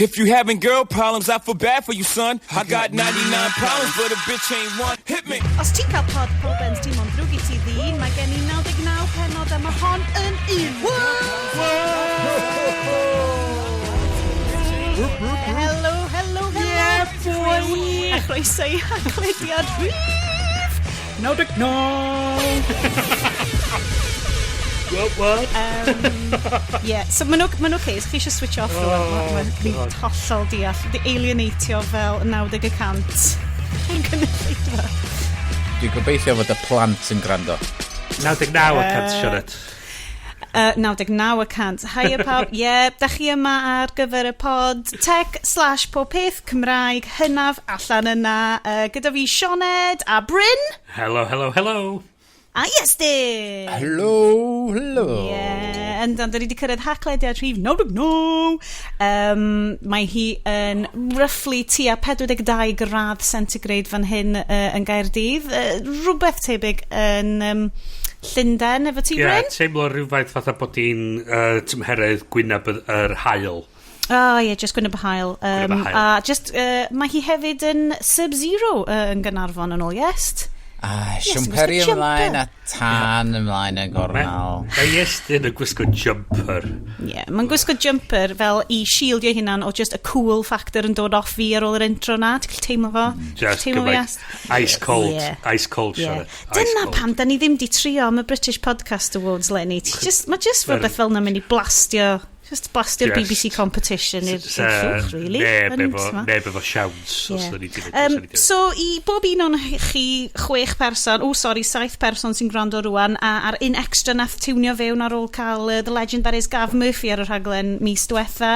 If you having girl problems, I feel bad for you, son. I got 99 problems, but a bitch ain't one. Hit me. Os ti'n cael pod problems dim ond drwg I ti ddyn, mae gen I 99 pennod a mae hon yn un. Hello. Yeah, boy. A chroeso I haglediad rhif 99. What? Yeah, so ma'n okay, so chi eisiau switch off mae'n hollol deall, di alienatio fel 90%. Yn gynulleidfa. Dwi'n gobeithio fod y plant yn gwrando. 99% Sioned. 99%. Hiya pawb, da chi yma ar gyfer y pod tech/popeth Cymraeg hynaf allan yna gyda fi Sioned a Bryn. Hello. A Iestyn! Hello. And dan ni wedi cyrraedd haglediad rhif 99. Mae hi yn roughly tua 42 gradd centigrade fan hyn yn Gaerdydd. Rhywbeth tebyg yn Llundain efo ti, Bryn? Teimlo rhywfaint fatha bod i'n tymheredd gwyneb yr hael. Just gwyneb y hael. A just, mae hi hefyd yn Sub-Zero yn Gaernarfon yn ôl, yes? Siwmperi ymlaen a tan ymlaen yn gornal. Mae Iestyn yn gwisgo jumper. Mae'n gwisgo jumper fel I shieldio hynna'n o just a cool factor yn dod off fi ar ôl yr intro na. Ti'n cael teimlo fo? Just ice cold, Sioned. Dyna pam, da ni ddim di trio am y British Podcast Awards, Lenny. Mae just rhywbeth fel na mynd I blastio'r BBC competition i'r llwch, really. Neb efo siawns. So, I bob un o'n chi 6 person, 7 person sy'n gwrando rwan, a ar un extra nath tiwnio fewn ar ôl cael The Legend That Is Gav Murphy ar y rhaglen mis diwetha.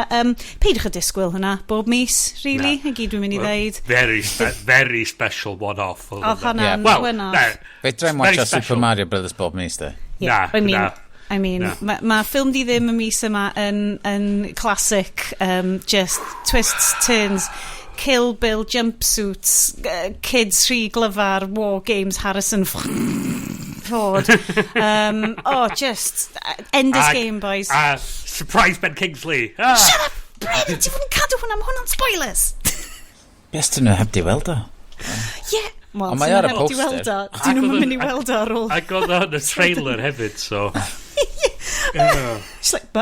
Peidwch y disgwyl hwnna, bob mis, really. I gyd dwi'n mynd I ddeud. Very special one-off. Hwnna'n one-off. Fedrai'n watcha Super Mario Brothers bob mis, de? I mean, mae ffilm di ddim y mis yma yn classic, just twists, turns, Kill Bill jumpsuits, kids rhy glyfar, war games, Harrison Ford. Just Ender's Game, boys. Surprise Ben Kingsley. Shut up, Bryn! Ti'n fod yn cadw hwnna, mae hwnna'n spoilers. Best yn nhw heb di weld o. Wel, mae ar y poster. Dyn nhw'n mynd I weld o ar ôl. I got that in the trailer hefyd, so... She's like,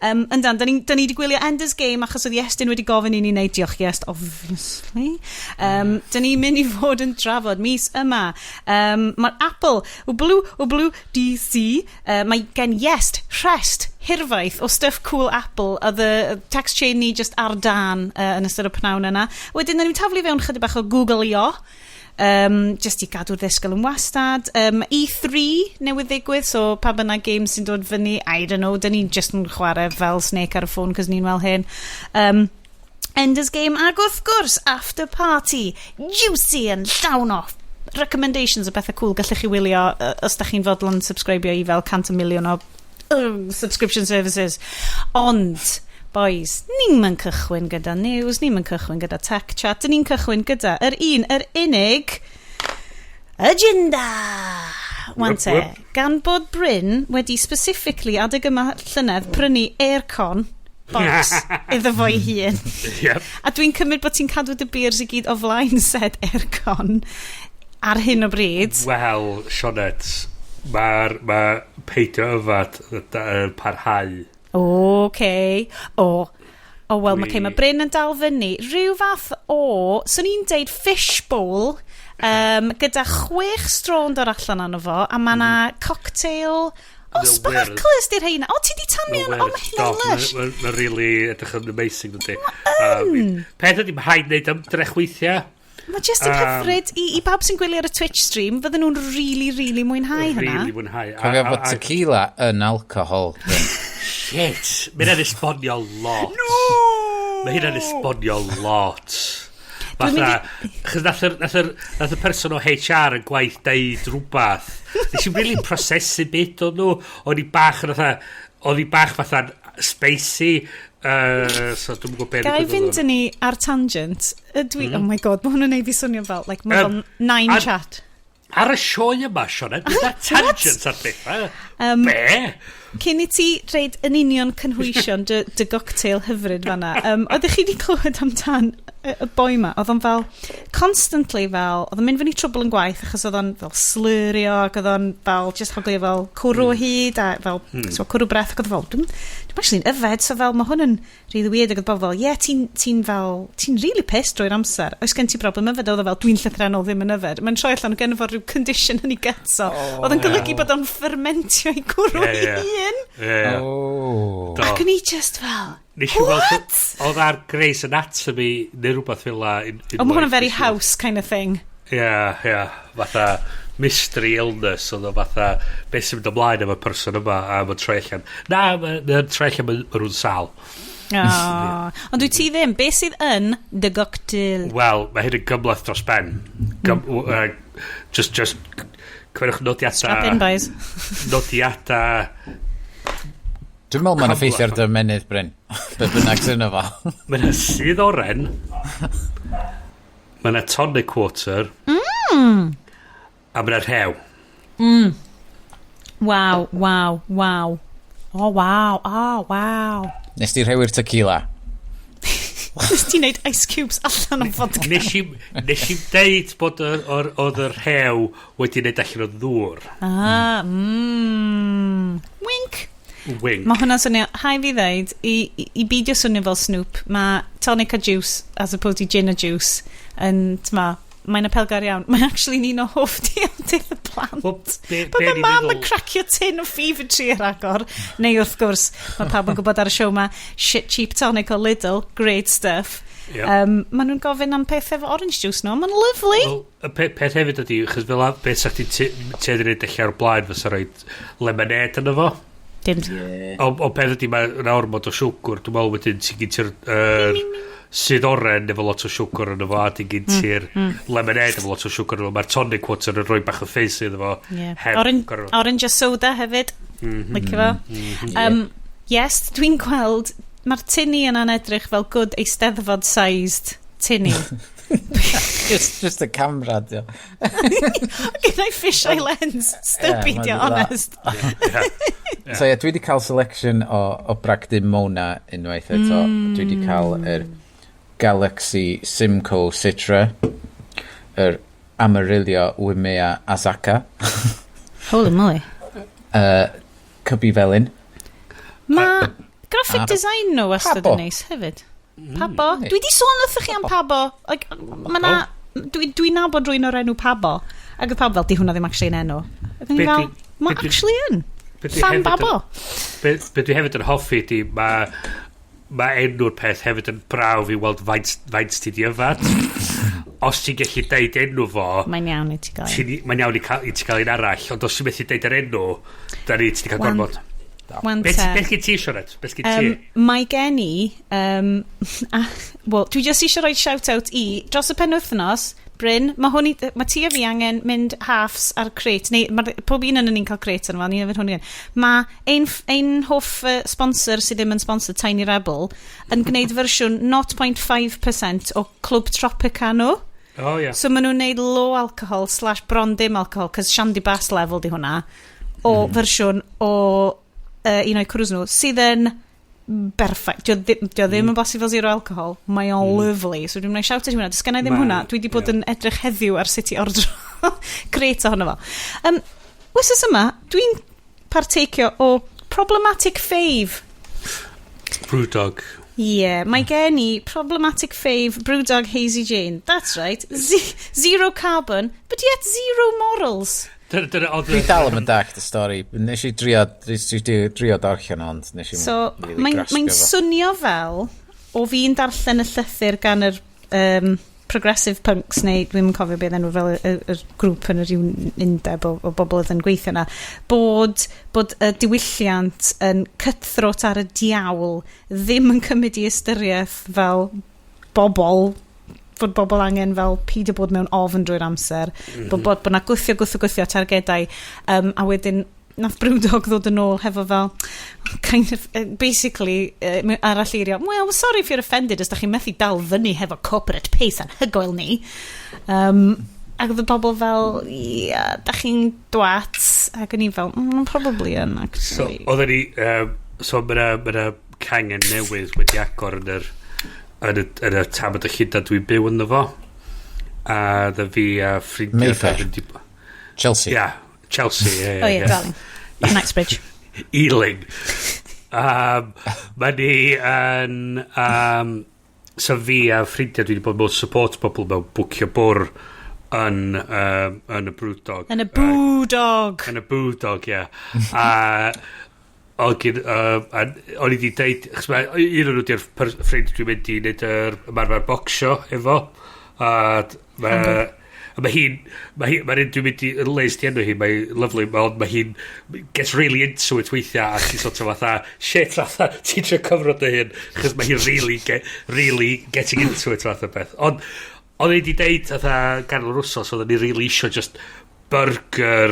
Yndan, da ni wedi gwylio Ender's Game achos oedd Iestyn wedi gofyn I ni wneud, diolch Iest, obviously. Da ni'n mynd I fod yn trafod mis yma. Mae'r Apple, o blue DC, mae gen Iest, rhest, hirfaith o stuff cool Apple, a the text chain ni just ar dan yn ystod y pnawn yna. Wedyn, da ni'n taflu fewn chydig bach o Google I.O. Just I gadw'r ddisgwyl yn wastad. E3 newydd ddigwydd, so pa byna games sy'n dod fyny, I don't know, da ni'n just yn chwarae fel Snake ar y ffôn cos ni'n fel hyn. Ender's Game, ag wrth gwrs After Party, juicy and llawn off recommendations o bethau cool gallech chi wylio os da chi'n fodlon subscribio I fel 100,000,000 o subscription services. Ond boys, ni'n mynd cychwyn gyda news, ni'n mynd cychwyn gyda tech chat, ni'n cychwyn gyda yr unig agenda. Wante, gan bod Bryn wedi specifically adeg yma llynedd prynu aircon box iddo fo'i hun. A dwi'n cymryd bod ti'n cadw dy beers I gyd o flaen said aircon ar hyn o bryd. Wel, Sioned, mae peidio yfad parhau. Wel, mae Bryn yn dal fyny. Rhyw fath so ni'n deud fishbowl gyda 6 strawn dod allan arno fo, a mae na cocktail sparklers di'r heina. Ti di tannu yn mae hynny'n lush. Mae'n really edrych yn amazing, dydy. Peth ydy, mae rhaid wneud ymdrech weithiau. Mae just yn hyfryd I bawb sy'n gwylio ar y Twitch stream, fydden nhw'n really mwynhau hynna. Really mwynhau. Cofio bod tequila yn alcohol. Shit, mae'n esbonio lot. No! Mae hynna'n esbonio lot. Chos nath y person o HR yn gwaith deud rhywbeth. Nes i'n really prosesu bit o nhw. O'n i bach fatha spicy. So dwi'n gwybod beth. Gai fynd yn ni ar tangent. Oh my god, mae hwnna'n neud fi swnio fel mae fel 9 chat. Ar y sioe yma, Sioned, bydd tangents ar beth. Be? Cyn I ti reid yn union cynhwysion dy cocktail hyfryd fanna, oeddech chi wedi clywed amdan y boi ma, oedd o'n fel constantly fel, oedd o'n mynd fyny trwbl yn gwaith achos oedd o'n fel slurrio ac oedd o'n fel, just hogli fel cwrw o hyd a fel cwrw breth ac oedd fel, dwi'n actually'n yfed, so fel mae hwn yn really weird ac oedd bobl fel, ti'n really pissed drwy'r amser, oes gen ti problem yfed, oedd o fel, dwi'n llythrenol ddim yn yfed, mae'n troi allan o gen fod rhyw condition yn ei gytso, oedd yn golygu bod o'n fermentio i cwrw i hun. Ac yn i just fel, what? Oedd ar Grey's Anatomy neu rhywbeth fel la. Ond mae hwn yn very house kind of thing. Fatha mystery illness, oedd o fatha beth sy'n mynd ymlaen efo'r person yma a mae'n troi allan. Na, mae'n troi allan yn rhywun sal. Ond dwi ti ddim, beth sydd yn dy cocktail? Wel, mae hyn yn gymlaeth dros ben. Just cwyrwch nodiadau. Strap in, boys. Nodiadau. Dwi'n meddwl mae'n effeithio ar dy menydd, Bryn. Be bynnag sy'n efo. Mae'n sydd oren. Mae'n tonic water. A mae'n rhew. Waw. Oh, waw. Nes ti rhewi'r tequila? Nes ti wneud ice cubes allan o vodka? Nes i deud bod oedd yr rhew wedi wneud allan o ddŵr. Wink. Wink. Mae hwnna'n swnio, hai fi ddeud, i beidio swnio fel Snoop, mae tonic a juice as opposed to gin a juice yn, mae'n apelgar iawn. Mae'n actually ni'n o hoff diantydd y plant. But mae mam yn cracio tin o Fever Tree ar agor. Neu wrth gwrs, mae pawb yn gwybod ar y show ma, shit cheap tonic o Lidl, great stuff. Maen nhw'n gofyn am peth efo orange juice no, mae'n lyflu. Well, y peth hefyd ydi, chys fel beth sa'ch ti tedd yn edrych ar blaen fysa rhoi lemonade yn efo. Dim. O peth ydi, mae'n ormod o siwgr. Dwi'n meddwl wedyn ti'n gyd ti'r sydd oren efo lot o siwgr yn efo, a ti'n gyd ti'r lemonade efo lot o siwgr yn efo. Mae'r tonic water yn rhoi bach o ffeis iddo fo. Orange a soda hefyd. Licio fo. Yes, dwi'n gweld, mae'r tinni yna'n edrych fel good eisteddfod sized tinni. just a camera, dio. Gyda'i fisheye lens, stubby, dio, honest. So dwi wedi cael selection o bragdy Mona unwaith eto. Dwi wedi cael yr Galaxy Simcoe Citra, yr Amarillo Wimea Azaka. Holy moly. Cybi Felyn. Mae graphic design nhw wastad yn neis hefyd. Pabo. Dwi di sôn wrthych chi am Pabo. Like, dwi'n nabod rwy'n o'r enw Pabo. Ac y pawb fel, di hwnna ddim actually yn enw. Ac yn fel, ma actually yn. Fan Babo. Be dwi hefyd yn hoffi di, mae enw'r peth hefyd yn braf i weld faint ti di yfad. Os ti'n gallu deud enw fo... Mae'n iawn i ti gael un. Mae'n iawn i ti gael un arall, ond os ti'n methu deud yr enw, da ni ti di cael gormod. Beth gen ti, Sionet? Beth gen ti? Mae gen i... Wel, dwi just eisiau rhoi shout-out i... Dros y penwythnos, Bryn, mae ti a fi angen mynd halves ar crate. Neu, pob un yn ni'n cael crate yn fel, ni'n efo hwn i. Mae ein hoff sponsor sydd ddim yn sponsor, Tiny Rebel, yn gwneud fersiwn 0.5% o Club Tropicano. Oh, yeah. So maen nhw'n neud low alcohol / bron dim alcohol, cos Shandy Bass level di hwnna, o fersiwn o... un o'i cwrws nhw, sydd yn perffaith. Dio ddim yn bosib fel zero alcohol. Mae o'n lyflu. So dwi'n mynd i shout at hwnna. Dys gen i ddim hwnna. Dwi wedi bod yn edrych heddiw ar sut i ordro gret o hwnna fo. Wythnos yma, dwi'n parteikio o problematic fave. Brewdog. Yeah, mae gen i problematic fave Brewdog Hazy Jane. That's right. Zero carbon, but yet zero morals. Dwi dal yn dark the story. Nes i drio darllen ond nes i mae'n swnio fel o fi'n darllen y llythyr gan yr progressive punks neu dwi'n cofio beth enw fel y grŵp yn yr undeb o bobl oedd yn gweithio yna bod y diwylliant yn cutthroat ar y diawl ddim yn cymryd i ystyriaeth fel bobl fod bobl angen fel peidio bod mewn ofn drwy'r amser, bod na gwthio targedau, a wedyn nath Brewdog ddod yn ôl hefo fel kind of, basically, arall eirio, well, sorry if you're offended, os da chi'n methu dal fyny hefo corporate pace anhygoel ni. Ac oedd y bobl fel, da chi'n dwat, ac o'n i'n fel, probably yn, actually. So, oedden ni, so mae'na cangen newydd wedi agor yn y tam y dychida dwi'n byw yn fo. A dda fi a ffrindiau... Mayfair. Chelsea. Ia, Chelsea. Oh ie, darling. Knightsbridge. Ealing. Mae ni yn... so fi a ffrindiau dwi wedi bod mewn support pobl mewn bwcio bwr yn y Brewdog. Yn y Brewdog. Yn y Brewdog, ie. O'n i wedi deud... Un o'n nhw di'r ffrind dwi'n mynd i wneud ymarfer bocsio efo. Mae hi'n dwi'n mynd i leis di enw hi, mae'n lyflu, mae hi'n gets really into it weithiau a ti'n sort of fatha shit fatha ti'n trio cyfro dy hyn chos mae hi'n really getting into it fatha beth ond o'n i wedi deud fatha ganol yr wsos oedd ni really isio just burger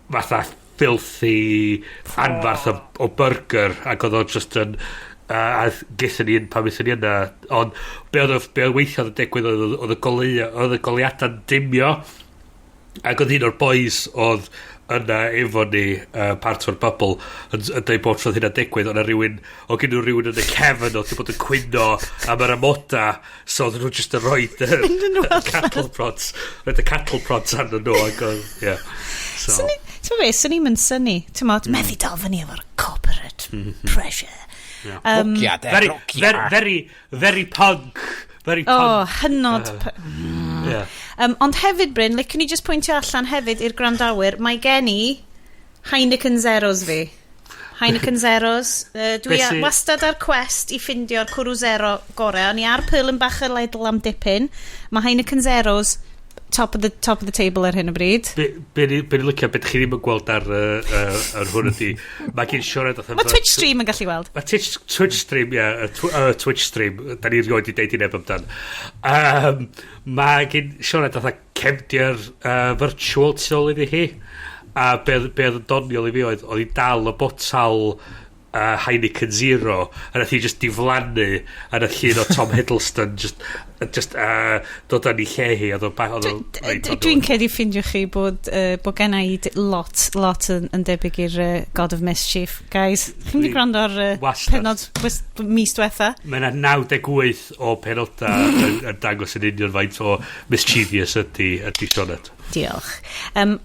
fatha filthy anfarth o burger ac oedd o just yn a gethon ni pan wnaethon ni yna ond be oedd weithio oedd y digwydd oedd y goliadau'n dimio ac oedd un o'r boys oedd yna efo ni part o'r bubble yn dweud bod roedd hynna'n digwydd ond rhywun o gen nhw rhywun yn y cefn oedd bod yn cwyno am yr amoda so oedd nhw just yn rhoi cattle prods arno nhw ac oedd so Swn i'n mynd syni methu dal fyny efo'r corporate pressure very punk hynod ond hefyd Bryn can ni just pwyntio allan hefyd i'r grandawyr mae gen i Heineken Zeros fi Heineken Zeros dwi wastad ar quest i ffindio'r cwrw zero gore o'n i ar Pearl yn bach y ledl am dipyn mae Heineken Zeros top of the table ar hyn o bryd. Be ni licio, beth chi ddim yn gweld ar hwn ydi, mae gen Sioned... Mae Twitch stream yn gallu weld. Mae Twitch stream, ia, Twitch stream, da ni'n rhoi di deud i neb amdan. Mae gen Sioned atha cefndir virtual tu ôl iddi hi, a be oedd yn doniol i fi oedd i dal y botal Heineken Zero a nath hi just diflannu a nath llun o Tom Hiddleston just dod yn ei lle hi dwi'n cedi ffindio chi bod genna i lot yn debyg i'r God of Mischief guys chi'n mynd i gwrando ar penod mis diwetha mae yna 98 o penoda yn dangos yn union faint o mischievous ydy Sioned diolch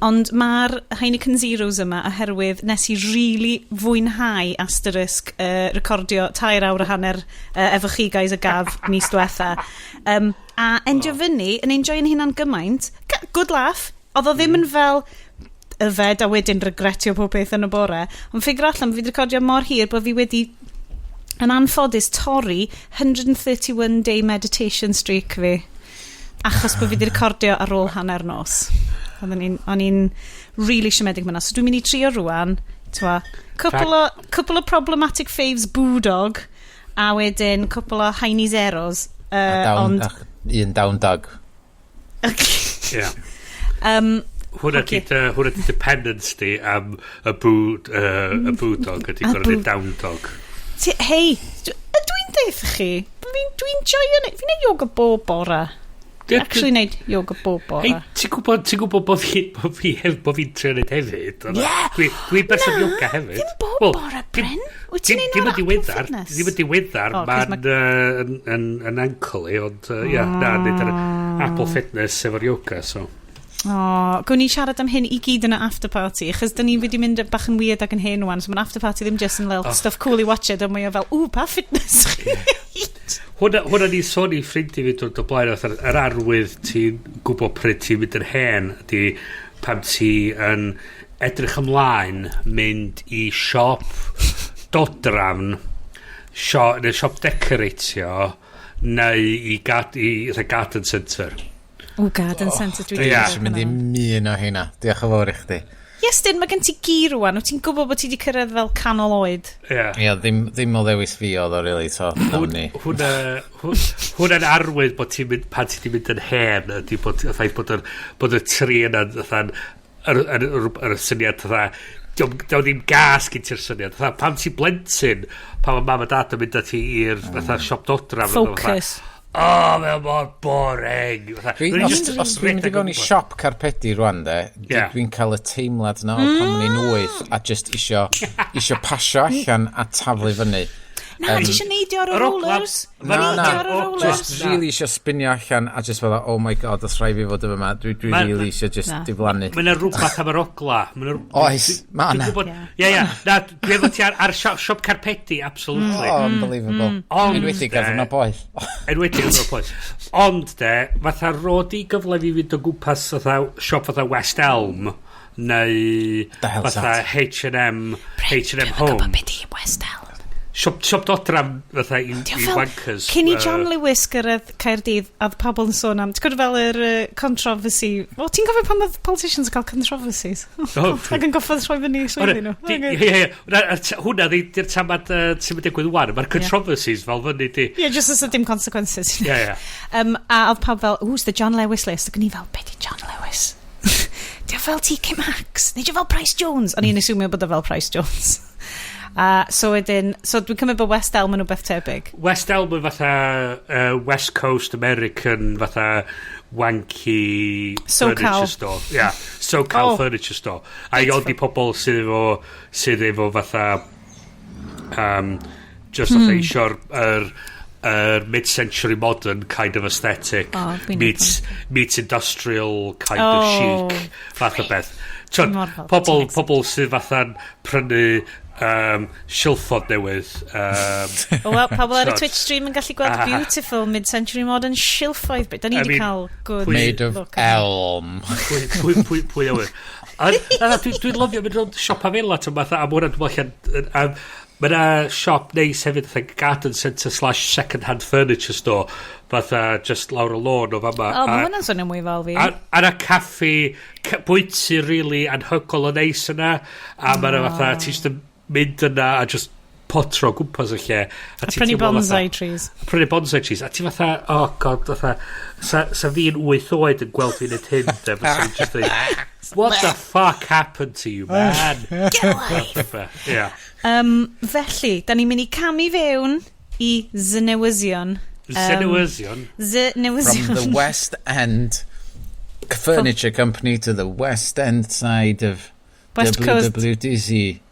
ond mae'r Heineken Zeros yma oherwydd nes i really fwynhau asterisk recordio 2 awr a hanner efo chi guys y gaf mis diwetha a endio fyny yn enjoy'n hynna'n gymaint good laugh oedd o ddim yn fel yfed a wedyn regretio pob beth yn y bore ond ffigur allan fi wedi recordio mor hir bod fi wedi yn anffodus torri 131 day meditation streak fi achos bod fi wedi recordio ar ôl hanner nos o'n i'n really siomedig myna so dwi'n mynd i trio rwan couple o problematic faves Brewdog a wedyn couple o Heine Zeros un down dog hwnna di dependence di am y Brewdog ydi gorau down dog hei dwi'n deith chi dwi'n joio fi'n neud yoga bob bora actually neud yoga bob bora ti'n gwybod bod fi'n trio neud hefyd dwi'n berson yoga hefyd ddim bob bora Bryn wyt ti'n neud o'r Apple Fitness ddim yn diweddar ma'n yn ankle i ond neud ar Apple Fitness efo'r yoga so gwn i siarad am hyn i gyd yn y after party achos dyn ni wedi mynd bach yn weird ac yn hen wan so mae'n after party ddim just yn stuff cool i watch it ond mae o fel pa fitness hwnna ni sôn i ffrindi fi dod o blaen yr arwydd ti'n gwybod pryd ti'n mynd yn hen ydi pam ti yn edrych ymlaen mynd i siop dodrefn neu siop decoratio neu i garden centre garden centre dwi'n mynd i myn o hynna diolch yn fawr i chdi Iestyn, mae gen ti gyd rwan wyt ti'n gwybod bod ti wedi cyrraedd fel canol oed ddim o ddewis fi oedd o really so hwnna'n arwydd bod ti'n mynd pan ti'n mynd yn hen ydy bod y tri yna yr syniad diolch ddim gas gyn ti'r syniad pam ti'n blentyn pam mae mam a dad yn mynd â ti i'r siop dodra focus Mae'n mor boring. Os dwi'n mynd i fewn i siop carpedi rwan de, dwi'n cael y teimlad na o pan o'n i'n 8 a just isio pasio allan a taflu fyny. Na, ti eisiau neidio ar y rollers? Just really eisiau spinio allan a just fel, oh my god, os rhaid fi fod yma, dwi really eisiau just diflannu. Mae'n rhywbeth am yr ogla. Oes, mae'n Ie, na, dwi efo ti ar siop carpedi, absolutely. Unbelievable. Enwedig ar hwnna boeth. Enwedig ar hwnna boeth. Ond de, fatha rodi gyfle fi fynd o gwmpas siop fatha West Elm, neu fatha H&M Home. Dwi'n beth i West Elm. Siop dodram fatha i wankers. Cyn i John Lewis gyrraedd Caerdydd a pobl yn sôn am, ti'n gwybod fel yr controversy, ti'n gofio pan oedd politicians yn cael controversies? Ac yn goffod rhoi fyny swyddi nhw. Hwna di'r tamad sy'n mynd digwydd wan, mae'r controversies fel fyny di. Ie, just as dim consequences. A oedd pawb fel, who's the John Lewis list? Ac yn i fel, beth i John Lewis? Dio fel TK Maxx? Neu dio fel Price Jones? O'n i'n asumio bod o fel Price Jones. So dwi'n cymryd bod West Elm yn rhywbeth tebyg. West Elm yn fatha West Coast American fatha wanky furniture store. SoCal furniture store. A i ondi pobl sydd efo fatha just fatha eisiau'r mid-century modern kind of aesthetic meets industrial kind of chic fath o beth. Pobl sydd fatha'n prynu shilfod newydd. Wel, pobl ar y Twitch stream yn gallu gweld beautiful mid-century modern shilfoedd. Da ni wedi cael good made of elm. Pwy awyr. Dwi'n lyfio mynd rhwng siopa fel at yma, a mwyn dwi'n Mae'n siop neis hefyd, garden centre / second hand furniture store, fatha just lawr y lôn o fama. O, mae hwnna'n swnio mwy fel fi. A na caffi, bwyty really anhygol o neis yna, a mae'n fatha, ti just yn mynd yna a just potro gwmpas y lle. A prynu bonsai trees. Prynu bonsai trees. A ti fatha, oh god, fatha, sa fi'n 8 oed yn gweld fi'n et hyn, just think, what the fuck happened to you, man? Get away! Yeah. Felly, da ni'n mynd i camu fewn i Znewyddion. Znewyddion? Znewyddion. From the West End furniture company to the West End side of West WWDC.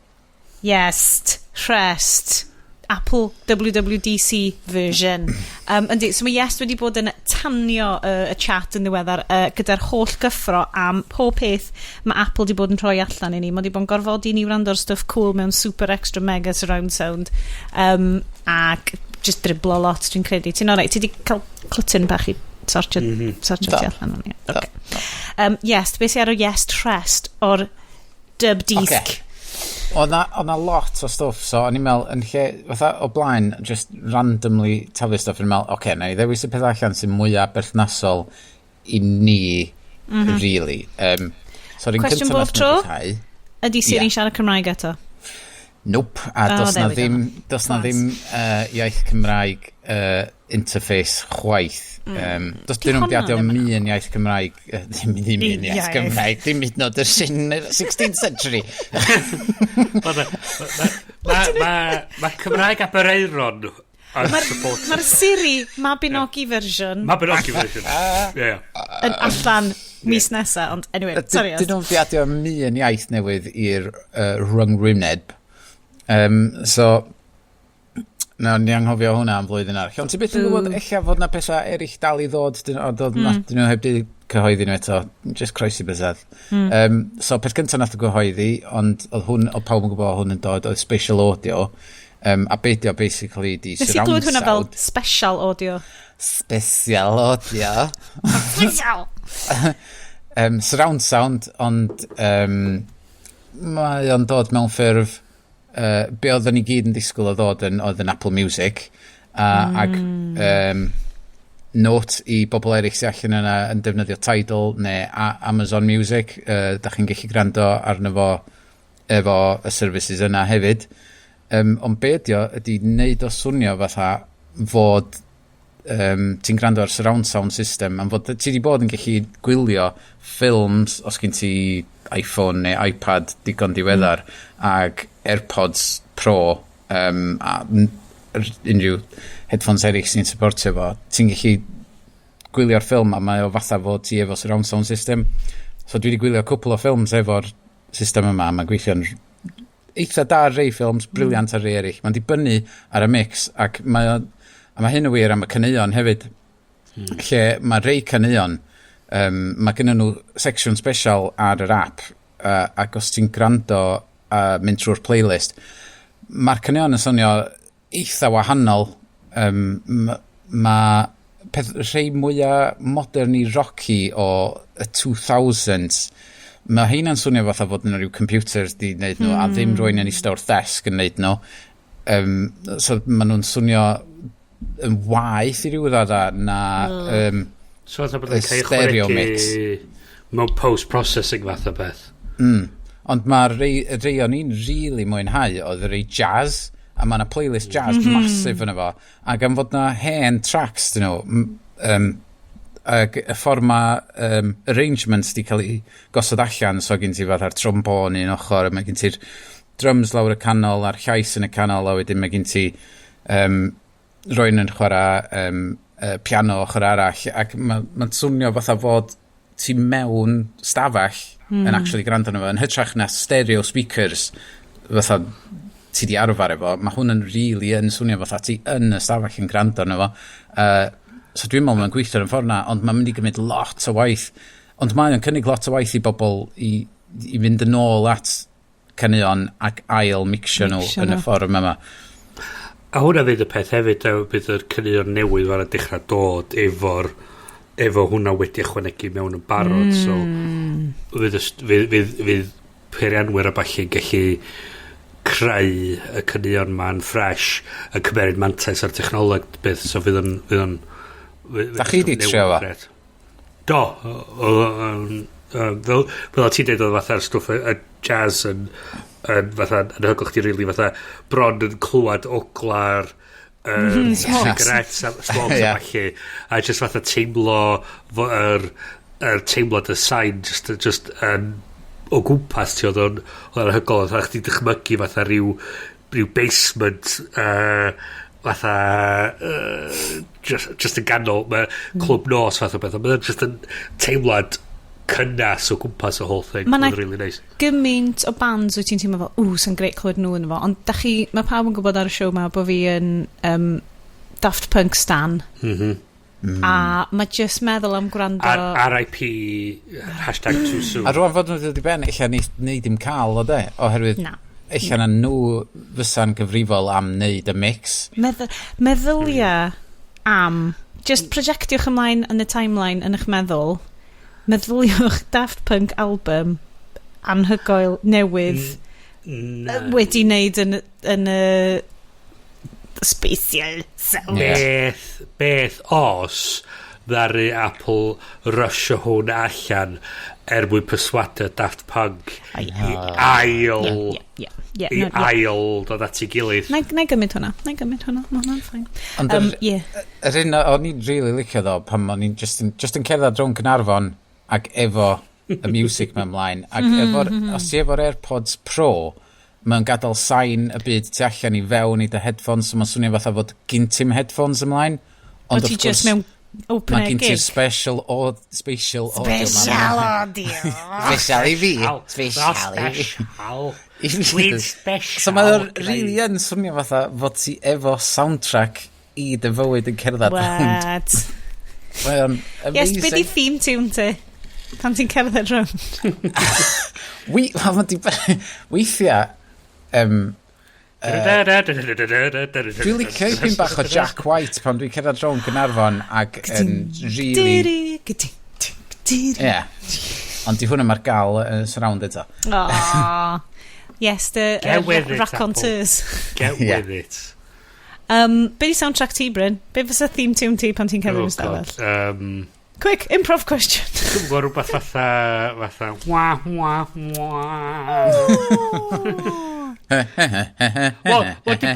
Yes, Trest. Apple WWDC version. Yndi, so mae Yes wedi bod yn tanio y chat yn ddiweddar gyda'r holl gyffro am pob peth mae Apple wedi bod yn rhoi allan i ni. Mae wedi bod yn gorfodi ni wrando'r stuff cool mewn super extra mega surround sound ac just driblo lot, dwi'n credu. Ti'n alright? Ti wedi cael clutyn bach i sortio ti allan o'n i? Yes, beth sy'n ar o Yes Trest o'r dub disc. Okay. Oedd na lot o stwff, so o'n i'n meddwl, yn lle, fatha o blaen, just randomly taflu stwff, yn meddwl, oce, na i ddewis y peth allan sy'n mwyaf berthnasol i ni, really. Cwestiwn bob tro, ydy Siri'n siarad Cymraeg eto? Nope, a dos na ddim iaith Cymraeg interface chwaith. Dyn nhw'n biadio mi yn iaith Cymraeg, ddim yn iaith Cymraeg, ddim hyd yn oed yr 16th century. Mae Cymraeg Abereiron yn support. Mae'r Siri Mabinogi version. Mabinogi version, ie. Yn allan mis nesa, ond anyway, sorry. Dyn nhw'n biadio mi yn iaith newydd i'r rhyngwyneb. So... Na, ni anghofio hwnna am flwyddyn arall. Ond ti beth yn gwybod eich fod na pethau eraill dal i ddod, dyn nhw heb di cyhoeddi nhw eto, just croesi byddedd. So peth gyntaf nath o gyhoeddi, ond oedd pawb yn gwybod hwn yn dod, oedd spatial audio, a beidio basically di surround sound. Nes i glwyd hwnna fel special audio? Special audio. Surround sound, ond mae o'n dod mewn ffurf be oedden ni gyd yn disgwyl o ddod oedd yn Apple Music ac note i bobl eraill sy'n allan yna yn defnyddio Tidal neu Amazon Music da chi'n gallu gwrando arno fo efo y services yna hefyd ond be ydi o ydi wneud o swnio fatha fod ti'n gwrando ar surround sound system am fod ti wedi bod yn gallu gwylio ffilms os gen ti iPhone neu iPad digon diweddar ag AirPods Pro a unrhyw headphones eraill sy'n supportio fo, ti'n gallu gwylio'r ffilm a mae o fatha fod ti efo surround sound system. So dwi wedi gwylio cwpl o ffilms efo'r system yma, mae'n gweithio'n eitha da ar rei ffilms, briliant ar rei eraill. Mae'n dibynnu ar y mix, ac mae hyn yn wir am y caneuon hefyd, lle mae rei caneuon, mae gennym nhw section special ar yr app, ac os ti'n gwrando a mynd trwy'r playlist, mae'r caneuon yn swnio eitha wahanol. Mae rhai mwyaf modern i rocky o y 2000s, mae hynna'n swnio fatha fod yn rhyw computers di wneud nhw, a ddim rwy'n yn eistedd wrth desk yn wneud nhw. So mae nhw'n swnio yn waith i ryw ddada na so fatha bod yn cael stereo mix. Mewn post-processing fath o beth. Ond mae rei o'n i'n really mwynhau oedd rei jazz, a mae yna playlist jazz massive yn efo, ac am fod na hen tracks dyn nhw, y ffordd mae arrangements di cael ei gosod allan, so gen ti fath ar trombone un ochr, mae gen ti'r drums lawr y canol a'r llais yn y canol, a wedyn mae gen ti rwy'n yn chwarae piano ochr arall, ac mae'n swnio fatha fod ti mewn stafell yn actually gwrando nhw, yn hytrach na stereo speakers fatha ti di arfer efo, mae hwn yn really yn swnio fatha ti yn y stafell yn gwrando nhw fo. So dwi'n meddwl mae'n gweithio yn ffordd na, ond mae'n mynd i gymryd lot o waith, ond mae'n cynnig lot o waith i bobl i fynd yn ôl at caneuon ac ail mixio nhw yn y ffordd yma. A hwnna fydd y peth hefyd, bydd yr caneuon newydd fan y dechrau dod efo hwnna wedi ychwanegu mewn yn barod, so fydd peirianwyr a ballu gallu creu y caneuon ma'n fresh, yn cymeryd mantais ar technoleg beth, so fydd yn da chi di trio fo? Do, fel o ti'n dweud oedd fatha'r stwff y jazz yn fatha, yn hygol chdi rili fatha bron yn clywed ogla'r cigarettes a smokes a falle, a just fatha teimlo teimlad y sain just o gwmpas ti oedd o'n hygol, oedd chdi dychmygu fatha rhyw basement fatha just yn ganol clwb nos fath o beth, ond mae'n just yn teimlad cynnas o gwmpas y whole thing. Mae'n really nice. Gymaint o bands wyt ti'n teimlo fel, sy'n greit clywed nhw yn efo, ond mae pawb yn gwybod ar y show ma bod fi yn Daft Punk stan. A mae just meddwl am gwrando... RIP hashtag too soon. A rwan fod nhw wedi ben, eich neud dim cael o de, oherwydd eich na nhw fysa'n gyfrifol am neud y mix. Meddylia am, just projectiwch ymlaen yn y timeline yn eich meddwl, meddyliwch Daft Punk album anhygoel newydd wedi wneud yn y spatial sound. Beth os ddaru Apple rusio hwn allan mwyn perswadu Daft Punk i ail dod at ei gilydd. Na i gymryd hwnna, mae hwnna'n ffain. Ond yr un o'n i'n really licio ddo pan o'n i'n just yn cerdded rhwng Caernarfon ac efo y music mewn mlaen, ac os ti efo'r AirPods Pro, mae'n gadael sain y byd tu allan i fewn i dy headphones, so mae'n swnio fatha fod gynti'm headphones ymlaen, ond of gwrs mae gynti'r special audio special i fi so mae'n really yn swnio fatha fod ti efo soundtrack i dy fywyd yn cerdded round. Mae'n amazing. Yes, beth i theme tune ti pan ti'n cerdded round? Weithiau dwi'n licio ipyn bach o Jack White pan dwi'n cerdded round Caernarfon ac yn really ond di hwnna mae'r gal yn surround eto. Yes, the raconteurs. Get with it. Be di soundtrack ti, Bryn? Be fysa theme tune ti pan ti'n cerdded yn ystafell? Quick, improv question. Dwi'n gwybod rhywbeth fatha Wedi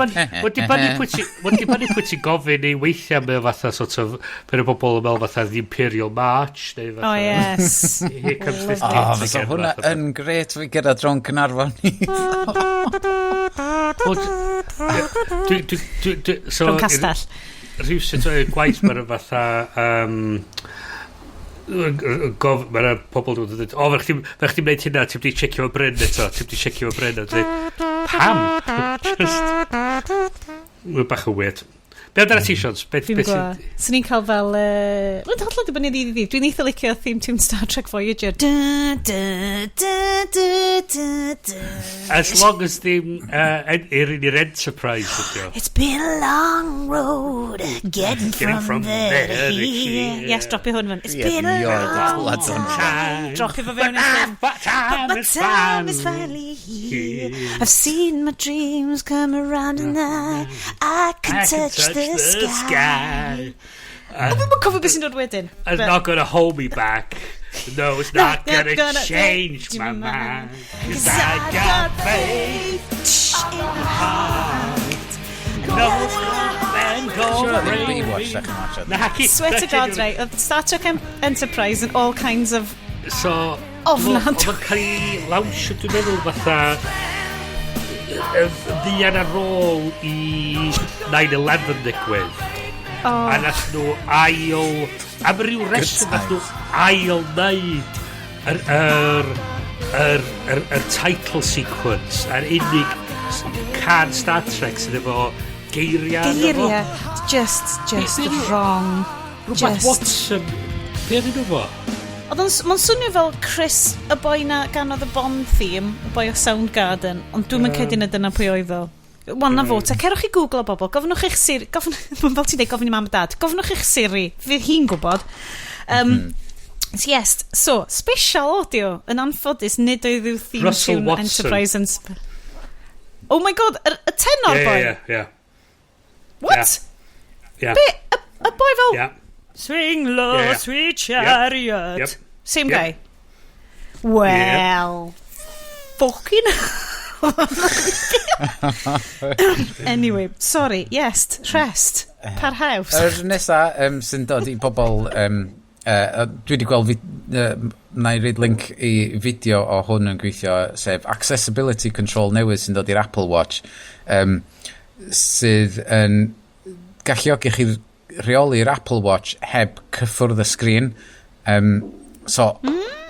bannu pwy ti gofyn i weithiau mewn fatha sort of, pen y bobl yn meddwl fatha The Imperial March, neu fatha... Oh, yes. Here comes this Fysa hwnna yn gret fi gyda dron Cynarfon ni. Rhwng castell. Rhywsut o'r gwaith mae'r fatha... Mae'r pobl dwi'n dweud, o, fe chdi'n gwneud hynna, ti'n wedi checio fo bryn eto, pam? Mae'n bach yn weird. Be oedd ar y t-shirts? Fi'n gwybod. So ni'n cael fel... Mae'n hollol dibynnu ddi. Dwi'n eitha licio theme tune Star Trek Voyager. As long as ddim i'r Enterprise ydio. It's been a long road getting from there to here. Yes, dropio hwn fan. It's been a long time. Dropio fo fewn eich. But time is finally here. I've seen my dreams come around and I can touch the sky. Mae'n cofio beth sy'n dod wedyn. It's not gonna hold me back. No, it's not gonna change my mind. Cause I got faith in my heart. No, and go. Swear to God, right, oedd Star Trek Enterprise and all kinds of Oedd ofnad. yn cael ei lawnsio, dwi'n meddwl, fatha ddian ar ôl i 9/11 digwydd. A nath nhw am ryw reswm nath nhw neud yr title sequence a'r unig can Star Trek sydd efo geiriau just wrong. Rhywbeth Watson, be oedd nhw fo? Mae'n swnio fel Chris, y boi na ganodd y Bond theme, y boi o Soundgarden, ond dwi'n mynd cedyn y dyna pwy oedd o. Wan na fo, cerwch chi Google o bobl, gofnwch eich Siri, fel ti'n dweud, gofyn i mam a dad, gofnwch eich Siri, fydd hi'n gwybod. Yes, so, special audio, yn anffodus, nid oedd yw theme tune Enterprise and... Oh my god, y tenor boi? Yeah. What? Yeah. Be, y boi fel... Yeah. Swing low, sweet chariot. Yep. Same guy. Well, fucking anyway, sorry. Yes, rest. Parhaus. Nesa sy'n dod i bobl... dwi wedi gweld... na i reid link i fideo o hwn yn gweithio, sef Accessibility Control newydd sy'n dod i'r Apple Watch, sydd yn galluogi chi reoli'r Apple Watch heb cyffwrdd y sgrin. So,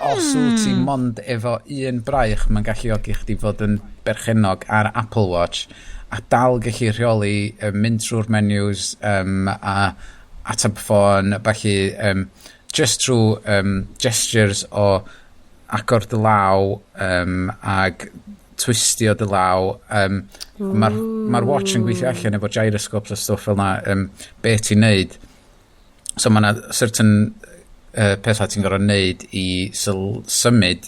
os wyt ti mond efo un braich, mae'n galluogi chdi fod yn berchenog ar Apple Watch a dal gallu rheoli mynd trwy'r menus a ateb ffôn, felly just trwy gestures o agor dy law ag twistio dy law. Mae'r watch yn gweithio allan efo gyroscopes a stwff fel na, be ti'n neud. So mae yna certain pethau ti'n gorfod neud i symud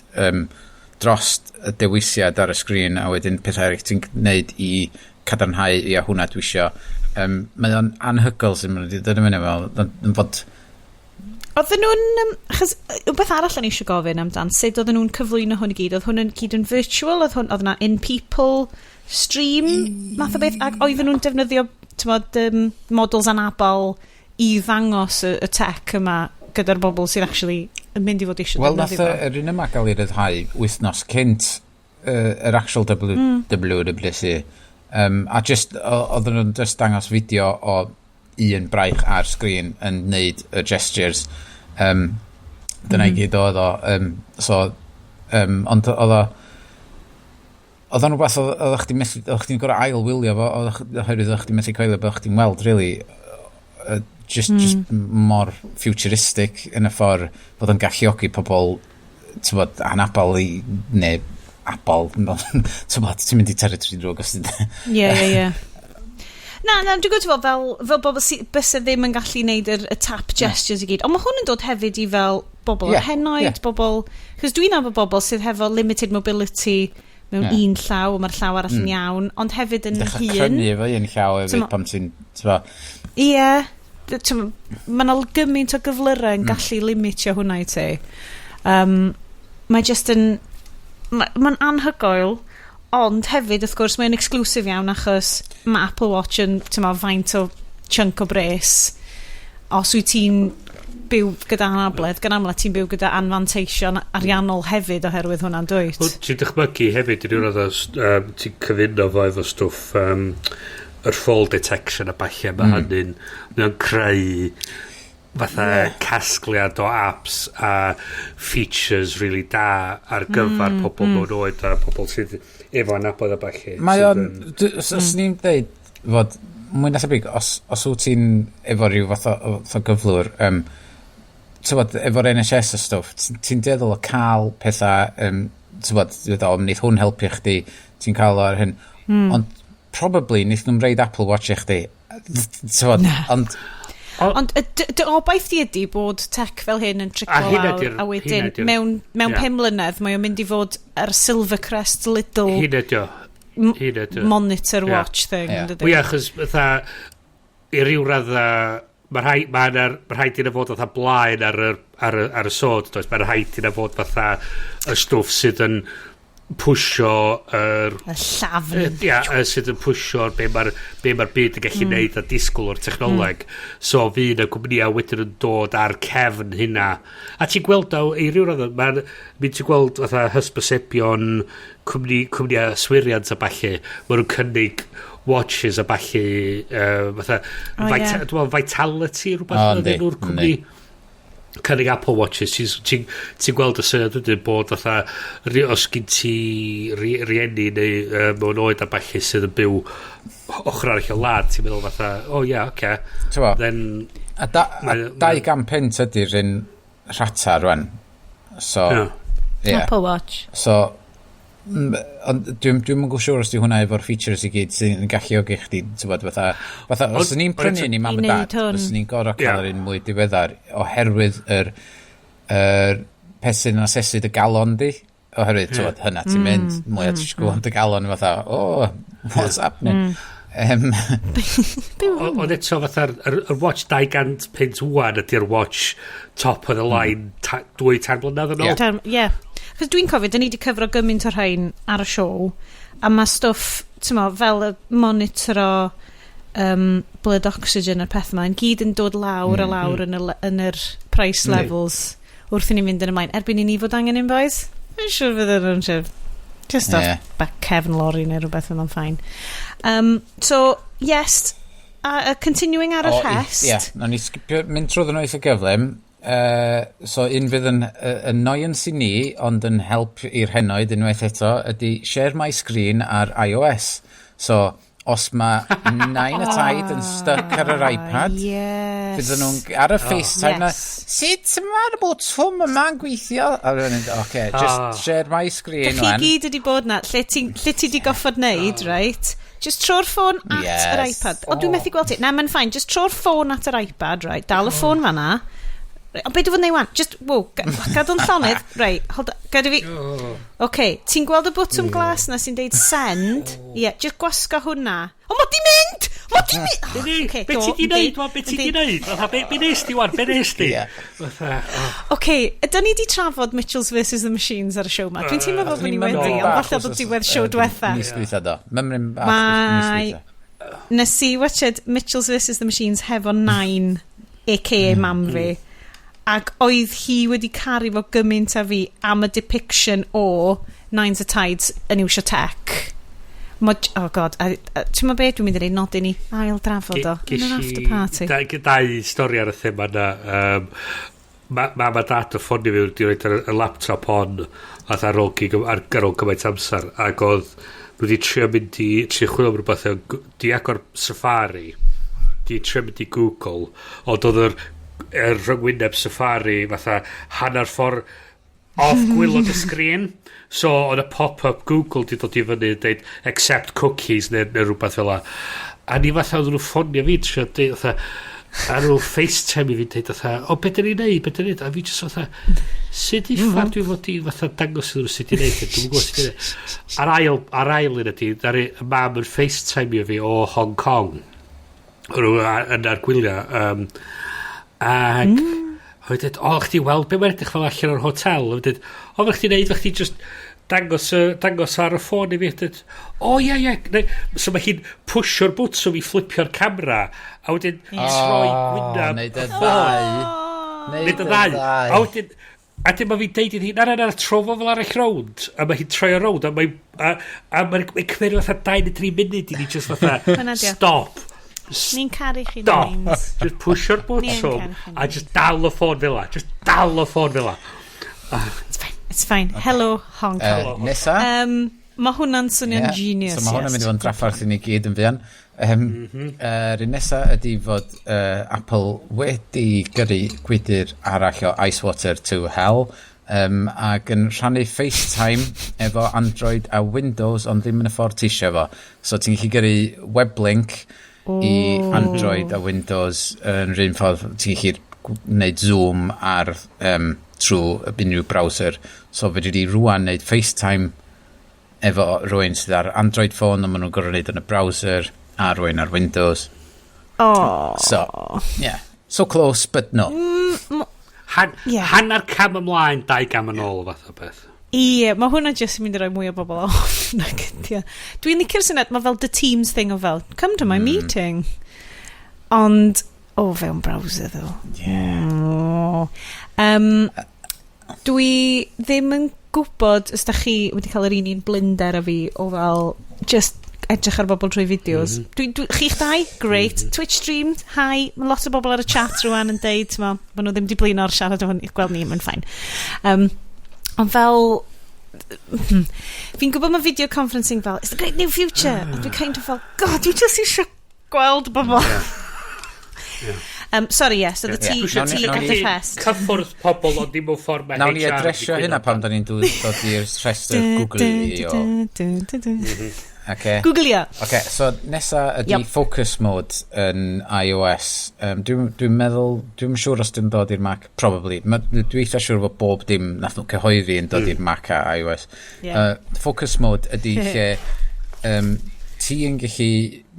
drost y dewisiad ar y sgrin, a wedyn pethau eraill ti'n neud i cadarnhau i a hwnna dwi isio. Mae o'n anhygol sy'n mynd i ddod yn mynd efo, fod... Oedden nhw'n... Chos, beth arall yn eisiau gofyn amdan, sut oedden nhw'n cyflwyno hwn i gyd? Oedd hwn yn gyd yn virtual? Oedd yna in-people stream? Math o beth? Ac oedden nhw'n defnyddio models anabal i ddangos y tech yma gyda'r bobl sy'n actually yn mynd i fod eisiau defnyddio? Wel, nath yr un yma gael ei ryddhau wythnos cynt yr actual WWDC. A just, oedden nhw'n just dangos fideo o un braich ar sgrin yn neud y gestures. Dyna i gyd oedd o. Ond oedd o'n rhywbeth oedd chdi'n gorau ail-wylio fo, oherwydd oedd chdi'n methu coelio bod chdi'n weld, really, just mor futuristic yn y ffordd fod yn galluogi pobl anabal i, neu abal, ti'n mynd i territory drwg os ti'n... Ie. Na, dwi'n gwybod fel bobl bys ddim yn gallu neud y tap gestures i gyd. Ond mae hwn yn dod hefyd i fel bobl henoed, bobl... Cos dwi'n nabod bobl sydd hefo limited mobility mewn un llaw, mae'r llaw arall yn iawn, ond hefyd yn hun. Dechrau crynu efo un llaw hefyd pan ti'n... Ie. Mae'n gymaint o gyflyrau yn gallu limitio hwnna i ti. Mae just yn... Mae'n anhygoel, Ond hefyd, wrth gwrs, mae'n exclusive iawn achos mae Apple Watch yn, faint o chunk o bres. Os wyt ti'n byw gyda anabledd, gan amla ti'n byw gyda anfanteision ariannol hefyd oherwydd hwnna'n dweud. Ti'n dychmygu hefyd, yn yw'n ti'n cyfuno fo efo stwff yr fall detection a ballai, mae hynny'n creu fatha casgliad o apps a features really da ar gyfer pobl mewn oed a pobl sydd efo anabledd a ballai. Mae o'n, os ni'n dweud fod, mwy na thebyg, os wyt ti'n efo rhyw fath o gyflwr, efo'r NHS a stwff, ti'n deddol o cael pethau, wneud hwn helpu chdi, ti'n cael o'r hyn, ond probably wneud nhw'n reid Apple Watch i chdi. Ond dy obaith di ydi bod tech fel hyn yn triclo lawr a wedyn mewn 5 mlynedd mae o'n mynd i fod ar Silvercrest Little monitor watch thing. Ie, achos i ryw radda mae rhaid i'n fod fatha blaen ar y sod, does? Mae'n rhaid i'n fod fatha y stwff sydd yn pwysio y llafn. Sydd yn pwysio be mae'r byd yn gallu neud a disgwyl o'r technoleg. So fydd y cwmnïau wedyn yn dod ar cefn hynna. A ti'n gweld i ryw radd, ti'n gweld fatha hysbysebion cwmnïau swiriant a balli, maen nhw'n cynnig watches a balli, fatha Vitality, rhywbeth yn nhw'r cwmni. Cynnig Apple Watches, ti'n gweld y syniad wedyn bod fatha, os gyn ti rieni neu mewn oed a balli sydd yn byw ochr arall o lad, ti'n meddwl fatha, oce. A 200 pint ydy'r un rhata rwan. So, Apple Watch. So, dwi'n mynd siŵr os di hwnna efo'r features i gyd sy'n galluogi chdi, fatha, os ni'n prynu ni mam a dad, os ni'n gorau cael yr un mwy diweddar, oherwydd yr peth sy'n asesu dy galon di, oherwydd, hynna ti'n mynd, mwy at gwybod dy galon, fatha, what's happening? Ond eto fatha'r watch 200 pint wwan ydy'r watch top of the line 2 blynedd yn ôl. Ie. Cos dwi'n cofio, dyn ni wedi cyfro gymaint o'r rhain ar y siow, a mae stwff, fel y monitoro blood oxygen a'r peth yma, yn gyd yn dod lawr a lawr yn yr price levels wrth i ni fynd yn ymlaen. Erbyn i ni fod angen un boes? Mae'n siŵr fydd yn siŵr. Just off back cefn lorry neu rhywbeth yn ffain. So, yes, continuing ar y rhest. Ie, na ni mynd trwy ddyn nhw eithaf gyflym. So un fydd yn annoyance i ni ond yn help i'r henoed unwaith eto ydy share my screen ar iOS. So os mae 9 y taid yn stuck ar yr iPad fydden nhw'n ar y FaceTime na sut mae'r botwm yma'n gweithio just share my screen chi gyd ydi bod na lle ti di goffod neud right just tro'r ffôn at yr iPad o dwi'n methu gweld ti na mae'n ffain just tro'r ffôn at yr iPad right dal y ffôn fanna ond beth yw'n neud wan? Just, gadw'n llonydd. Right, hold on. Gada fi... ti'n gweld y botwm glas na sy'n deud send? Just gwasgo hwnna. O, ma di mynd! Be ti di neud? Be ti di neud? Be nes di wan? Be nes di? Yda ni di trafod Mitchells vs The Machines ar y siow ma. Dwi'n teimlo bod ni wedi, ond falle bod diwedd siow diwetha. Nis dwytha do. Nes i watched Mitchells vs The Machines hefo 9, a.k.a. mam fi. Ac oedd hi wedi caru fo gymaint a fi am y depiction o Nines a Tides yn iwsio tech. Oh god, ti'n ma beth dwi'n mynd i reid nodyn ni ail drafod o yn yr after party. Dau stori ar y thema na. Mam a dad o ffoni fi wedi reid y laptop on ar ôl gymaint amser ac oedd nhw wedi trio mynd i chwilio am rhywbeth di agor Safari di trio mynd i Google ond oedd yr rhyngwyneb Safari fatha hanner ffordd off gwylod y sgrin so oedd y pop-up Google di dod i fyny dweud accept cookies neu rhywbeth fel la a ni fatha oedd nhw ffonio fi trio dweud a nhw FaceTime i fi dweud o beth dyn ni'n neud a fi just fatha sut i ffad dwi'n fod i fatha dangos iddyn nhw sut i'n neud dwi'n gwybod sut i'n neud ar ail un ydy y mam yn FaceTime i fi o Hong Kong yn ar gwyliau ac oedd dweud, chdi weld be mae'n edrych fel allan o'r hotel oedd dweud, fe chdi neud, fe chdi just dangos ar y ffôn i fi. So mae hi'n pwsio'r bwtswm i flipio'r camera, a wedyn troi gwynaf. Neud y ddau. Neud y ddau. A dim mae fi'n deud i hi, na, tro fo fel arall rownd, a mae hi'n troi o rownd, a mae'n cymeru fatha 2 neu 3 munud i ni just fatha, stop. Ni'n caru chi. Stop. Just pwsio'r bwtswm, a just dal y ffôn fel la. Just dal y ffôn fel la. It's fine. Hello, Hong Kong. Nesa? Mae hwnna'n swnio'n genius. So mae hwnna'n mynd i fod yn draffarth i ni gyd yn fian. Yr un nesa ydy fod Apple wedi gyrru gwydr arall o Icewater to Hell ac yn rhannu FaceTime efo Android a Windows ond ddim yn y ffordd tisio fo. So ti'n gallu gyrru weblink i Android a Windows yn rhywun ffordd ti'n gallu gwneud Zoom ar trwy unrhyw browser. So fe wedi rwan wneud FaceTime efo rhywun sydd ar Android phone ond maen nhw'n gorau wneud yn y browser a rhywun ar Windows. So, yeah. So close, but no. Hanner cam ymlaen, 2 cam yn ôl fath o beth. Ie, mae hwnna jyst yn mynd i roi mwy o bobl off. Dwi'n licio'r syniad, mae fel the Teams thing o fel, come to my meeting. Ond, fewn browser ddo. Dwi ddim yn gwybod os da chi wedi cael yr un blinder a fi o fel just edrych ar bobl trwy fideos. Chi'ch dau? Great. Twitch streamed? Hi. Mae lot o bobl ar y chat rwan yn deud, ma nhw ddim di blin o'r siarad o'n gweld ni, mae'n ffain. Ond fel... fi'n gwybod mae video conferencing fel, it's the great new future. A dwi'n kind of fel, God, dwi just eisiau gweld bobl. Sorry, yes, so the T at the fest. Cyffwrdd pobl ond dim o ffordd mae HR. Nawn ni adresio hynna pan da ni'n dod i'r rhestr Google Okay. Googleo. Okay, so nesa ydy focus mode yn iOS. Dwi'n meddwl, dwi'n siŵr os dwi'n dod i'r Mac, probably. Dwi'n eitha siŵr fod bob dim nath nhw cyhoeddi yn dod i'r Mac a iOS. Focus mode ydy lle ti yn gallu,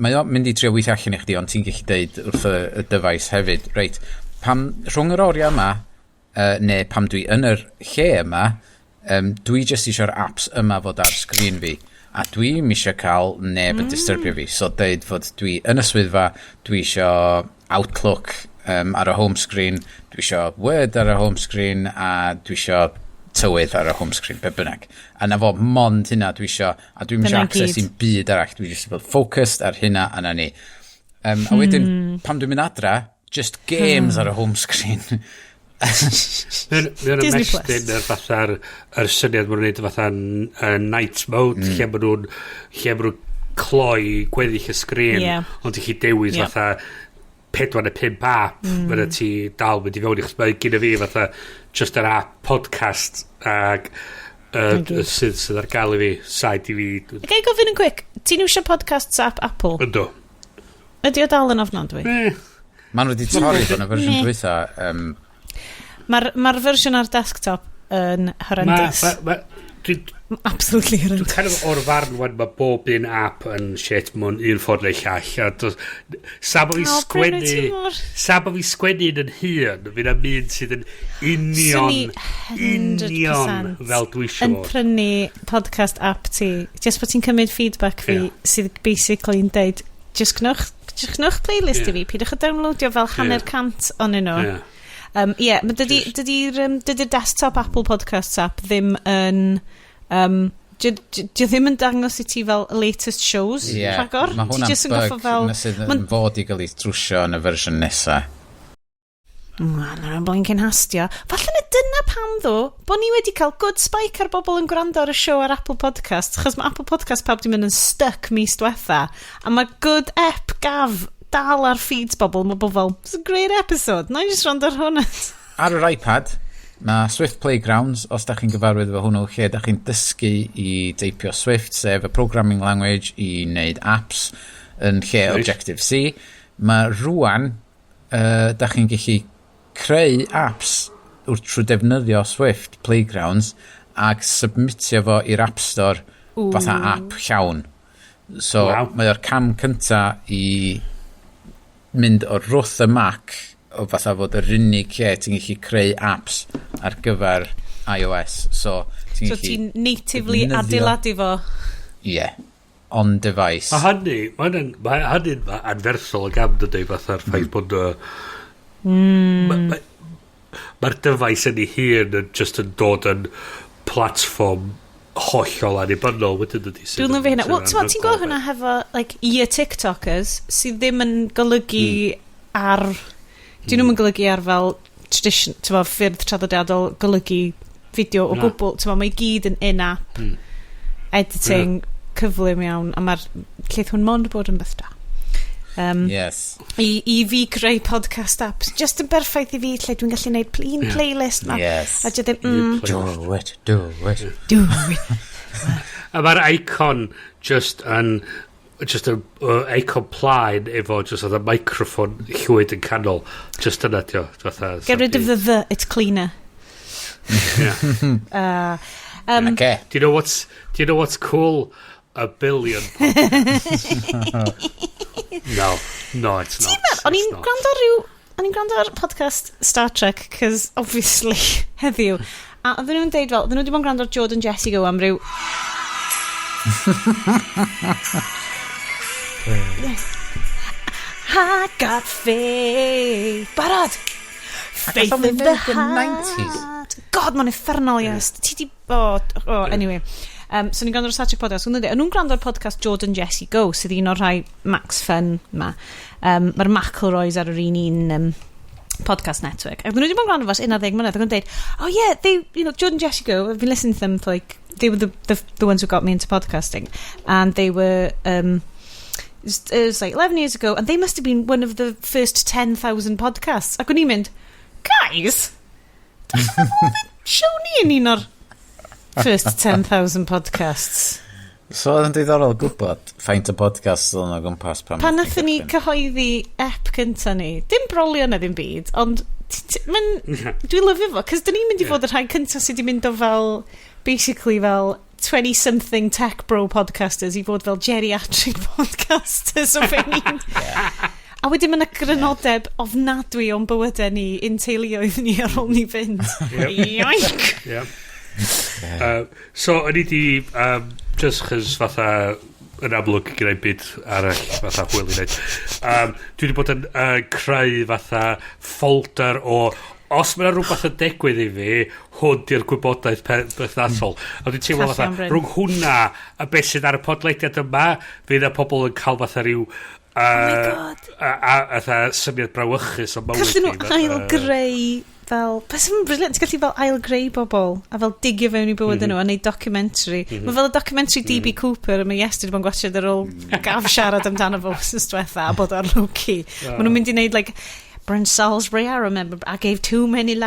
mae o'n mynd i trio weithio allan i chdi, ond ti'n gallu deud wrth y device hefyd, reit, rhwng yr oriau yma, neu pam dwi yn yr lle yma, dwi just eisiau'r apps yma fod ar sgrin fi. A dwi eisiau cael neb yn disturbio fi. So deud fod dwi yn y swyddfa, dwi eisiau Outlook ar y home screen, dwi eisiau Word ar y home screen, a dwi eisiau tywydd ar y home screen, be bynnag. A na fo mond hynna dwi eisiau, a dwi'n eisiau access i'n byd arall, dwi eisiau bod focused ar hynna a na ni. A wedyn, pam dwi'n mynd adra, just games ar y home screen. Mae'n ymestyn fatha'r syniad maen nhw'n neud fatha night mode lle maen nhw'n cloi gweddill y sgrin ond i chi dewis fatha 4 neu 5 app fyna ti dal mynd i fewn i'ch mae gyda fi fatha just yr app podcast ag sydd ar gael i fi side i fi Gai gofyn yn quick ti'n iwsio podcasts app Apple? Ynddo Ydy o dal yn ofnadwy? Maen nhw wedi torri fo'n y fersiwn dwytha Mae'r fersiwn ar desktop yn horrendous. Absolutely horrendous. Dwi'n kind of o'r farn wan mae bob un app yn shit mewn un ffordd neu llall. Sa bo fi sgwennu yn hun, fi'n am un sydd yn union fel dwi eisiau. Yn prynu podcast app ti. Just bod ti'n cymryd feedback fi sydd basically yn deud just gnwch playlist i fi. Pidwch a downloadio fel 100% onyn nhw. Mae dydy'r desktop Apple Podcasts app ddim yn Di ddim yn dangos i ti fel latest shows rhagor? Mae hwnna'n bug sydd yn fod i gael ei drwsio yn y fersiwn nesa. Na'n blinkin hastio. Falle na dyna pam ddo, bod ni wedi cael good spike ar bobl yn gwrando ar y show ar Apple Podcasts, achos mae Apple Podcasts pawb di mynd yn stuck mis diwetha, a mae good ep gaf dal ar feeds bobl, mae bobl fel, it's a great episode, na i just rond ar hwnna. Ar yr iPad, mae Swift Playgrounds, os da chi'n gyfarwydd efo hwnnw, lle da chi'n dysgu i deipio Swift, sef y programming language i wneud apps yn lle Objective-C. Mae rwan, da chi'n gallu creu apps trwy defnyddio Swift Playgrounds ac submitio fo i'r App Store fatha app llawn. So, mae o'r cam cynta i mynd o'r wrth y Mac o fatha fod yr unig lle ti'n gallu creu apps ar gyfer iOS. So ti'n natively adeiladu fo? Ie. On device. A hynny, mae'n anferthol o gam dydy fatha'r ffaith bod mae'r device yn ei hun yn just yn dod yn platform hollol anibynnol wedyn dydy. Dwi'n lyfio hynna. Wel, ti'n gweld hwnna hefo, like, TikTokers sydd ddim yn golygu ar... Dyn nhw'n golygu ar fel tradition, ffyrdd traddodiadol golygu fideo o gwbl. Mae gyd yn in-app editing cyflym iawn, a mae'r lleith hwn mond bod yn beth da. Yes. I fi greu podcast apps, just yn berffaith i fi, lle dwi'n gallu gwneud playlist ma. Yes. A dwi ddim, do it. A mae'r icon just a icon plaen efo just a microphone llwyd yn canol, just yna dio. Get rid of the, it's cleaner. Okay. Do you know what's cool? A billion podcasts. No, it's not. O'n i'n gwrando ar podcast Star Trek, cos obviously heddiw, a oedden nhw'n deud fel, oedden nhw wedi bod yn gwrando ar Jordan Jesse Go am ryw I got faith. Barod. Faith in the heart. God, mae'n effernol, yes. Ti di... anyway. So ni'n gwrando ar Star Trek podcast. O'n nhw'n gwrando ar podcast Jordan Jesse Go, sydd un o'r rhai Max Fun ma. Mae'r McElroys ar yr un podcast network. Ac nhw wedi bod yn gwrando fos 11 mlynedd. Ac o'n dweud, oh yeah, Jordan Jesse Go, I've been listening to them for like, they were the ones who got me into podcasting. And they were... it was like 11 years ago, and they must have been one of the first 10,000 podcasts. Ac o'n i'n mynd, guys, show ni yn un o'r first 10,000 podcasts. So oedd yn diddorol gwybod faint o podcast o'n o gwmpas pan nathon ni cyhoeddi ep cynta ni, dim brolio na ddim byd, ond dwi'n lyfio fo, cos dyn ni'n mynd i fod y rhai cynta sydd wedi mynd o fel, basically fel 20-something tech bro podcasters i fod fel geriatric podcasters o fe ni'n... A wedyn mae'n y grynodeb ofnadwy o'n bywydau ni, un teuluoedd ni ar ôl ni fynd. Ioink! So, o'n i di, just chys fatha yn amlwg gyda'i byd arall fatha hwyl i wneud. Dwi wedi bod yn creu fatha folder o... Os mae'n rhywbeth yn digwydd i fi, hwn di'r gwybodaeth berthnasol. A dwi'n teimlo fatha, rhwng hwnna a beth sydd ar y podleidiad yma, fydd y pobl yn cael fatha rhyw... a syniad brawychus o mywyd. Gallen nhw ail-greu fel... Beth sy'n briliant, ti'n gallu fel ail-greu bobl a fel digio fewn i bywyd nhw a neud documentary. Mae fel y documentary D.B. Cooper a mae Iestyn wedi bod yn gwachod ar ôl gaf siarad amdano fo sy'n diwetha a bod ar Loki. Mae nhw'n mynd i neud like... Bryn Salisbury, I remember I gave too many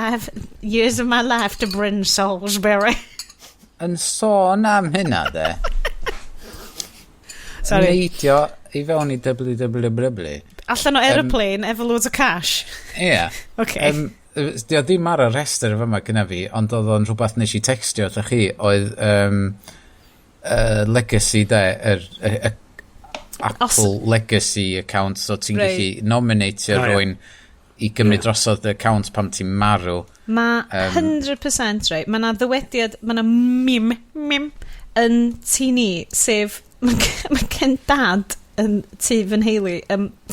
years of my life to Bryn Salisbury. Yn sôn am hynna, de. Sorry. Neidio i fewn i WWW. Allan o aeroplane, efo loads o cash. Ie. Okay. Dio ddim ar y rester efo yma gyda fi, ond oedd o'n rhywbeth nes i textio wrth chi, oedd legacy, de, Apple legacy account, so ti'n gallu nominatio rhywun i gymryd drosodd y account pam ti'n marw. Mae 100% right. Mae na ddywediad, mae na mim yn tu ni, sef mae gen dad yn tu fy nheulu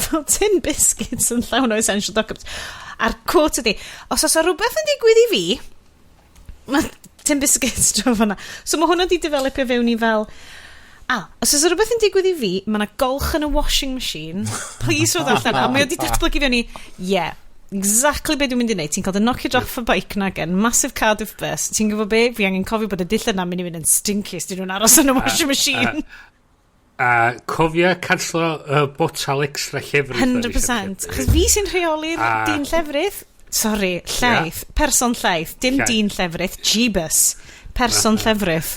fel tin biscuits yn llawn o essential documents. A'r quote ydi, os oes rhywbeth yn digwydd i fi, mae tin biscuits dro fanna. So mae hwnna di developio fewn i fel... os oes rhywbeth yn digwydd i fi, mae yna golch yn y washing machine, please roedd allan, a mae wedi datblygu fewn i, exactly be dwi'n mynd i wneud, ti'n cael dy knockio off y bike na gen, massive Cardiff bus, ti'n gwybod be, fi angen cofio bod y dillad na mynd i fynd yn stinky, os dyn nhw'n aros yn y washing machine. Cofio cancelo botal extra llefrith. 100%, achos fi sy'n rheoli'r dyn llefrith, sorry, llaeth, person llaeth, dim dyn llefrith, Jeebus, person llefrith.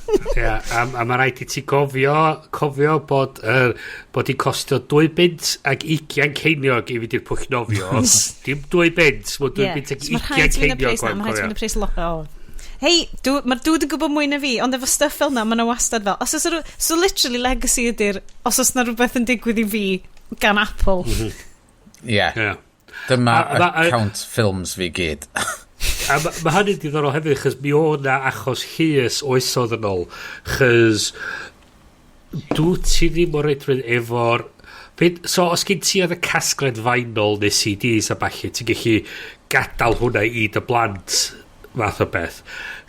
A mae rhaid i ti cofio bod i costio 2 bint ag 20 ceiniog i fynd i'r pwll nofio. Dim 2 bint, mae 2 bint ag 20 ceiniog. Mae rhaid i'n pres locho. Hei, mae'r dŵd yn gwybod mwy na fi, ond efo stuff fel na, mae yna wastad fel. So literally legacy ydy'r, os oes na rhywbeth yn digwydd i fi gan Apple. Ie. Dyma account films fi gyd. A ma hynny'n diddorol hefyd, chys mi o na achos Llys oesodd yn ôl, chys dwi ti ddim o reidrwydd efo'r... So, os gen ti oedd y casgled vinyl neu CDs a falle, ti'n gallu gadael hwnna i dy blant fath o beth.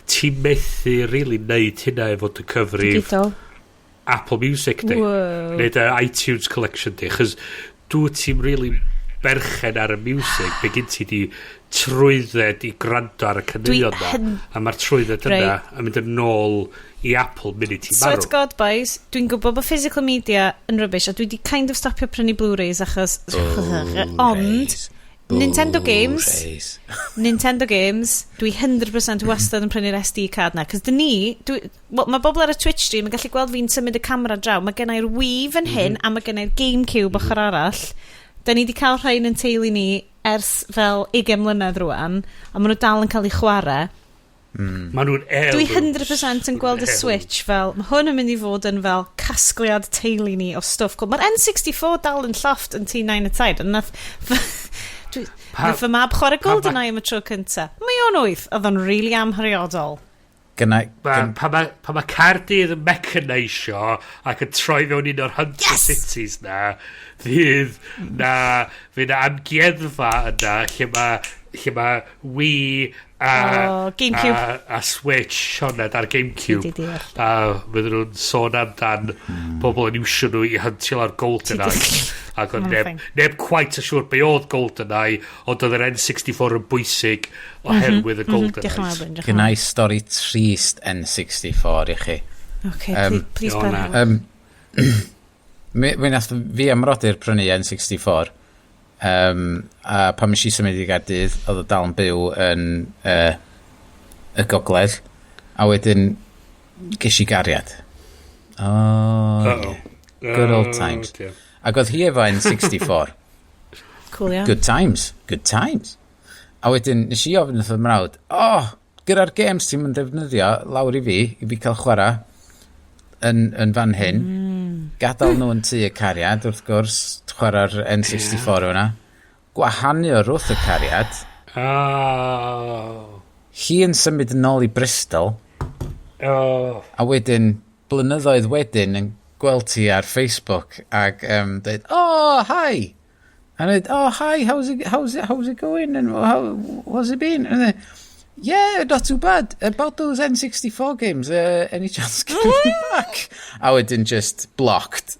Ti'n methu really neud hynna efo dy cyfrif Digital. Apple Music di. Wow. Neu dy iTunes Collection di. Chys dwi ti'n really berchen ar y music, be gyn ti di trwydded i grando ar y caneuon na. A mae'r trwydded yna a mynd yn ôl i Apple munud ti'n So marw. it's God, boys. Dwi'n gwybod bod physical media yn rubbish a dwi wedi kind of stopio prynu Blu-rays achos... Ond, Nintendo Games, dwi 100% wastad yn prynu'r SD card na. Cos mae bobl ar y Twitch stream yn gallu gweld fi'n symud y camera draw. Mae gennau'r Wii fan hyn a mae gennau'r GameCube ochr arall. Da ni wedi cael rhain yn teulu ni ers fel 20 mlynedd rwan a maen nhw dal yn cael eu chwarae. Maen nhw'n Dwi 100% yn gweld y Switch fel, mae hwn yn mynd i fod yn fel casgliad teulu ni o stwff. Mae'r N64 dal yn llofft yn T9 y taid. Nath fy mab chwarae GoldenEye am y tro cynta. Mae o'n 8, oedd o'n rili amhariodol. Pa mae Cardydd yn mechanisio ac yn troi fewn un o'r Hunter Cities na, fydd na amgueddfa yna lle mae Wii GameCube a Switch sioned ar GameCube a fydden nhw'n sôn amdan bobl yn iwsio nhw i huntio ar GoldenEye ac oedd neb quite yn siŵr be oedd GoldenEye ond oedd yr N64 yn bwysig oherwydd y GoldenEye. Gynnau stori trist N64 i chi. Ok, please bear. Mi nath fi amrodir prynu N64 a pan mis i symud i Gaerdydd oedd o dal yn byw yn y gogledd a wedyn ges i gariad good old times ac oedd hi efo N64 Cool, yeah. good times a wedyn nes i ofyn wrth y mrawd gyda'r games ti'n mynd defnyddio lawr i fi cael chwarae yn fan hyn gadael nhw yn tu y cariad wrth gwrs chwarae'r N64 hwnna gwahanu o'r wrth y cariad hi yn symud yn ôl i Bristol a wedyn blynyddoedd wedyn yn gweld ti ar Facebook ac dweud hi and dweud hi how's it going and how's it been and then yeah, not too bad. About those N64 games, any chance getting back? I wouldn't just blocked.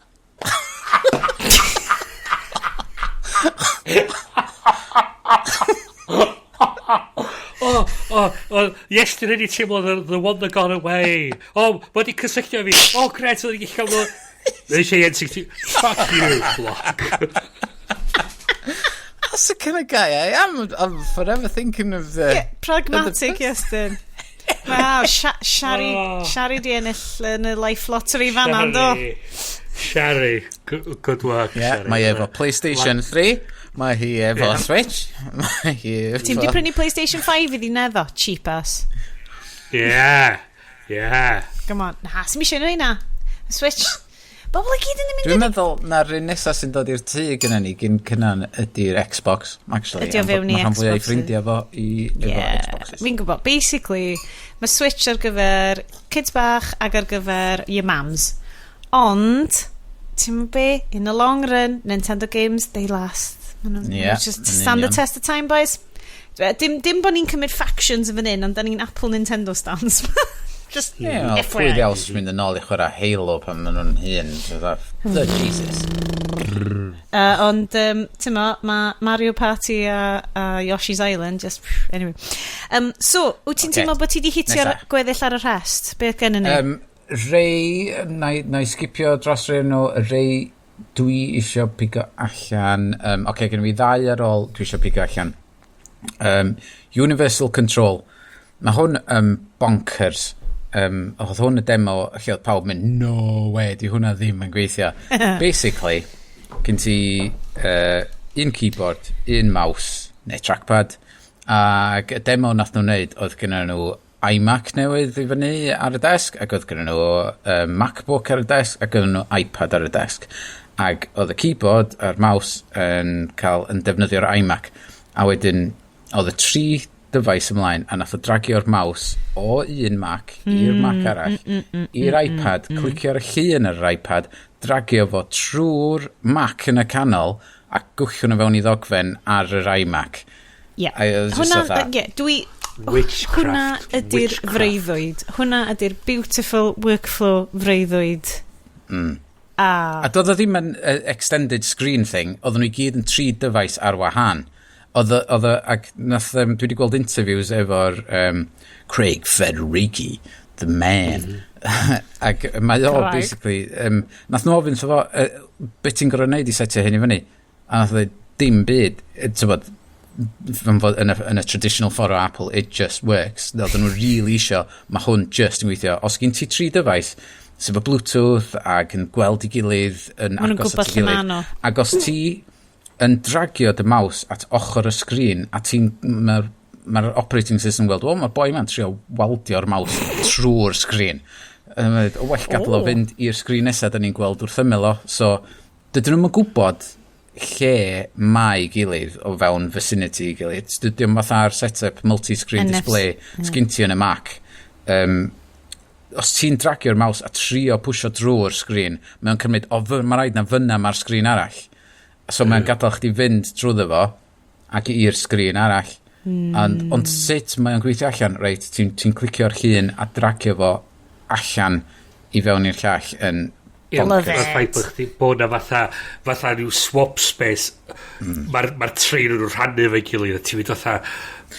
Yesterday ni teimlo the one that got away. Mae di cysylltio fi. Gret, oedd ni'n gallu cael... Neu eisiau N64. Fuck you, block. That's the kind of guy I am. I'm forever thinking of the... Pragmatic, Iestyn. Wow, Shari di ennill yn y Life Lottery fan ando. Shari, good work, Shari. Mae efo PlayStation 3, mae hi efo Switch. Ti'n di prynu PlayStation 5 iddi neddo, cheap ass. Yeah. Come on, sy'n mi eisiau nhw na. Switch... Bobl i gyd yn mynd... Dwi'n meddwl na'r un nesaf sy'n dod i'r tŷ gyda ni gyn cynnan ydy'r Xbox, actually. Ydy o fewn i Xbox. Mae rhan fwy ei ffrindiau efo Xboxes. Fi'n gwybod, basically, mae Switch ar gyfer kids bach ac ar gyfer your mams. Ond, ti'n mynd be, in the long run, Nintendo games, they last. Just stand the test of time, boys. Dim bod ni'n cymryd factions yn fan hyn, ond da ni'n Apple Nintendo stans. Just pwy ddiaws mynd yn ôl i chwarae Halo pan maen nhw'n hyn the Jesus ond ti'n ma Mario Party a Yoshi's Island just anyway so wyt ti'n teimlo bod ti di hitio'r gweddill ar y rhest beth gen ni rei na i skipio dros rei nhw rei dwi isio pigo allan gen fi 2 ar ôl dwi isio pigo allan Universal Control mae hwn bonkers oedd hwn y demo lle oedd pawb mynd no way, di hwnna ddim yn gweithio basically gen ti un keyboard, un mouse neu trackpad ac y demo nath nhw'n neud oedd gyda nhw iMac newydd i fyny ar y desk ac oedd gyda nhw MacBook ar y desk ac oedd nhw iPad ar y desk ac oedd y keyboard a'r mouse yn defnyddio'r iMac a wedyn oedd y 3 dyfais ymlaen, a nath o dragio'r maws o un Mac i'r Mac arall, i'r iPad, clicio ar y llun ar yr iPad, dragio fo trwy'r Mac yn y canol, a gwchwn o fewn i ddogfen ar yr iMac. Ie. Hwna, hwna ydy'r freuddwyd. Hwna ydy'r beautiful workflow freuddwyd. A doedd o ddim yn extended screen thing, oedden nhw i gyd yn 3 dyfais ar wahân. Ac dwi wedi gweld interviews efo'r Craig Federighi, the man. Ac mae o, basically, nath nhw ofyn fo, beth ti'n gorau wneud i setio hyn i fyny? A nath dweud, dim byd, yn y traditional ffordd o Apple, it just works. Oedden nhw really isio, mae hwn just yn gweithio. Os gen ti 3 dyfais, sef o Bluetooth ac yn gweld i gilydd yn agos at i gilydd. Ac os ti yn dragio dy maws at ochr y sgrin a mae'r operating system yn gweld, mae'r boi ma'n trio waldio'r maws trwy'r sgrin. O well gadael o fynd i'r sgrin nesaf da ni'n gweld wrth ymyl o. So, dydyn nhw'n gwybod lle mae gilydd o fewn vicinity i gilydd. Dydyn nhw'n fatha'r set-up multi-screen display sgyn ti yn y Mac. Os ti'n dragio'r maws a trio pwysio drwy'r sgrin, mae'n cymryd, mae rhaid na fyna mae'r sgrin arall. So mae'n gadael chdi fynd drwyddo fo, ac i'r sgrin arall. Ond sut mae'n gweithio allan, reit, ti'n clicio'r llun a dragio fo allan i fewn i'r llall yn Love Mae'r ffaith bod chdi bod na fatha rhyw swap space, mae'r train yn rhannu fe'i gilydd, a ti'n mynd fatha,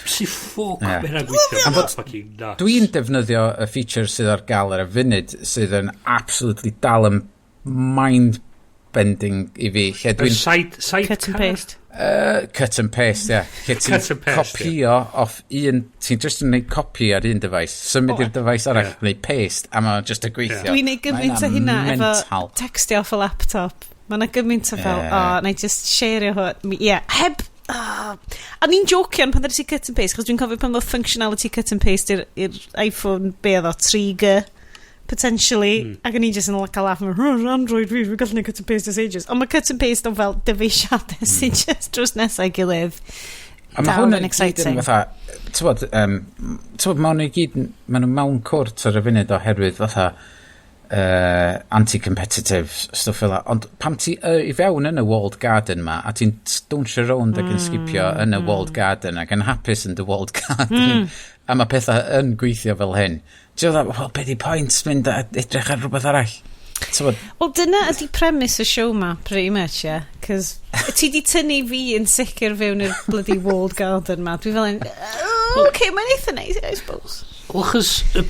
si ffwc, mae hynna'n gweithio. Dwi'n defnyddio y feature sydd ar gael ar y funud, sydd yn absolutely dal yn mind-bending i fi. Cut and paste. Cut and paste, ie. Lle ti'n copio off un, ti'n just yn gwneud copi ar un dyfais, symud i'r dyfais arall, gwneud paste, a mae'n just y gweithio. Dwi'n neud gymaint o hynna efo textio off y laptop. Mae'n gymaint o fel, na i just share hwn. Ie, heb... A ni'n jocian pan ddys i cut and paste, chos dwi'n cofio pan ddod functionality cut and paste i'r iPhone, be oedd o, 3G, potentially, ac o'n i'n just yn cael laugh am Android, we've got to cut and paste this ages. Ond mae cut and paste o'n fel dyfeisiadau sy'n just drws nesau gilydd. Dal yn exciting. Tywod, maen nhw mewn cwrt ar y funud oherwydd fatha anti-competitive stuff fel. Ond pam ti i fewn yn y walled garden ma, a ti'n stwnsio rownd ac yn skipio yn y walled garden ac yn hapus yn dy walled garden, a mae pethau yn gweithio fel hyn. Ti'n dweud, well, be di pwynt mynd a edrych ar rhywbeth arall? Wel, dyna ydi premise y show ma, pretty much, yeah. Cos ti di tynnu fi yn sicr fewn i'r bloody walled garden ma. Dwi fel yn, mae'n eitha neis, I suppose. Wel, chos y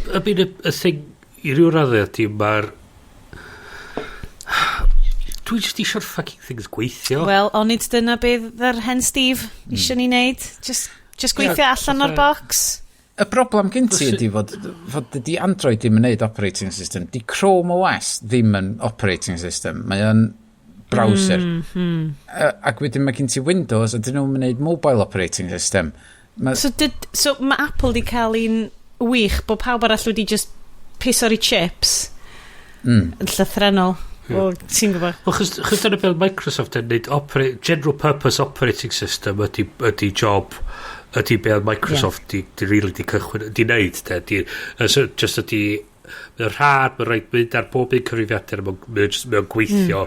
thing i ryw raddio ti, mae'r... Dwi'n just eisiau'r fucking things gweithio. Wel, onid dyna beth ar Hen Steve eisiau ni wneud. Just gweithio allan o'r box. Y broblem gen ti ydi fod ydi Android ddim yn neud operating system. Di Chrome OS ddim yn operating system. Mae yn browser. Ac wedyn mae gen ti Windows a dyn nhw'n neud mobile operating system. So mae Apple di cael un wych bod pawb arall wedi just piss o'r chips yn llythrenol. Wel, ti'n gwybod? Wel, chos dyna beth Microsoft yn neud general purpose operating system ydy job, ydy beth Microsoft di really di cychwyn, di neud, just ydy mae'n rhad, mae'n rhaid mynd ar bob un cyfrifiadur, mae'n gweithio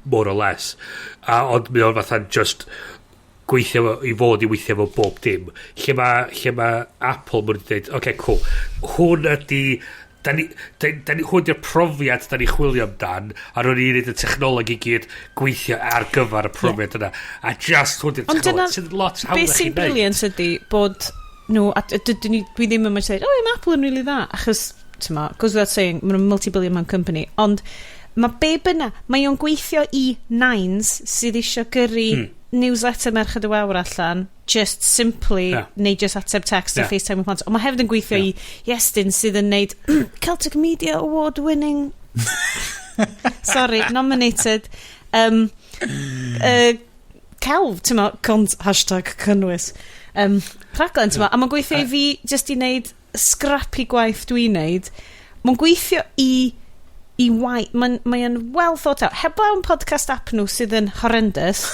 more or less, ond mae'n fatha just gweithio i fod i weithio efo bob dim. Lle mae Apple mwyn dweud, okay, cool, hwn ydy hwn yw'r profiad da ni chwilio amdan, a rwy'n i'n neud y technologi gyd gweithio ar gyfer y profiad yna, a just hwn yw'r technologi sydd lot hawdd beth sy'n brilliant ydy bod nhw, dwi ddim yn mynd dweud, mae Apple yn really dda, achos goes without saying, mae'n multi-billion man company, ond mae be byna, mae o'n gweithio i nines sydd eisiau gyrru newsletter Merched y Wawr allan, just simply neu just ateb text a FaceTime with plant. Ond mae hefyd yn gweithio i Iestyn sydd yn neud Celtic Media Award winning sorry, nominated celf, ti'n ma, hashtag cynnwys rhaglen, ti'n ma, a mae'n gweithio i fi just i neud scrappy gwaith dwi'n neud. Mae'n gweithio i waith, mae'n well thought out. Heb lawn podcast app nhw sydd yn horrendous.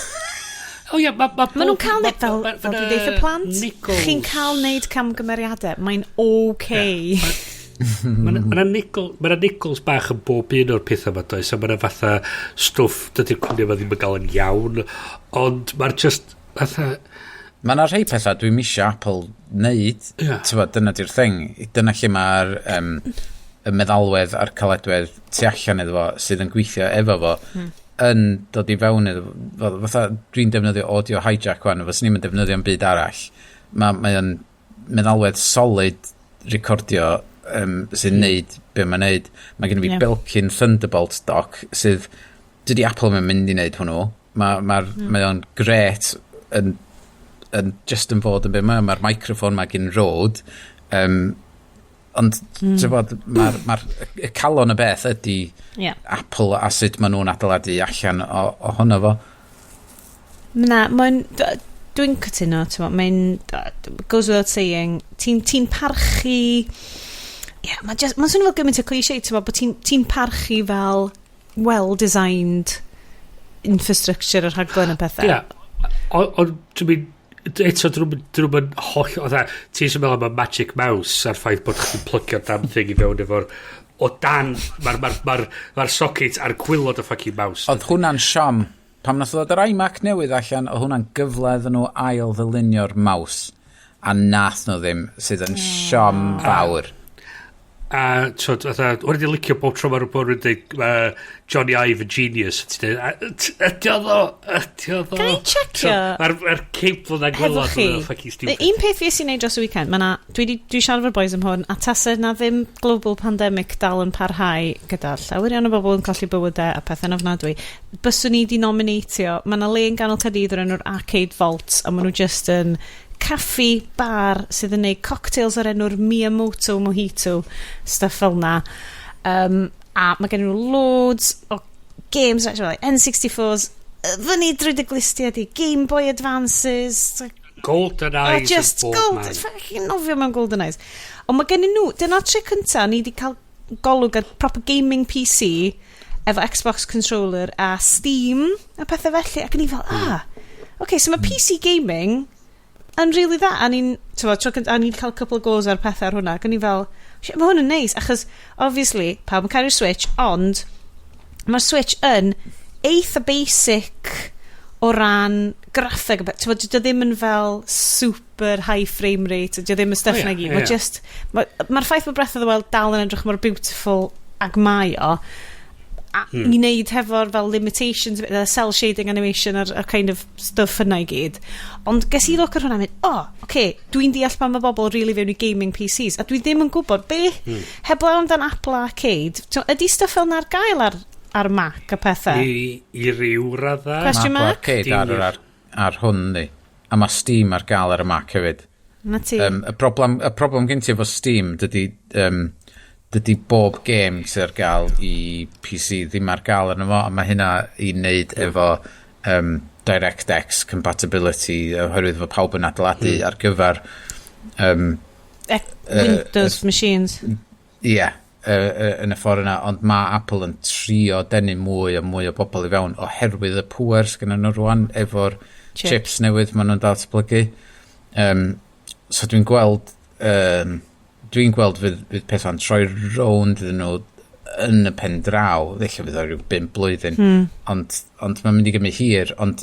O ie, Ma' nhw'n cael neud, fel dwi ddeith y plant, chi'n cael neud camgymeriadau, mae'n okay. Mae'na nickels bach yn bob un o'r pethau yma, does, a mae'na fatha stwff dydy'r cwmni yma ddim yn gael yn iawn, ond mae'r just fatha... Mae'na rhai pethau dwi'n misio Apple neud, dyna di'r thing, dyna lle mae'r y meddalwedd a'r caledwedd tu allan iddo fo sydd yn gweithio efo fo yn dod i fewn iddo fo. Fatha dwi'n defnyddio audio hijack wan, fos ni'n defnyddio'n byd arall. Mae'n meddalwedd solid recordio sy'n neud be mae'n neud. Mae gen i fi Belkin Thunderbolt dock sydd dydi Apple mae'n mynd i neud hwnnw. Mae'n gret yn just yn fod yn byd mae'r microphone mae gen Rode ond mae'r calon y beth ydy Apple a sut maen nhw'n adeiladu allan o hwnna fo. Dwi'n cytuno, mae'n goes without saying, ti'n parchu mae'n swnio fel gymaint o cliché, bod ti'n parchu fel well-designed infrastructure yr rhaglen y pethau. Ond dwi'n eto drwy'n holl ti'n sy'n meddwl am Magic Mouse a'r ffaith bod chi'n plygio damn thing i fewn efo'r o dan mae'r socket ar gwylod y fucking mouse. Oedd hwnna'n siom pam nath ddod yr iMac newydd allan o hwnna'n gyfle iddyn nhw ail ddylunio'r mouse a nath nhw ddim sydd yn siom fawr. A wedi licio bob tro mae'r bod yn dweud Johnny Ive yn genius. Ydy o ddo? Can I checkio? Mae'r cable na'n gwylod yn fucking stupid. Un peth fi sy'n neud dros y weekend, dwi siarad fo'r boys am hwn, a tasa na ddim global pandemic dal yn parhau gyda llawirion o bobl yn colli bywydau a pethau'n ofnadwy. Byswn ni di nominatio, mae na le yn ganol Caerdydd o'r enw'r Arcade Vaults, a maen nhw just yn caffi bar sydd yn neud cocktails o'r enw'r Miyamoto Mojito, stuff fel na. A mae gen nhw loads o games, like N64s, fyny drwy dy glistiau di, Game Boy Advances, Golden Eyes, just fucking nofio mewn Golden Eyes. Ond mae gen nhw, dyna tri cynta, ni di cael golwg ar proper gaming PC efo Xbox controller a Steam a pethau felly, ac yn i fel, so mae PC gaming yn really dda, a ni'n cael couple of goes ar pethau ar hwnna, ac yn i fel, mae hwn yn neis, achos obviously pawb yn cael Switch, ond mae'r Switch yn eitha basic o ran graffeg, dy ddim yn fel super high frame rate, dy ddim yn stuff na gyd, mae'r ffaith bod Breath of the Wild dal yn edrych mor beautiful ag mae o, a i wneud hefo'r fel limitations, cell shading animation a'r kind of stuff yna i gyd. Ond ges i look ar hwnna mynd, dwi'n deall pan mae bobl really fewn i gaming PCs, a dwi ddim yn gwybod heblaw amdan Apple Arcade, ydy stuff fel na'r gael ar Mac a pethau? I ryw radda. Question mark? Apple Arcade ar hwn ni, a mae Steam ar gael ar y Mac hefyd. Y problem gen ti efo Steam, dydy bob game sy'n ar gael i PC ddim ar gael arno fo, a mae hynna i wneud efo DirectX compatibility, oherwydd fo pawb yn adeiladu ar gyfer Windows machines. Yn y ffordd yna, ond mae Apple yn trio denu mwy a mwy o bobl i fewn oherwydd y pŵer sgynny nhw rwan efo'r chips newydd maen nhw'n datblygu. So dwi'n gweld fydd pethau'n troi rownd iddyn nhw yn y pen draw, ddechrau fydd o rhyw 5 blwyddyn, ond mae'n mynd i gymryd hir, ond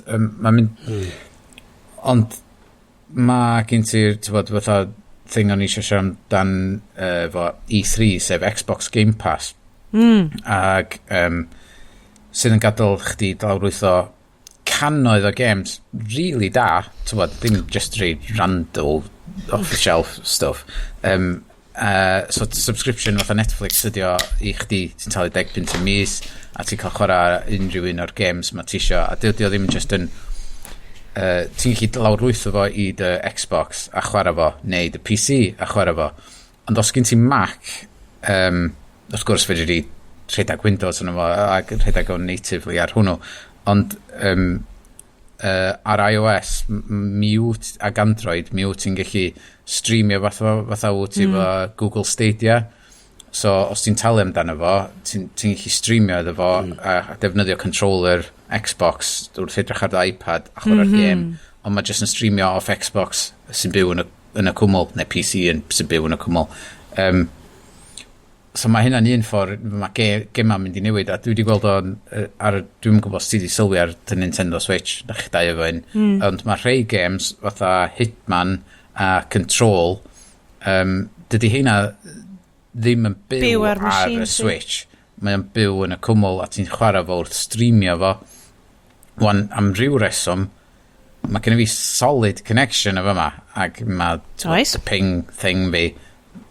mae gen ti'r, fatha thing o'n eisiau siarad amdan efo E3, sef Xbox Game Pass, ag sydd yn gadael chdi lawrwytho cannoedd o games really da, ddim just random off-the-shelf stuff. So subscription fatha Netflix ydi o i chdi, ti'n talu £10 y mis a ti'n cael chwarae unrhyw un o'r games ma ti isio, a dydy o ddim just yn ti'n gallu lawrlwytho fo i dy Xbox a chwarae fo, neu dy PC a chwarae fo, ond os gen ti Mac wrth gwrs fedri di rhedeg Windows yna fo a rhedeg o natively ar hwnnw, ond ar iOS Mute ag Android Mute ti'n gallu streamio fatha wyt ti fo Google Stadia, so os ti'n talu amdano fo ti'n gallu streamio iddo fo a defnyddio controller Xbox wrth edrych ar iPad a chwarae'r gêm, ond mae jyst yn streamio off Xbox sy'n byw yn y cwmwl, neu PC sy'n byw yn y cwmwl. So mae hynna'n un ffordd, mae gemau mynd i newid, a dwi wedi gweld o'n, dwi'n gwybod os ti wedi sylwi ar y Nintendo Switch, da chi dau efo un, ond mae rhai games, fatha Hitman a Control, dydy hynna ddim yn byw ar y Switch. Mae o'n byw yn y cwmwl, a ti'n chwarae fo wrth streamio fo. Wan, am ryw reswm, mae gen i fi solid connection efo yma, ac mae the ping thing fi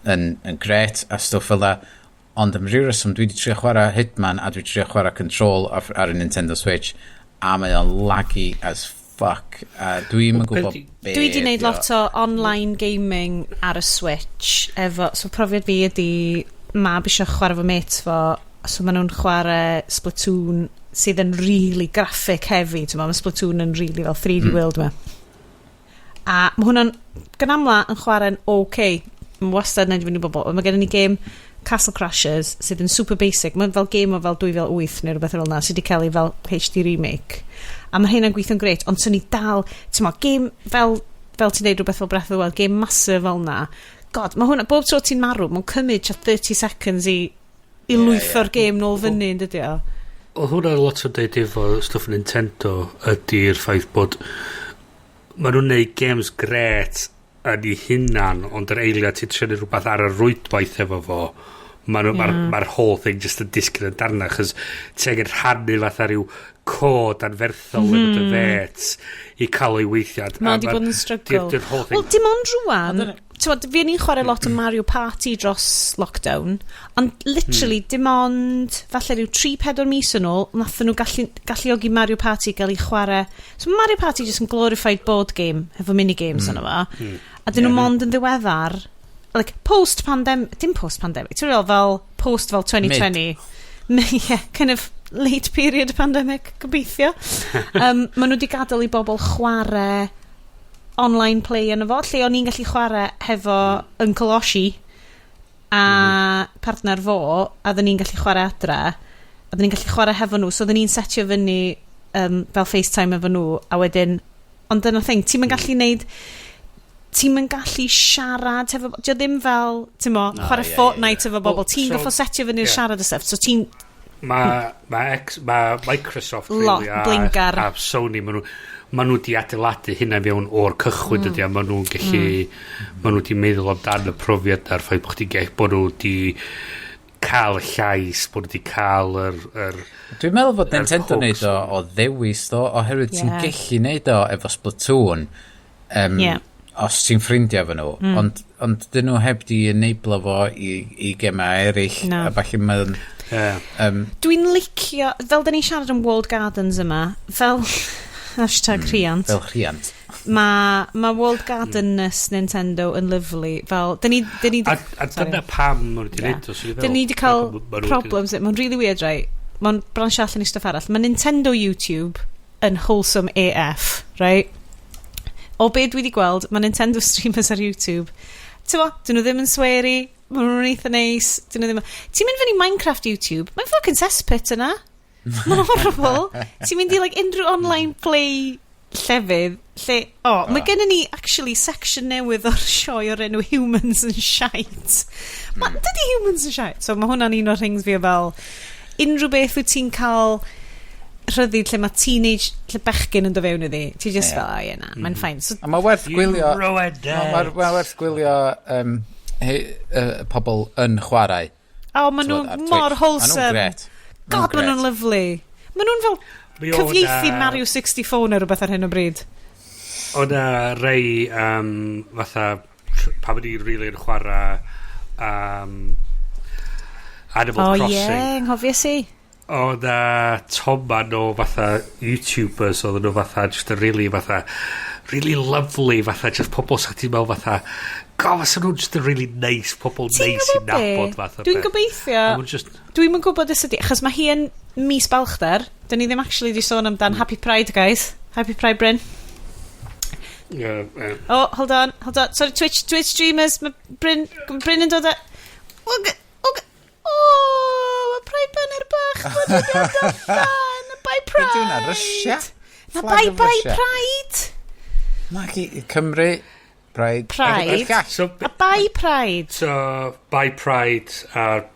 yn gret a stwff fel da, ond am ryw reswm dwi wedi trio chwarae Hitman a dwi wedi trio chwarae Control ar y Nintendo Switch, a mae o'n laggy as fuck, a dwi'n gwybod be... Dwi wedi gwneud lot o online gaming ar y Switch, efo, so profiad fi ydi, mab eisiau chwarae fo mate fo, so maen nhw'n chwarae Splatoon sydd yn really graphic heavy, mae Splatoon yn really fel 3D world me. A mae hwnna'n gynamla yn chwarae'n okay. Mae'n wastad yn edrych fyny bobl. Mae gen i game Castle Crashers sydd yn super basic. Mae'n fel game o fel 2008 neu rhywbeth fel yna sydd wedi cael ei fel HD remake. A mae hynna'n gweithio'n greit, ond sy'n ni dal, game fel ti'n neud rhywbeth fel Breath of the Wild, game massive fel yna. God, mae hwnna, bob tro ti'n marw, mae'n cymryd 30 seconds i lwytho'r game nôl fyny, yn dydi o? Oedd hwnna lot o deud efo stwff Nintendo ydy'r ffaith bod maen nhw'n neud games gret yn ei hunan, ond yr eiliad ti'n trio rhywbeth ar y rwydwaith efo fo, mae'r whole thing just yn disgyn yn darna, chys ti'n rhannu fatha rhyw cod anferthol yn y fet i cael ei weithiad. Mae wedi bod yn struggle. Wel, dim ond rwan, fi ni'n chwarae lot o Mario Party dros lockdown, ond literally dim ond falle rhyw 3-4 mis yn ôl nath nhw galluogi Mario Party gael ei chwarae. So Mario Party just yn glorified board game efo minigames yna fa, a dyn nhw mond yn ddiweddar like post-pandemic, dim post-pandemic, ti'n real fel post fel 2020 yeah, kind of late period pandemic, gobeithio. Maen nhw wedi gadael i bobl chwarae online play yn y fo, lle o'n i'n gallu chwarae hefo Uncle Oshi a partner fo, a dden ni'n gallu chwarae adra, a dden ni'n gallu chwarae hefo nhw, so dden ni'n setio fyny fel FaceTime efo nhw, a wedyn, ond dyna thing, ti'n gallu neud, ti'n gallu siarad hefo, dio ddim fel, ti'n mo, chwarae Fortnite efo bobl, ti'n goffo setio fyny'r siarad y stuff, so ti'n... Mae Microsoft really a Sony, maen nhw wedi adeiladu hynna fewn o'r cychwyn dydy, a maen nhw'n gallu maen nhw wedi meddwl amdan y profiad ar ffaith bod nhw wedi cael y llais, bod nhw wedi cael yr dwi'n meddwl bod Nintendo wneud o ddewis oherwydd ti'n gallu wneud o efo Splatoon os ti'n ffrindiau efo nhw, ond dyn nhw heb di enablo fo i gemau eraill, a falle mae'n dwi'n licio, fel da ni siarad am Walled Gardens yma, fel hashtag rhiant. Fel rhiant. Mae Walled Gardenness Nintendo yn lyflu. Fel, a dyna pam ma'n wedi neud o. Dyn ni wedi cael problems, mae'n really weird, right? Mae'n bransio allan i stuff arall. Mae Nintendo YouTube yn wholesome AF, right? O be dwi wedi gweld, mae Nintendo streamers ar YouTube. Ti'n mo, dyn nhw ddim yn sweary, mae nhw'n eitha neis. Ti'n mynd fyny Minecraft YouTube, mae'n fucking cesspit yna. Mae'n horrible. Ti'n mynd i unrhyw online play llefydd lle, mae gennym ni actually section newydd o'r sioe o'r enw Humans and Shite. Dydy Humans and Shite. So mae hwnna'n un o'r things fi o fel unrhyw beth wyt ti'n cael rhyddid lle mae teenage, lle bechgyn yn do fewn iddi. Ti just fel, mae'n ffain. A mae werth gwylio mae werth gwylio pobl yn chwarae. Mae nhw'n mor wholesome. God, mae nhw'n lyflu. Mae nhw'n fel cyfieithu Mario 64 neu rhywbeth ar hyn o bryd. O na rei fatha pa bod ni'n rili yn chwarae Animal Crossing. Nghofio si. O na toman o fatha YouTubers oedd nhw fatha just a really fatha really lovely fatha just pobl sa ti'n meddwl fatha fysa nhw'n just a really nice pobl nice i nabod fatha. Dwi'n gobeithio dwi'n gwybod ysydi achos mae hi yn mis Balchder. Dyn ni ddim actually di sôn amdan Happy Pride, guys. Happy Pride, Bryn. Oh, hold on. Sorry, Twitch streamers. Bryn yn dod a... mae Pride banner bach. Mae wedi dod allan. Bye Pride. Beth yw hwnna, Russia? Na Flag of Bye Russia? Pride. Na chi, Cymru, Pride. Pride. So, A Bye Pride. so buy Pride,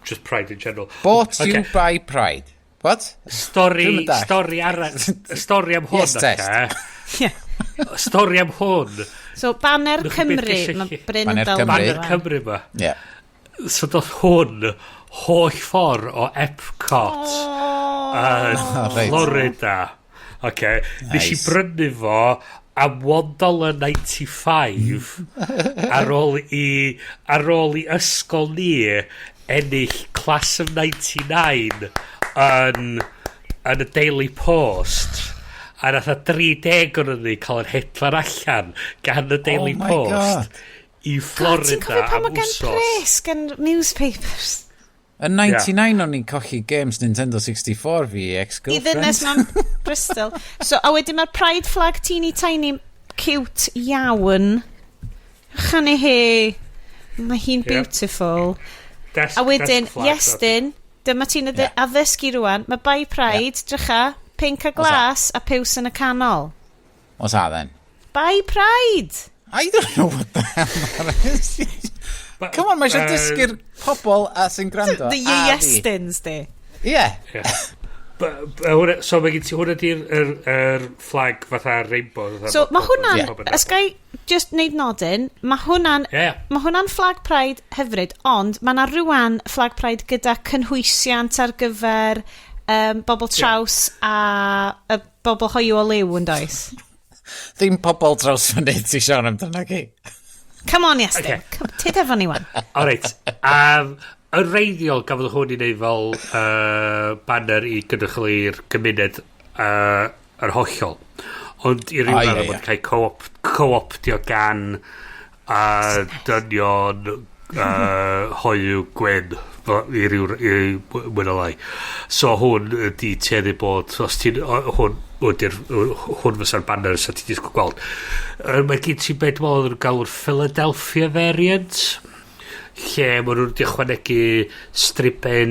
just Pride in general. Bought you Okay. by Pride. What? Dwi'm yn dallt. Stori am hwn, Yes, test. Yeah. Stori am hwn. So, Banner Nwch chi byth Cymru. gesio Mae chi. Bryn Banner yn dal Cymru. Banner Cymru ma. Yeah. So doedd hwn holl ffordd o Epcot yn reit. Florida. Okay. Nes i Nice. brynu fo am $1.95 ar ôl i ysgol ni ennill Class of 99 yn y Daily Post. A nath a 30 o'n ni cael yn hedfan allan gan y Daily my Post God. i God, ti'n Florida cofio pan am mae gen wsos. pres, gen newspapers? Yn 99 o'n i'n cochi games Nintendo 64 fi I ex-girlfriend. ddynes mewn Bristol. So, a wedyn mae'r Pride flag teeny tiny cute iawn. Chani hi. Mae hi'n Ie. beautiful. Desk- A wedyn, desk flag, Iestyn, dyma ti'n addysgu rwan, mae Bye Pride, drycha, pink a glas a piws yn y canol. What's that then? Bye Pride! I don't know what the hell that is. But, Come on, mae eisiau dysgu'r pobl a sy'n gwrando. The Iestyns, di. Ie. So mae gen ti hwnna di'r flag fatha rainbow. So, mae hwnna'n, ys gai just neud nodyn, mae hwnna'n Ie. Mae hwnna'n flag Pride hyfryd, ond mae yna rwan flag Pride gyda cynhwysiant ar gyfer bobl traws a bobl hoiw o liw yn does. Ddim pobl draws fyny ti Sian amdano chi. Come on, Iestyn. Okay. Okay. Tid efo ni wan. Alright. Yn reiddiol gafodd hwn i wneud fel banner i gynrychioli'r gymuned yr hollol. Ond i ryw ie, radd ie. mae'n cael co-optio gan dynion hoiw gwyn i mwy o lai. So hwn ydi tueddu bod, os ti'n, hwn fysa'r banner sa ti disgwyl gweld. Mae gen ti beth modd yn galw'r Philadelphia variant, lle maen nhw'n wedi ychwanegu stripen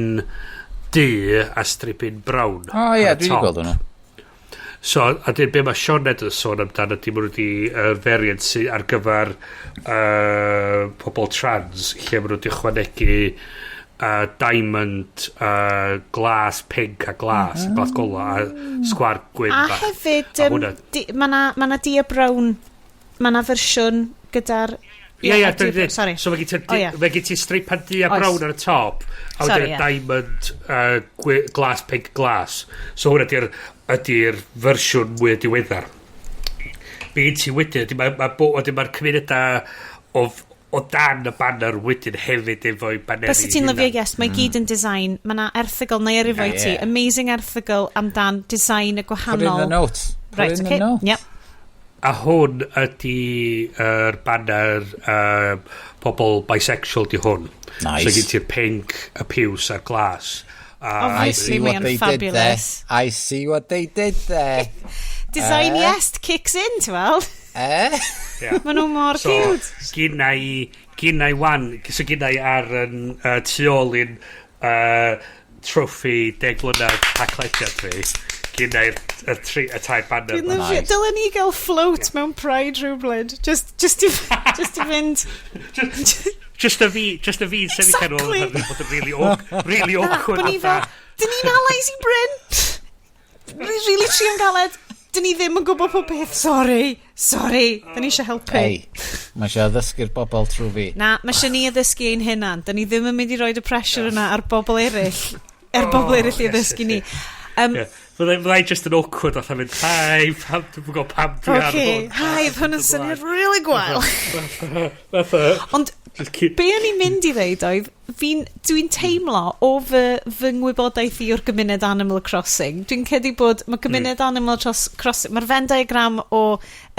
du a stripen brown. O ie, dwi wedi gweld hwnnw. So, a dyn be mae Sioned yn sôn amdano, dim ond wedi variant sydd ar gyfer pobl trans, lle maen nhw wedi ychwanegu diamond, glas pink a glas, glas gola, a sgwar gwyn A bach. hefyd, A hwnna- mae yna Dia Brown, mae yna fersiwn gyda'r... Ie, Sorry. so mae gen O, ie. ti stripan du a Oes. brown ar y top, a Sorry, wedyn ie. diamond glas pink glas. So hwnna ydy'r fersiwn mwy diweddar. Be gen ti wedyn, mae'r cymunedau o dan y banner wedyn hefyd efo'i banneri. Bys ti'n lyfio, yes, mae gyd yn design. Mae yna erthygl na erifo i ti. Ie. Amazing erthygl amdan design y Put in gwahanol. the notes. Right, Put in okay. the notes. Yep. A hwn ydy banner pobl bisexual di hwn. Nice. So gen ti'r pink, y piws a'r glas. I see Obviously, mae what o'n they did there. fabulous. I see what they did there. Design yes kicks in, ti'n weld? Yeah. Mae nhw mor So, cute. gynnau wan, so gynnau ar tu ôl i'n troffi 10 blynedd haclediad fi, gynnau'r tair banner. Dwi'n lyfio. Dylen ni gael float mewn Pride rhywbryd. Just i fynd... Just a fi yn sefyll ar ôl Exactly. hynny bod yn really Na, awkward. bod ni fel... Dyn ni'n alais i Bryn. Really trio'n galed. Dyn ni ddim yn gwybod pob peth. Sorry. Dyn ni eisiau helpu. Hey, mae eisiau ddysgu'r bobl trwy fi. Na, mae eisiau ni addysgu ein hynna'n. Dyn ni ddim yn mynd i roed y pressure yna ar bobl eraill. Bobl eraill i addysgu ni. Fyddai just yn awkward oedd yn mynd, hi, dwi'n gwybod pam dwi ar Okay. hwn. Hi, hwn yn syniad really gwael. Ond Just be o'n i'n mynd i ddeud oedd, dwi'n teimlo o fy ngwybodaeth i o'r gymuned Animal Crossing. Dwi'n cedi bod mae gymuned Animal Crossing, mae'r Venn diagram o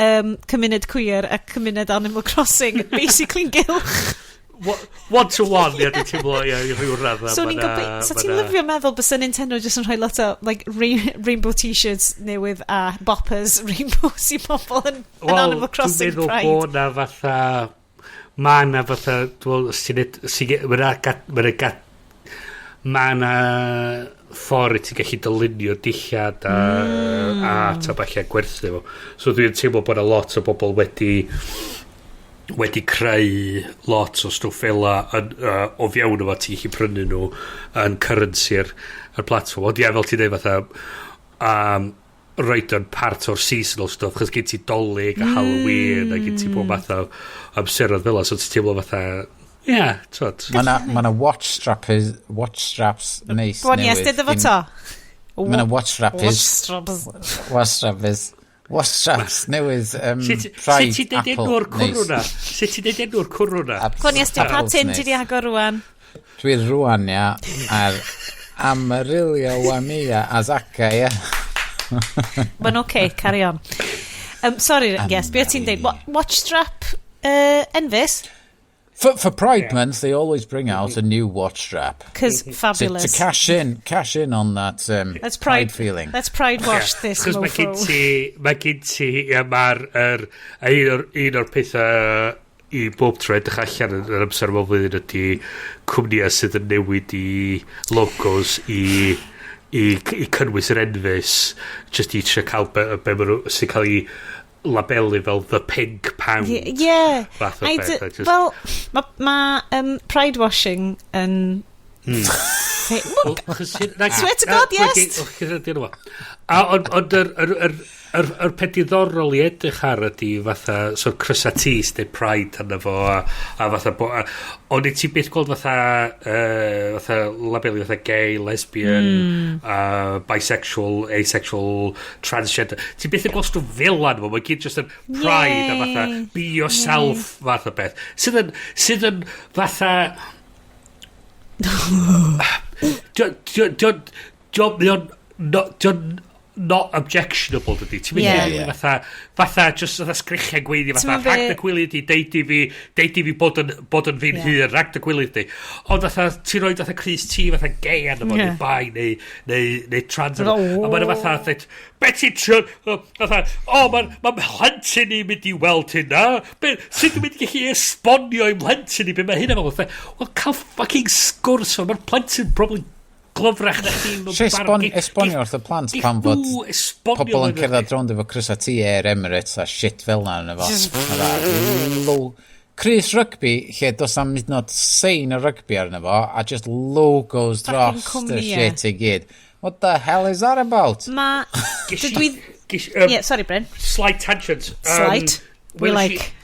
cymuned queer a cymuned Animal Crossing basically'n gylch. one to one, ie, dwi'n teimlo, ie, i ryw radda. So ni'n gobeithio, so ti'n lyfio meddwl bys Nintendo jyst yn rhoi lot o like, rainbow t-shirts newydd a boppers rainbows i bobl yn Animal Crossing Dwi'n Pride. meddwl bod na fatha, mae na fatha, mae yna ffordd i ti gallu dylunio dillad a ta bach gwerthu fo. So dwi'n teimlo bod yna lot o bobl wedi creu lot o stwff fela o fewn yma ti'n gallu prynu nhw yn currency'r platform. Ond ia, fel ti'n dweud fatha roed yn part o'r seasonal stuff, chos gen ti Dolig a Halloween a gen ti bob math o amseroedd fel so ti'n teimlo fatha ia, twod. Mae watch straps neis Bron, yes, dyd efo to. Mae watch straps newydd Pride Apple Sut ti'n deud enw'r cwrw na? Bron, yes, di patent i di agor rwan. Dwi rwan, ia, ar Amarillo Wamia Azaka, ia. Mae'n okay, carry on. Sorry, yes, beth ti'n deud? Watch strap Envis? For Pride Month, they always bring out a new watch strap. Because fabulous. To cash in on that Pride feeling. Let's Pride watch this mofo. Mae gen ti, mae'r un o'r pethau i bob tro edrych allan yn amser yma flwyddyn ydy cwmnïau sydd yn newid i logos i cynnwys yr Enfys just i trio cael be maen nhw sy'n cael ei labelu fel the pink pound. Yeah. Well, mae pride washing yn... Swear to God, yes. Ond yr peth diddorol i edrych ar ydi fatha so'r crysa tis neu pride arno fo a fatha ond i ti beth gweld fatha labelu fatha gay, lesbian bisexual, asexual, transgender ti beth yn gweld stwff fel arno fo mae gyd just yn pride a fatha be yourself fatha beth sydd yn fatha not objectionable dydi ti'n mynd fatha just fatha sgrichiau gweiddi fatha rhag dy gwyliau di deud i fi bod yn fi'n hir rhag dy gwyliau di ond fatha ti'n rhoi fatha Chris T fatha gay arno fo neu bi neu trans a mae'n fatha beth ti'n trio fatha mae mhlentyn i'n mynd i weld hynna sydd yn mynd i gallu esbonio i mhlentyn i be mae hynna fel well cael fucking sgwrs mae'r plentyn probably glofrach na chi esbonio wrth y plant pan fod pobl yn cerdded drond efo Chris a T Air Emirates a shit fel na yn efo Chris Rugby lle dos am not sein y rugby arno fo a just logos dros y shit i gyd what the hell is that about? Yeah, sorry Bryn slight tangent we like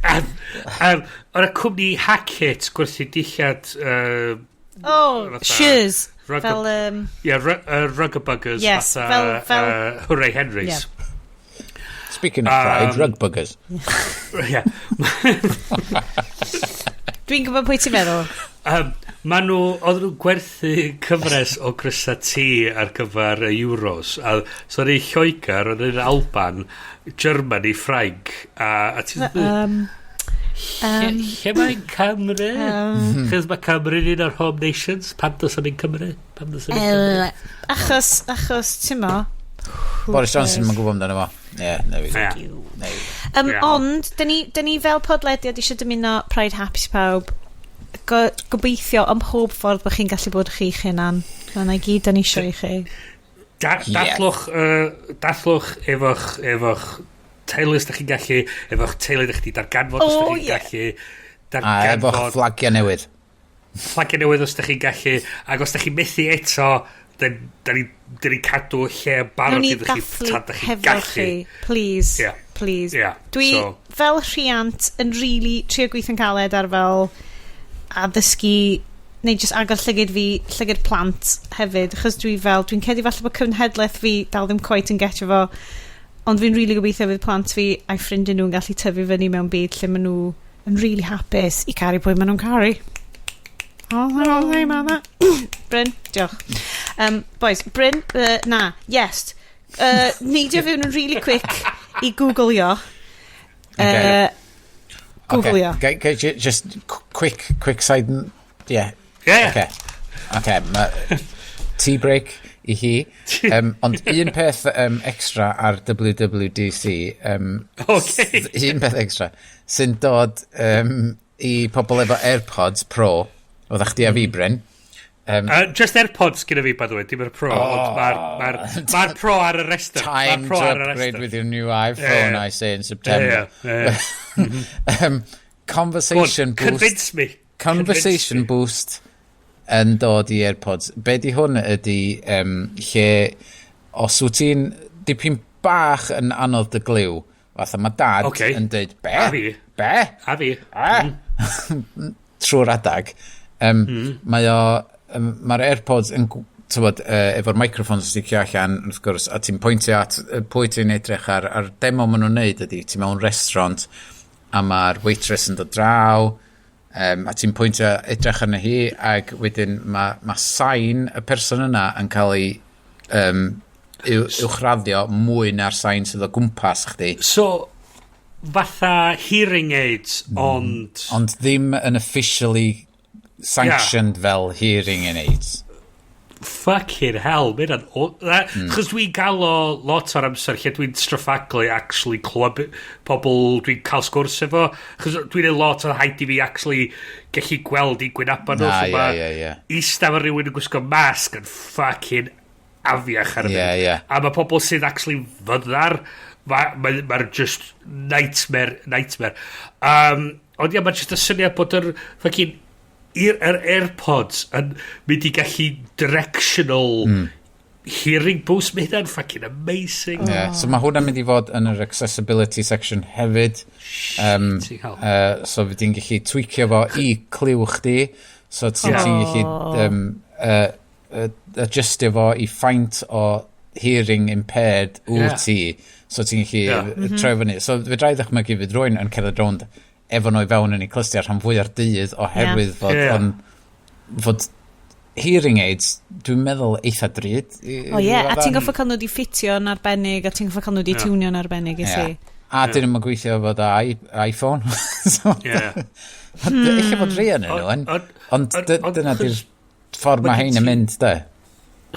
ar y cwmni Hackett gwerthu dillad shoes fel Ruggerbuggers yes fel Hooray Henrys speaking of pride Rugbuggers dwi'n gwybod pwy ti'n meddwl maen nhw oedd nhw'n gwerthu cyfres o Grysa T ar gyfer y Euros a so yn ei Lloegar oedd yn Alban Germany Ffrainc a ti'n lle mae'n Cymru? Chos mae Cymru un o'r home nations pan dos am ein Cymru? Achos ti'n mo Boris Johnson mae'n gwybod amdano fo ond dyn ni fel podlediad eisiau dymuno Pride Happy pawb gobeithio ym mhob ffordd bod chi'n gallu bod chi'ch hunan yna i gyd dyn ni eisiau i chi dallwch efo'ch tailors da chi'n gallu efo'ch tailor da chi darganfod os da chi'n gallu efo'ch flagiau newydd os da chi'n gallu ac os da chi'n methu eto da ni'n cadw lle barod iddo chi tad da chi'n gallu please dwi fel rhiant yn really trio gweithio'n caled ar fel addysgu neu just agor llygyd plant hefyd achos dwi'n cedi falle bod cyfnhedlaeth fi dal ddim quite yn getio fo ond fi'n really gobeithio fydd plant fi a'i ffrindiau nhw'n gallu tyfu fyny mewn byd lle maen nhw yn really hapus i caru pwy maen nhw'n caru Bryn, diolch boys, Bryn, yes neidio fewn yn really quick i googlio googlio just quick side okay tea break i hi ond un peth extra ar WWDC un peth extra sy'n dod i pobl efo AirPods Pro oeddech chdi a fi Bryn Just AirPods gyda fi, by the way, dim yr Pro, ond mae'r Pro ar y rester. Time to upgrade with your new iPhone, I say in September. Conversation boost. Conversation boost yn dod i AirPods. Be di hwn ydi lle os wyt ti'n dipyn bach yn anodd dy gliw, fatha mae dad yn dweud, be? A fi. Trwy'r adag. Mae'r AirPods yn efo'r microphones sticio allan, wrth gwrs, a ti'n pwyntio at pwy ti'n edrych ar demo maen nhw'n neud ydi, ti'n mewn restaurant, a mae'r waitress yn dod draw, a ti'n pwyntio edrych arna hi, ac wedyn mae sain y person yna yn cael ei uwchraddio mwy na'r sain sydd o gwmpas chdi. So, fatha hearing aids, ond... Ond ddim yn officially sanctioned fel hearing aids. Fucking hell, mynd chos dwi'n gael o lot o'r amser lle dwi'n straffaglu actually clwb pobl dwi'n cael sgwrs efo, chos dwi'n ei lot o'r haid i fi actually gallu gweld i gwynaba nhw. Ista fo rhywun yn gwisgo masg yn fucking afiach ar y mynd. A mae pobl sydd actually fyddar, mae'r just nightmare. Ond ia, mae just y syniad bod yr fucking yr AirPods yn mynd i gallu directional hearing boost, mae hynna'n fucking amazing. So mae hwnna'n mynd i fod yn yr accessibility section hefyd. So fy di'n gallu tweakio fo i cliw chdi, so ti'n gallu adjustio fo i faint o hearing impaired wyt ti, so ti'n gallu troi fyny. So fe draed ddechmygu fydd rwy'n yn cerdded rownd efo nhw i fewn yn ei clystiau rhan fwy ar dydd oherwydd fod hearing aids, dwi'n meddwl eitha drud. A ti'n goffa cael nhw di ffitio yn arbennig, a ti'n goffa cael nhw di tiwnio yn arbennig i si. A dyn nhw'n gweithio fod iPhone. Eich fod rhi yn nhw, ond dyna di'r ffordd mae hein yn mynd, da.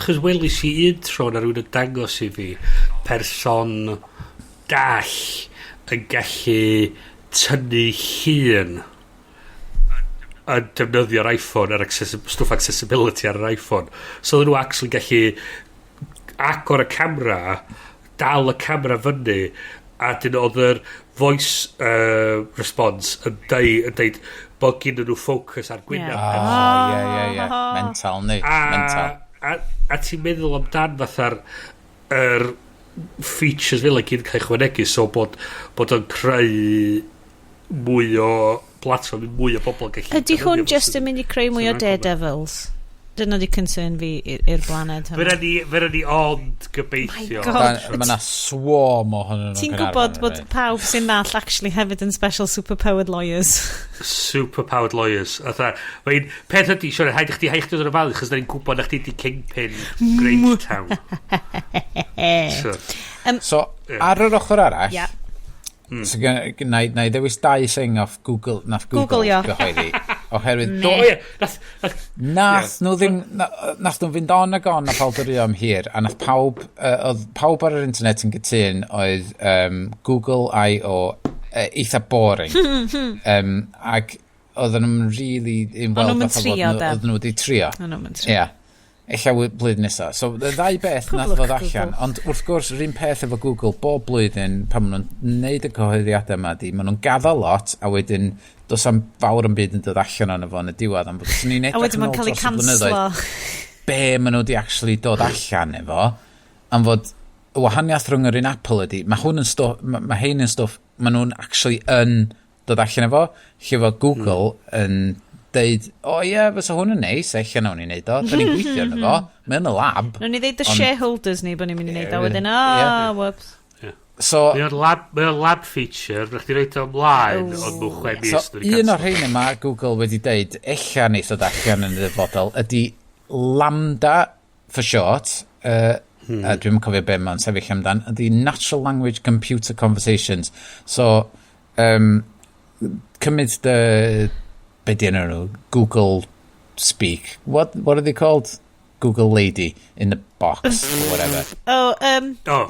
Chos welis i un tro na rhywun yn dangos i fi person dall yn gallu tynnu llun yn defnyddio'r iPhone ar stwff accessibility ar yr iPhone. So nhw actually gallu agor y camera, dal y camera fyny, a dyn oedd yr voice response yn deud bod gyn nhw focus ar gwyneb. Mental, ni. Mental. A ti'n meddwl amdan fatha'r features fel y gyd cael chwanegu, so bod yn creu mwy o platform, mwy o bobl gallu. Ydy hwn just yn mynd i creu mwy o Daredevils? Dyna di concern fi i'r blaned. Fe rydyn ni ond gobeithio. Mae yna swarm o hwnnw. Ti'n gwybod bod pawb sy'n nall actually hefyd yn special superpowered lawyers? Superpowered lawyers. Peth ydy, Sione, haid i chdi haich dod o'r falu, chos da ni'n gwybod na chdi di Kingpin Great Town. So, ar yr ochr arall, so na i ddewis dau thing off Google, Google gyhoeddi, oherwydd nath nhw fynd on ag on a pawb yr am hir, a nath pawb ar yr internet yn gytun oedd Google I.O. eitha boring, ac oedden nhw'n really oedden nhw wedi trio. Ella blwyddyn nesaf. So, y ddau beth nath ddod allan. Ond wrth gwrs, yr un peth efo Google bob blwyddyn, pan maen nhw'n neud y cyhoeddiadau yma, maen nhw'n gaddo lot, a wedyn, dos am fawr yn byd yn dod allan o'n efo yn y diwedd. A wedyn ma'n cael ei canslo. Be maen nhw wedi actually dod allan efo, am fod y wahaniaeth rhwng yr un Apple ydi, mae hwn yn stwff, mae hein yn stwff, maen nhw'n actually yn dod allan efo, lle fo Google yn deud, fysa hwn yn neis, eich nawn ni'n neud o. Da ni'n gweithio yn efo. Mae'n y lab. Nawn ni ddeud y shareholders ni, bod ni'n mynd i neud o. Wedyn, whoops. So, Mae'n lab feature, rydych chi reid o ymlaen, ond mwch 6 mis. So, un o'r rhain yma, Google wedi deud, eich neith o allan yn y dyfodol, ydy Lambda, for short, dwi'n cofio be mae'n sefyll amdan, ydy Natural Language Computer Conversations. So, cymryd be di nhw, Google Speak. What are they called? Google Lady in the box or whatever.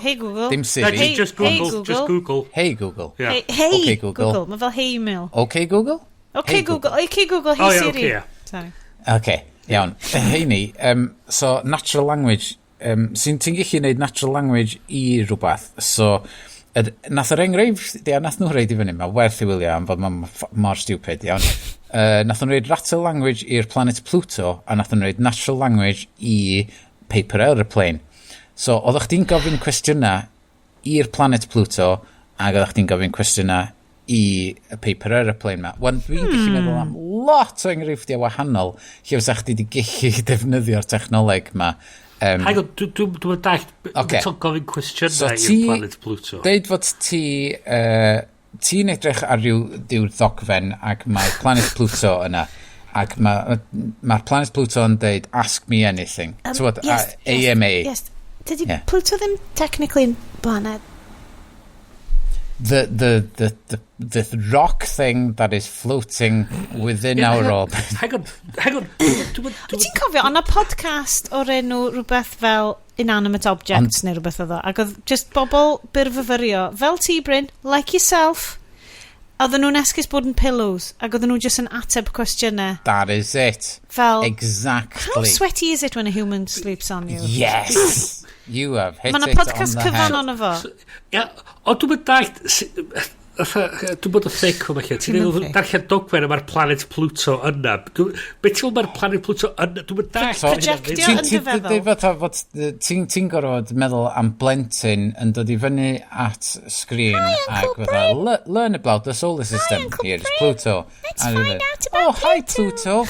Hey Google. Dim Siri. Just Google. Hey Google. Hey okay, Google. Mae fel hey email. Okay Google? Okay Google. Okay Google. Hey Siri. Okay, Sorry. Okay. Iawn, heini, so natural language, sy'n ti'n gallu gwneud natural language i rhywbeth, so nath yr enghraifft, nath nhw reid i fyny, mae werth i wylio am fod mor stupid, iawn. Nath nhw'n reid natural language i'r planet Pluto, a nath nhw'n reid natural language i Paper Aeroplane. So, oeddech chdi'n gofyn cwestiynau i'r planet Pluto, ac oeddech chdi'n gofyn cwestiynau i y Paper Aeroplane ma. Wan, dwi'n gallu meddwl am lot o enghreifftiau wahanol lle fysa chdi wedi gallu defnyddio'r technoleg ma. Hang on, dwi'n dallt, ti'n gofyn cwestiynau i'r planet Pluto. Deud fod ti'n edrych ar rhyw ddogfen ac mae planet Pluto yna. Ac mae'r planet Pluto yn deud, ask me anything. AMA. Yes. Dydy Pluto ddim technically yn planet? The rock thing that is floating within our orbit. Hang on. Ti'n cofio, ond y podcast o'r enw rhywbeth fel inanimate objects neu rhywbeth o ddo, ac oedd just bobl byrfyfyrio, fel ti, Bryn, like yourself, oedden nhw'n esgus bod yn pillows, ac oedden nhw just yn ateb cwestiynau. That is it. Fel, exactly. How sweaty is it when a human sleeps on you? Yes! You have hit it on the head. Mae'n podcast cyfan o'n efo. O, dwi'n dallt, dwi'n bod o thic o lle. Ti'n darllen dogfen yma'r planet Pluto yna. Be ti'n mae'r planet Pluto yna? Dwi'n dallt. Projectio yn dy feddwl. Ti'n gorfod meddwl am blentyn yn dod i fyny at screen ac fydda, learn about the solar system. Here's Pluto. Let's find out about Oh, hi Pluto.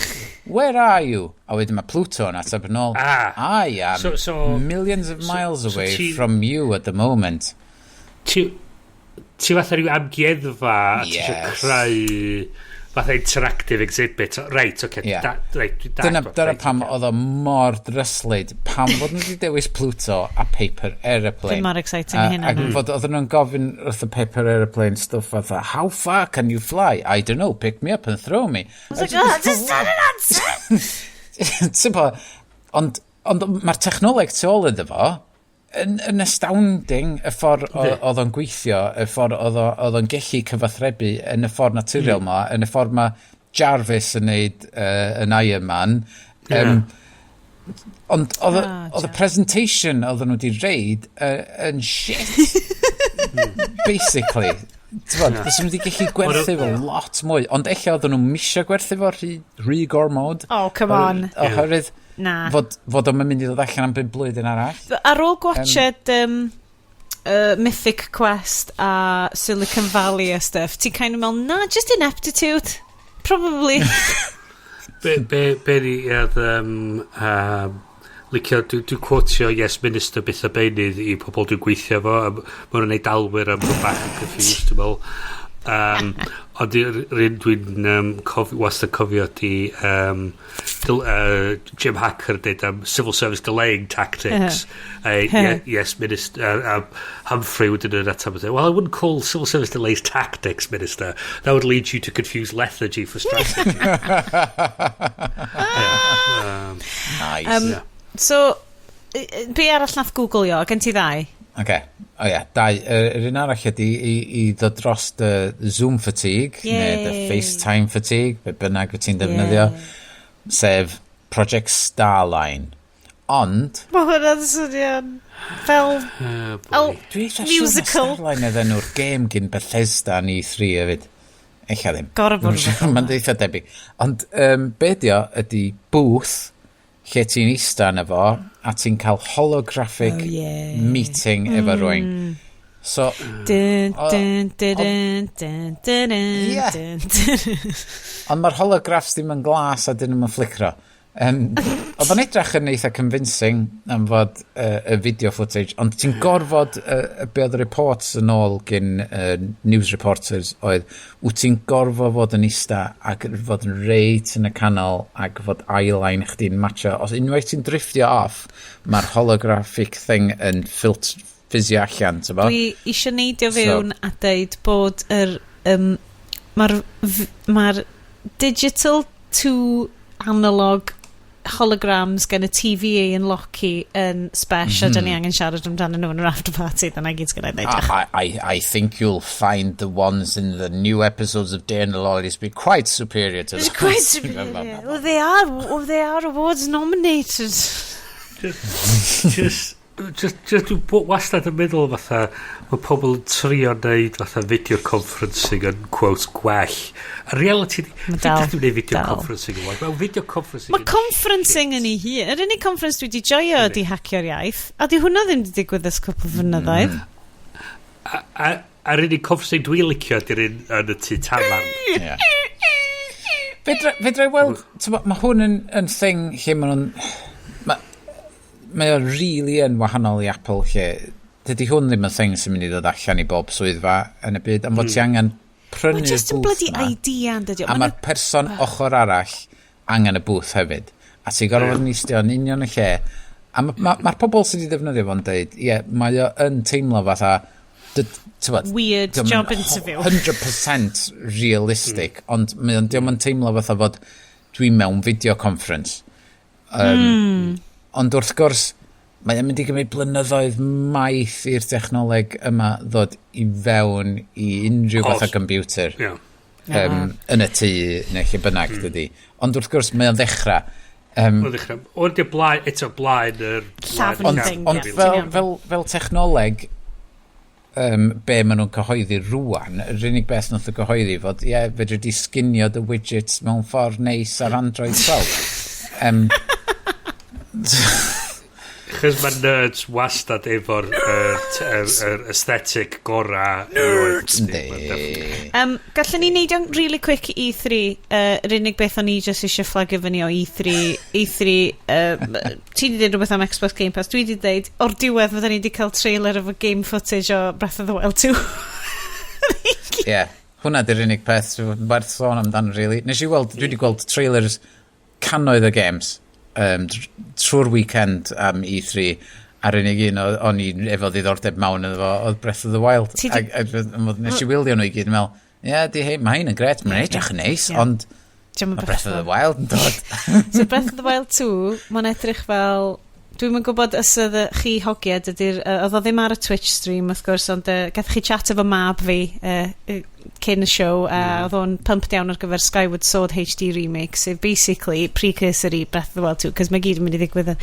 Where are you? A wedyn mae Pluto yn ateb yn ôl. I am millions of miles away from you at the moment. Ti fatha rhyw amgueddfa a ti eisiau creu fatha interactive exhibit. Right, oce. Dyna pam oedd o mor dryslyd. Pam fod nhw wedi dewis Pluto a Paper Aeroplane. Dwi'n mor exciting hynna. Ac fod oedden nhw'n gofyn wrth y Paper Aeroplane stuff fatha, how far can you fly? I don't know, pick me up and throw me. I was like, oh, just not an answer! Ond mae'r technoleg tu ôl iddo fo yn astounding y ffordd oedd o'n gweithio, y ffordd oedd o'n gallu cyfathrebu yn y ffordd naturiol ma, yn y ffordd ma Jarvis yn neud yn Iron Man. Ond oedd y presentation oedd nhw wedi reid yn shit. Basically. Bys nhw wedi gallu gwerthu fo lot mwy, ond eich oedd nhw'n misio gwerthu fo rhy gormod. Oh, come on. Oherwydd Na. Fod o'n mynd i ddod allan am 5 blwyddyn arall. Ar ôl gwatched Mythic Quest a Silicon Valley a stuff, ti'n kind of meddwl, nah, just ineptitude. Probably. Be ni licio, dwi'n quotio Yes Minister byth o beinydd i pobl dwi'n gweithio fo, a mae'n gwneud dalwyr am rhywbeth bach yn confused, dwi'n meddwl. Ond rhywun dwi'n wastad cofio di Jim Hacker did civil service delaying tactics. Yes, Minister. Humphrey would do that type of thing. Well, I wouldn't call civil service delays tactics, Minister. That would lead you to confuse lethargy for strategy. Nice. So, be arall nath Googleo, gen ti ddau? Dau. Yr un arall ydy i ddod dros Zoom fatigue, neu the FaceTime fatigue, be bynnag wyt ti'n defnyddio, sef Project Starline. Ond... Mae hwnna'n swnio'n fel... musical. Starline oedd enw'r game gyn Bethesda yn E3 hefyd. Eich a ddim. Mae'n dweud debyg. Ond be dio ydy booth lle ti'n eista yna fo a ti'n cael holographic meeting efo rwy'n. So... Ond mae'r holographs ddim yn glas a dyn nhw'n flicro. Oedd o'n edrych yn eitha convincing am fod y video footage, ond ti'n gorfod be oedd y reports yn ôl gyn news reporters oedd, wyt ti'n gorfod fod yn ista ac fod yn reit yn y canol ac fod eyeline chdi'n matcho. Os unwaith ti'n drifftio off, mae'r holographic thing yn ffisio allan. Dwi eisiau neidio fewn a deud bod mae'r digital to analog holograms gen y TVA yn Loki yn special, da ni angen siarad amdano nhw yn yr after party, dyna gyd sgan i wneud. I think you'll find the ones in the new episodes of Day and the Lollies be quite superior to the Quite superior. Well, they are awards nominated. Just dwi'n bod wastad yn meddwl fatha mae pobl yn trio neud fatha video conferencing yn quote gwell. A reality dwi'n neud video conferencing yn gwell. Mae video conferencing Mae conferencing yn ei hun. Yr unig conference dwi wedi joio ydi hacio'r iaith. A di hwnna ddim wedi digwydd ys cwpl flynyddoedd. A'r unig conferencing dwi'n licio ydy'r un yn y tu tafarn. Fedra i weld, mae hwn yn thing lle maen nhw'n... Mae o really yn wahanol i Apple lle dydy hwn ddim yn thing sy'n mynd i ddod allan i bob swyddfa yn y byd, am fod ti angen prynu'r booth just yn bloody idea yn dydi. a mae'r person ochr arall angen y booth hefyd a ti'n gorfod yn eistedd yn union y lle a mae'r pobl sydd wedi defnyddio fo'n dweud mae o yn teimlo fatha weird job interview 100% realistic ond diolch yn teimlo fatha fod dwi'n mewn video conference ond wrth gwrs mae'n mynd i gymryd blynyddoedd maith i'r technoleg yma ddod i fewn i unrhyw fath o computer yn y tŷ neu lle bynnag dydy. Ond wrth gwrs mae'n ddechrau Ond eto blaen yr ond fel technoleg be maen nhw'n cyhoeddi rwan yr unig beth nath o cyhoeddi fod fedri di sginio the widgets mewn ffordd neis ar Android 12 Chos mae nerds wastad efo'r aesthetic gora Gallwn ni neud o'n really quick E3 yr unig beth o'n i just eisiau flagio fyny o E3 ti di dweud rhywbeth am Xbox Game Pass dwi di dweud o'r diwedd fydda ni di cael trailer efo game footage o Breath of the Wild 2 hwnna di'r unig peth werth sôn amdano really dwi wedi gweld trailers cannoedd o games trwy'r weekend am E3 a'r unig un o'n i efo ddiddordeb mawn oedd Breath of the Wild nes i wylio nhw i gyd yn meddwl mae hyn yn gret mae'n edrych yn neis ond mae Breath of the Wild yn dod so Breath of the Wild 2 mae'n edrych fel dwi'n yn gwybod os oedd chi hogiad oedd o ddim ar y Twitch stream wrth gwrs ond gath chi chat efo mab fi cyn y show a oedd o'n pumped down ar gyfer Skyward Sword HD remake sef basically precursor i Breath of the Wild 2 cos mae gyd yn mynd i ddigwydd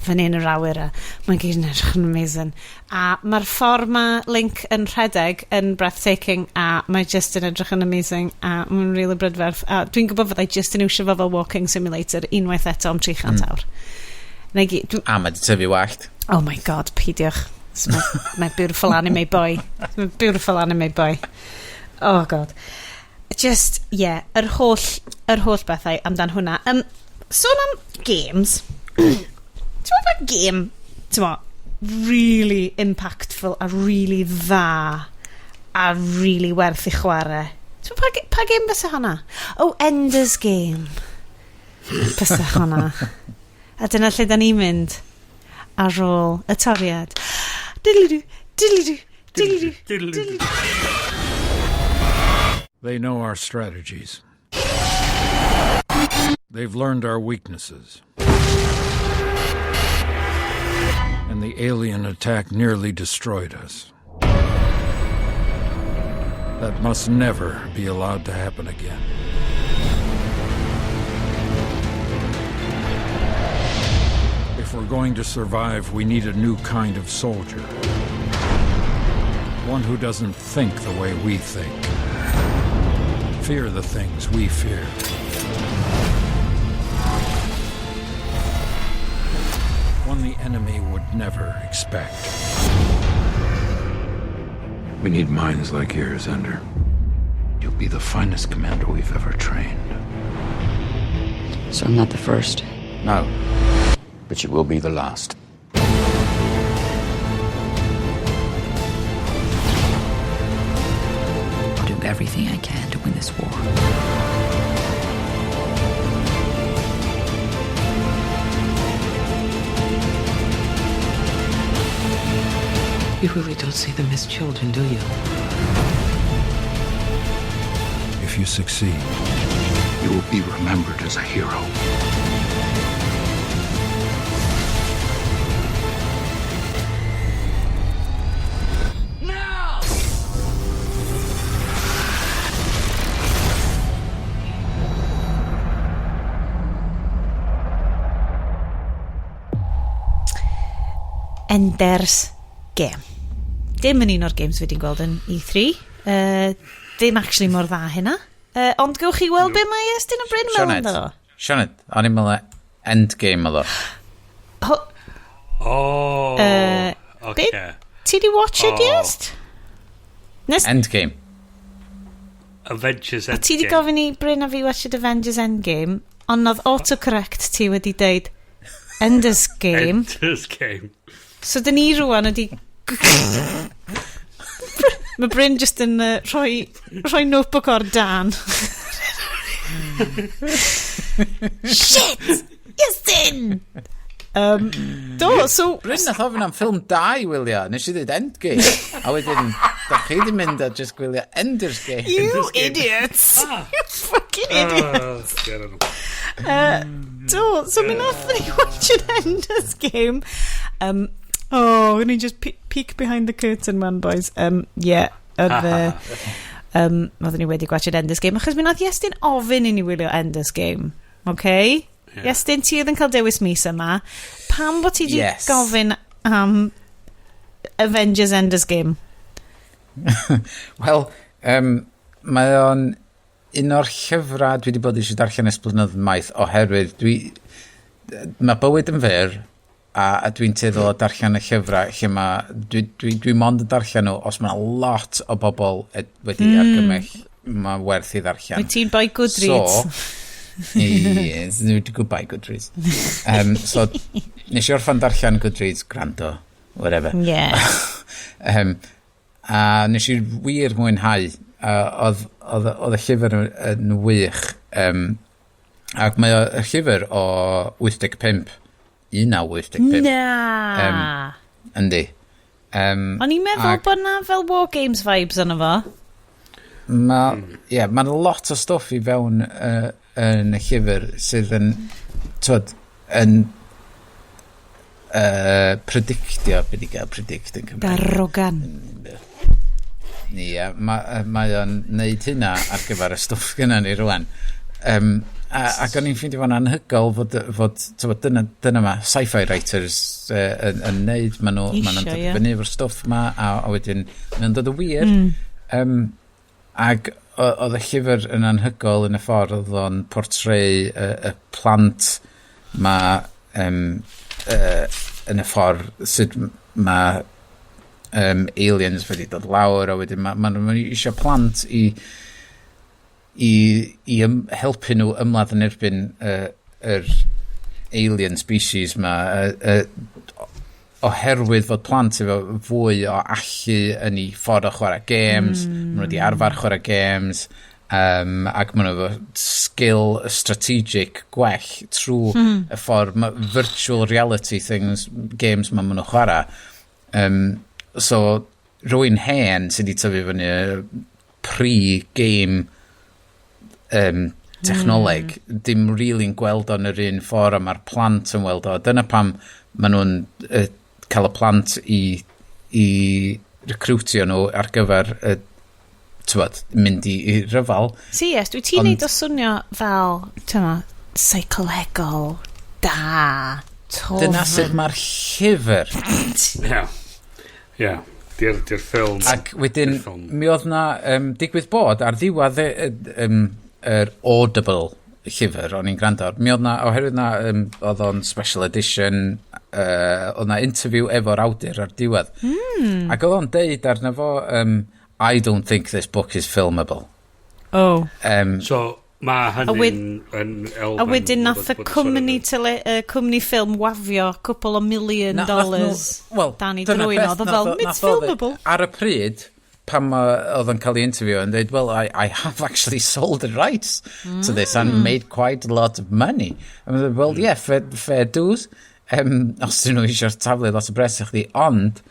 fan hyn yr awyr a mae'n gyd yn edrych yn amazing a mae'r ffordd mae Link yn rhedeg yn breathtaking a mae just yn edrych yn amazing a mae'n really brydferth a dwi'n gwybod fyddai just yn iwsio fel walking simulator unwaith eto am 300 awr a mae di tyfu wallt oh my god peidiwch my beautiful anime boy my beautiful anime boy oh god just yr holl bethau amdan hwnna sôn am games ti'n meddwl game really impactful a really dda a really werth i chwarae pa game bysa hwnna Ender's Game bysa hwnna a dyna lle da ni'n mynd ar ôl y toriad They know our strategies. They've learned our weaknesses. And the alien attack nearly destroyed us. That must never be allowed to happen again. If we're going to survive, we need a new kind of soldier. One who doesn't think the way we think. Fear the things we fear. One the enemy would never expect. We need minds like yours, Ender. You'll be the finest commander we've ever trained. So I'm not the first? No. But you will be the last. I'll do everything I can to win this war. You really don't see them as children, do you? If you succeed, you will be remembered as a hero. Ender's Game. Dim yn un o'r games wedi'n gweld yn E3. Dim actually mor dda hynna. Ond gewch chi weld be mae Estyn o Bryn mewn ynddo? Sioned, o'n i'n meddwl Endgame oedd o. Okay. Ti di watch it, yes? Endgame. Avengers Endgame. Ti di gofyn i Bryn a fi watched Avengers Endgame, ond oedd autocorrect ti wedi deud Ender's Game. Ender's Game. So dyn ni rwan ydi... Mae Bryn just yn rhoi notebook o'r dan. Shit! Iestyn! So... Bryn nath ofyn am ffilm 2, Willia. Nes i ddweud Endgame. A wedyn, da chi di mynd a just gwylio Ender's Game. You idiots! You fucking idiots! So mi nath ni watch an Ender's Game. Can you just peek behind the curtain, man, boys? Yeah. Oedden ni wedi gwachod Ender's Game achos mi nath Iestyn ofyn i ni wylio Ender's Game, okay? Iestyn, ti oedd yn cael dewis mis yma. Pam bod ti wedi gofyn am Avengers Ender's Game? Wel, mae o'n un o'r llyfrau dwi wedi bod eisiau darllen ers blynyddoedd maith oherwydd mae bywyd yn fyr a dwi'n tueddol o darllen y llyfrau lle dwi mond yn darllen nhw os mae lot o bobl wedi argymell mae werth i ddarllen. Wyt ti'n buy Goodreads? Yes, dwi wedi goodbye Goodreads. So, nes i orffan darllen Goodreads, grando, whatever. Yeah. A nes i wir mwynhau. Oedd y llyfr yn wych. Ac mae y llyfr o 85. 1985. Na! Yndi. O'n i'n meddwl bod na fel War Games vibes yna fo. Mae'n lot o stwff i fewn yn y llyfr sydd yn predictio, beth i gael predict yn Cymru. Darogan. Mae o'n neud hynna ar gyfer y stwff gyda ni rwan. Ac o'n i'n ffeindio fo'n anhygol fod dyna ma sci-fi writers yn neud, maen nhw'n dod fyny efo'r stwff ma a wedyn mae'n dod o wir. Ac oedd y llyfr yn anhygol yn y ffordd oedd o'n portreu y plant ma yn y ffordd sut mae aliens wedi dod lawr a wedyn maen eisiau plant i helpu nhw ymladd yn erbyn yr alien species ma oherwydd fod plant efo fwy o allu yn ei ffordd o chwarae games, maen nhw wedi arfer chwarae games, ac maen nhw efo skill strategic gwell trwy y ffordd virtual reality games maen nhw chwarae. So, rwy'n hen sydd wedi tyfu fyny pre-game technoleg, dim really'n gweld o'n yr un ffordd a mae'r plant yn weld o. Dyna pam maen nhw'n cael y plant i recrwtio nhw ar gyfer mynd i ryfal. Yes, dwi ti'n neud o swnio fel psycholegol da, tof. Dyna sydd mae'r llyfr. Di'r ffilm. Ac wedyn, mi oedd na digwydd bod ar ddiwedd yr Audible llyfr o'n i'n gwrando. Mi oedd na, oherwydd na, oedd o'n special edition, oedd na interview efo'r awdur ar diwedd. Ac oedd o'n deud arna fo, I don't think this book is filmable. Oh. So, mae hynny'n elfen... A wedyn nath y cwmni ffilm wafio cwpl o $1 million dan i drwy'n oedd o fel, it's filmable. Ar y pryd, pam oedd yn cael ei interview and they'd, well, I have actually sold the rights to this and made quite a lot of money. And they'd, well, yeah, fair dues. Os dyn nhw eisiau taflu lot o bres i chdi, ond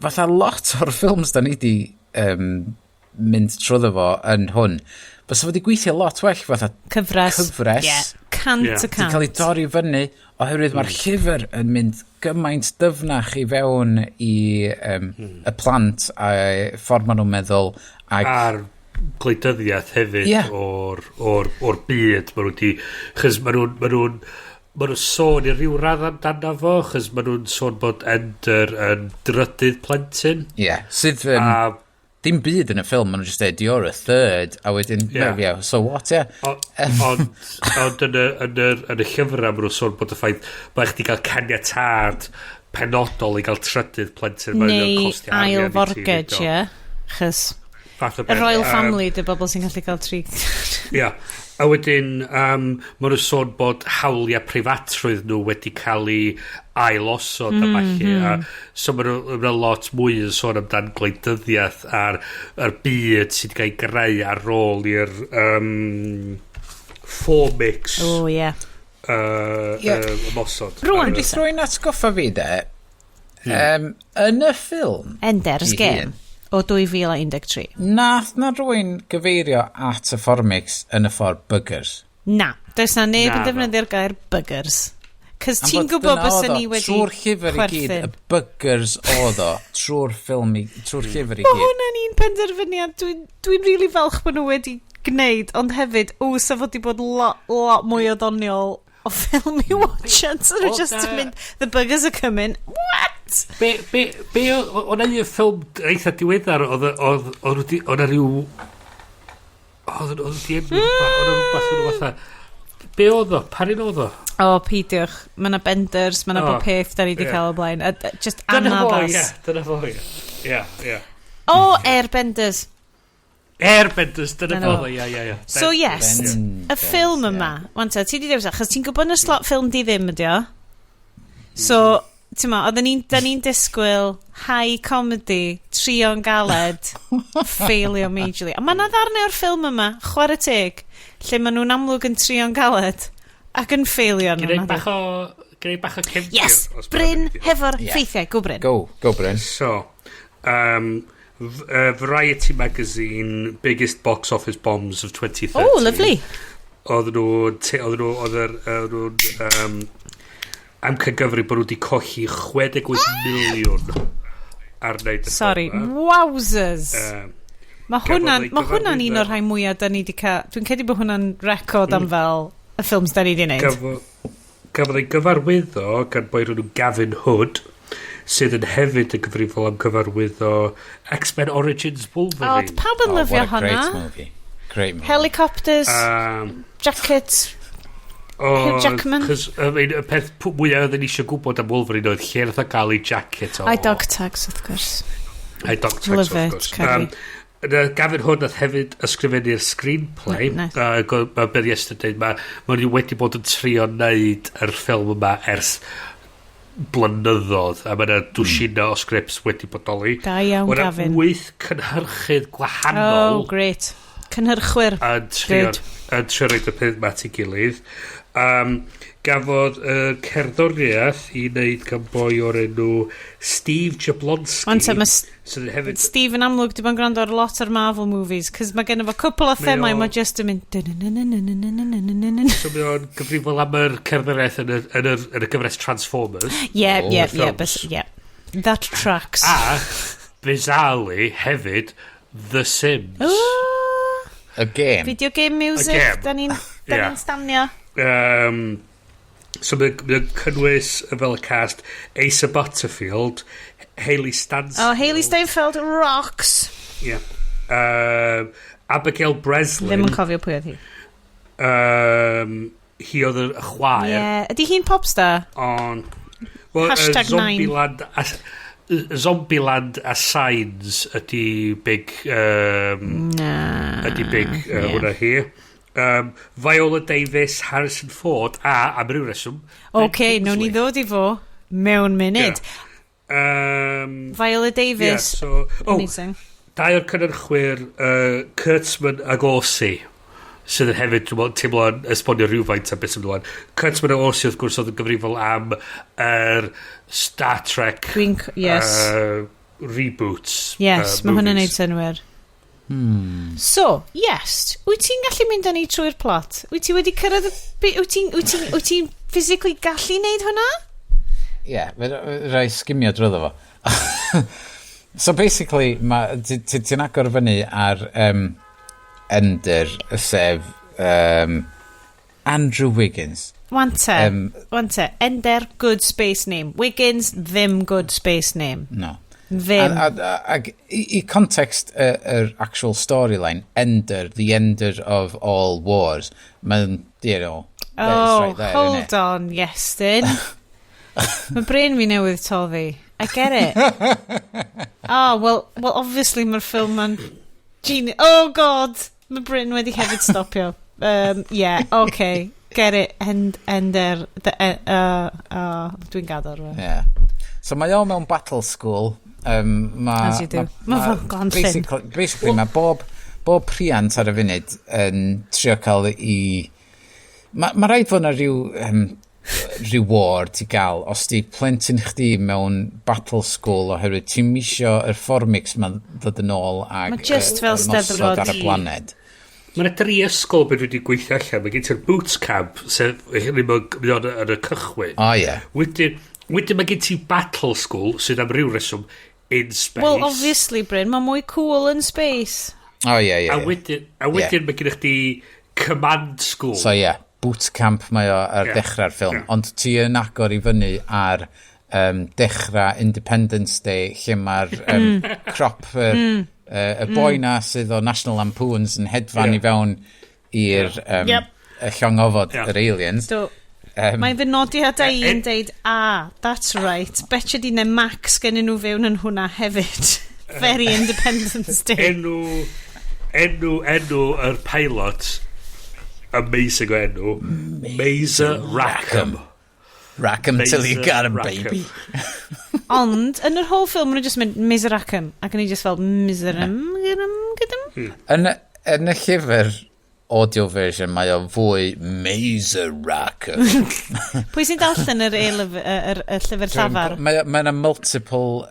fatha lot o'r ffilms da ni di mynd trwyddo fo yn hwn. Bys wedi gweithio lot well fatha cyfres. Yeah. Cant y cant. Di cael ei dorri fyny oherwydd mae'r llyfr yn mynd gymaint dyfnach i fewn i y plant a ffordd maen nhw'n meddwl a'r gwleidyddiaeth hefyd o'r byd maen nhw di chys maen nhw'n nhw'n sôn i ryw radd amdano fo, chys maen nhw'n sôn bod Ender yn drydydd plentyn. Ie, sydd dim byd yn y ffilm, maen nhw'n just dweud, you're a third, a wedyn, so what, Ond yn y llyfrau maen nhw'n sôn bod y ffaith, mae chdi gael caniatad penodol i gael trydydd plentyn. Neu ail forged, ie. Chys y Royal Family, dy bobl sy'n gallu cael 3. Ia. A wedyn, maen nhw'n sôn bod hawliau preifatrwydd nhw wedi cael ei ailosod a falle. So maen nhw'n lot mwy yn sôn amdan gwleidyddiaeth a'r byd sydd wedi cael ei greu ar ôl i'r Formix ymosod. Rwy'n rwy'n atgoffa fi de, yn y ffilm Ender's Game o 2013. Nath na rwy'n gyfeirio at y Formix yn y ffordd buggers? Na, does na neb yn defnyddio'r gair buggers. Cys ti'n gwybod bys ni wedi trwy'r llyfr i gyd, y buggers oedd o, trwy'r ffilm, trwy'r llyfr i gyd. Mae hwnna'n un penderfyniad, dwi'n really falch bod nhw wedi gwneud, ond hefyd, sa fod i bod lot mwy o ddoniol o ffilm i watch it, so nhw just yn mynd, the buggers are coming, what? Be o'na un ffilm eitha diweddar o'na rhyw o'na rhywbeth be oedd o? Parin oedd o? O, peidiwch. Mae yna benders, mae yna bob peth da ni wedi cael o blaen. Just anaddas. Dyna fo, ie. O, airbenders. Airbenders, dyna fo, ie. So, yes, y ffilm yma, wan ti di dewis, achos ti'n gwybod yn y slot ffilm di ddim ydi o? So, ti'n ma, da ni'n disgwyl high comedy, trio'n galed, failio majorly. A mae yna ddarnau o'r ffilm yma, chwarae teg, lle maen nhw'n amlwg yn trio'n galed ac yn failio nhw. Gwneud bach o cefndir. Yes, Bryn hefo'r ffeithiau. Go Bryn. Go Bryn. So, Variety Magazine Biggest Box Office Bombs of 2013. Oh, lovely. Oedden nhw'n amcangyfri bod nhw wedi colli 68 miliwn ar wneud y Sorry, wowzers. Mae hwnna'n un o'r rhai mwyaf da ni wedi cael. Dwi'n credu bod hwnna'n record am fel y ffilms da ni wedi gwneud. Gafodd ei gyfarwyddo gan boi rhywun Gavin Hood, sydd yn hefyd yn gyfrifol am gyfarwyddo X-Men Origins Wolverine. Pawb yn lyfio hwnna. Great movie. Helicopters, jackets, Hugh Jackman. Cos, y peth mwyaf oedden ni eisiau gwybod am Wolverine oedd lle nath o gael ei jacket o. Ai dog tags, wrth gwrs. Ai dog tags, wrth gwrs. Gavin Hood nath hefyd ysgrifennu'r screenplay. Mae Ben Yesterday, mae wedi bod yn trio wneud yr ffilm yma ers blynyddoedd, a mae yna dwsina o scripts wedi bodoli. Da iawn, Gavin. Mae 8 cynhyrchydd gwahanol. Oh, great. Cynhyrchwyr. Yn trio roed y peth mat i gilydd. Gafodd cerddoriaeth i wneud gan boi o'r enw Steve Jablonski. Steve yn amlwg di bo'n gwrando ar lot o'r Marvel movies, cos mae gen i fo cwpl o themau, mae just yn mynd... So mae o'n gyfrifol am yr cerddoriaeth yn y gyfres Transformers. Yeah. That tracks. A, bizarrely, hefyd, The Sims. A game. Video game music. Da ni'n stanio. So mae'n cynnwys fel y cast Asa Butterfield, Hayley Stansfield. Oh, Hayley Steinfeld rocks. Yeah. Abigail Breslin. Ddim yn cofio pwy oedd hi. Hi oedd y chwaer. Yeah. Ydy hi'n popstar? Zombieland Zombieland a Signs ydy big hwnna hi. Viola Davis, Harrison Ford a am ryw reswm nawn ni ddod i fo mewn munud. Viola Davis, amazing. Dau o'r cynhyrchwyr Kurtzman ac Orsi sydd yn hefyd teimlo'n esbonio rhywfaint am beth sy'n mynd. Kurtzman ac Orsi wrth gwrs oedd yn gyfrifol am Star Trek reboots. Yes, mae hwnna'n neud synwyr. So, yes, wyt ti'n gallu mynd â ni trwy'r plot? Wyt ti wedi cyrraedd wyt ti'n physically gallu neud hwnna? Rai skimio drwyddo fo. So basically, ti'n agor fyny ar Ender, sef Andrew Wiggins. Wante. Ender, good space name. Wiggins, ddim good space name. No. Ddim. Ag I context actual storyline, Ender, the ender of all wars, mae'n, you know, Oh, right there, hold on, Iestyn. Mae brain fi newydd toddi. I get it. well, obviously mae'r ffilm ma'n genius. Oh, God! Mae brain wedi hefyd stopio. Yeah, okay. Get it. Ender. Dwi'n gador. Yeah. So mae o mewn battle school. As you do. Mae fo'n gonllun. Basically, mae bob priant ar y funud yn trio cael i... Mae rhaid fod yna rhyw reward i gael os di plentyn chdi mewn battle school oherwydd ti'n misio yr formix ma'n ddod yn ôl ag Mae just fel Steddfod ar y blaned. Mae'n 3 ysgol beth wedi gweithio allan. Mae gen ti'r boots camp, sef hynny mae'n yn y cychwyn. O, ie. Wedyn mae gen ti battle school, sydd am ryw reswm in space. Well, obviously, Bryn, mae mwy cool in space. O, ie. A wedyn mae gen chdi command school. So, ie, boot camp mae o ar dechrau'r ffilm. Ond ti yn agor i fyny ar dechrau Independence Day, lle mae'r crop... y boi na sydd o National Lampoons yn hedfan i fewn i'r y llongofod yr aliens. Mae fy nodiadau i'n deud, that's right. Betcha di ne Max gen nhw fewn yn hwnna hefyd. Very Independence Day. Enw yr pilot, amazing o enw, Mazer Rackham. Rackham till you got him, baby. Ond, yn yr whole film, nhw'n just mynd Mazer Rackham, ac yn ei just fel Miserum. Yn y llyfr audio version, mae o fwy Mazer Rackham. Pwy sy'n darllen yr llyfr llafar? Mae yna multiple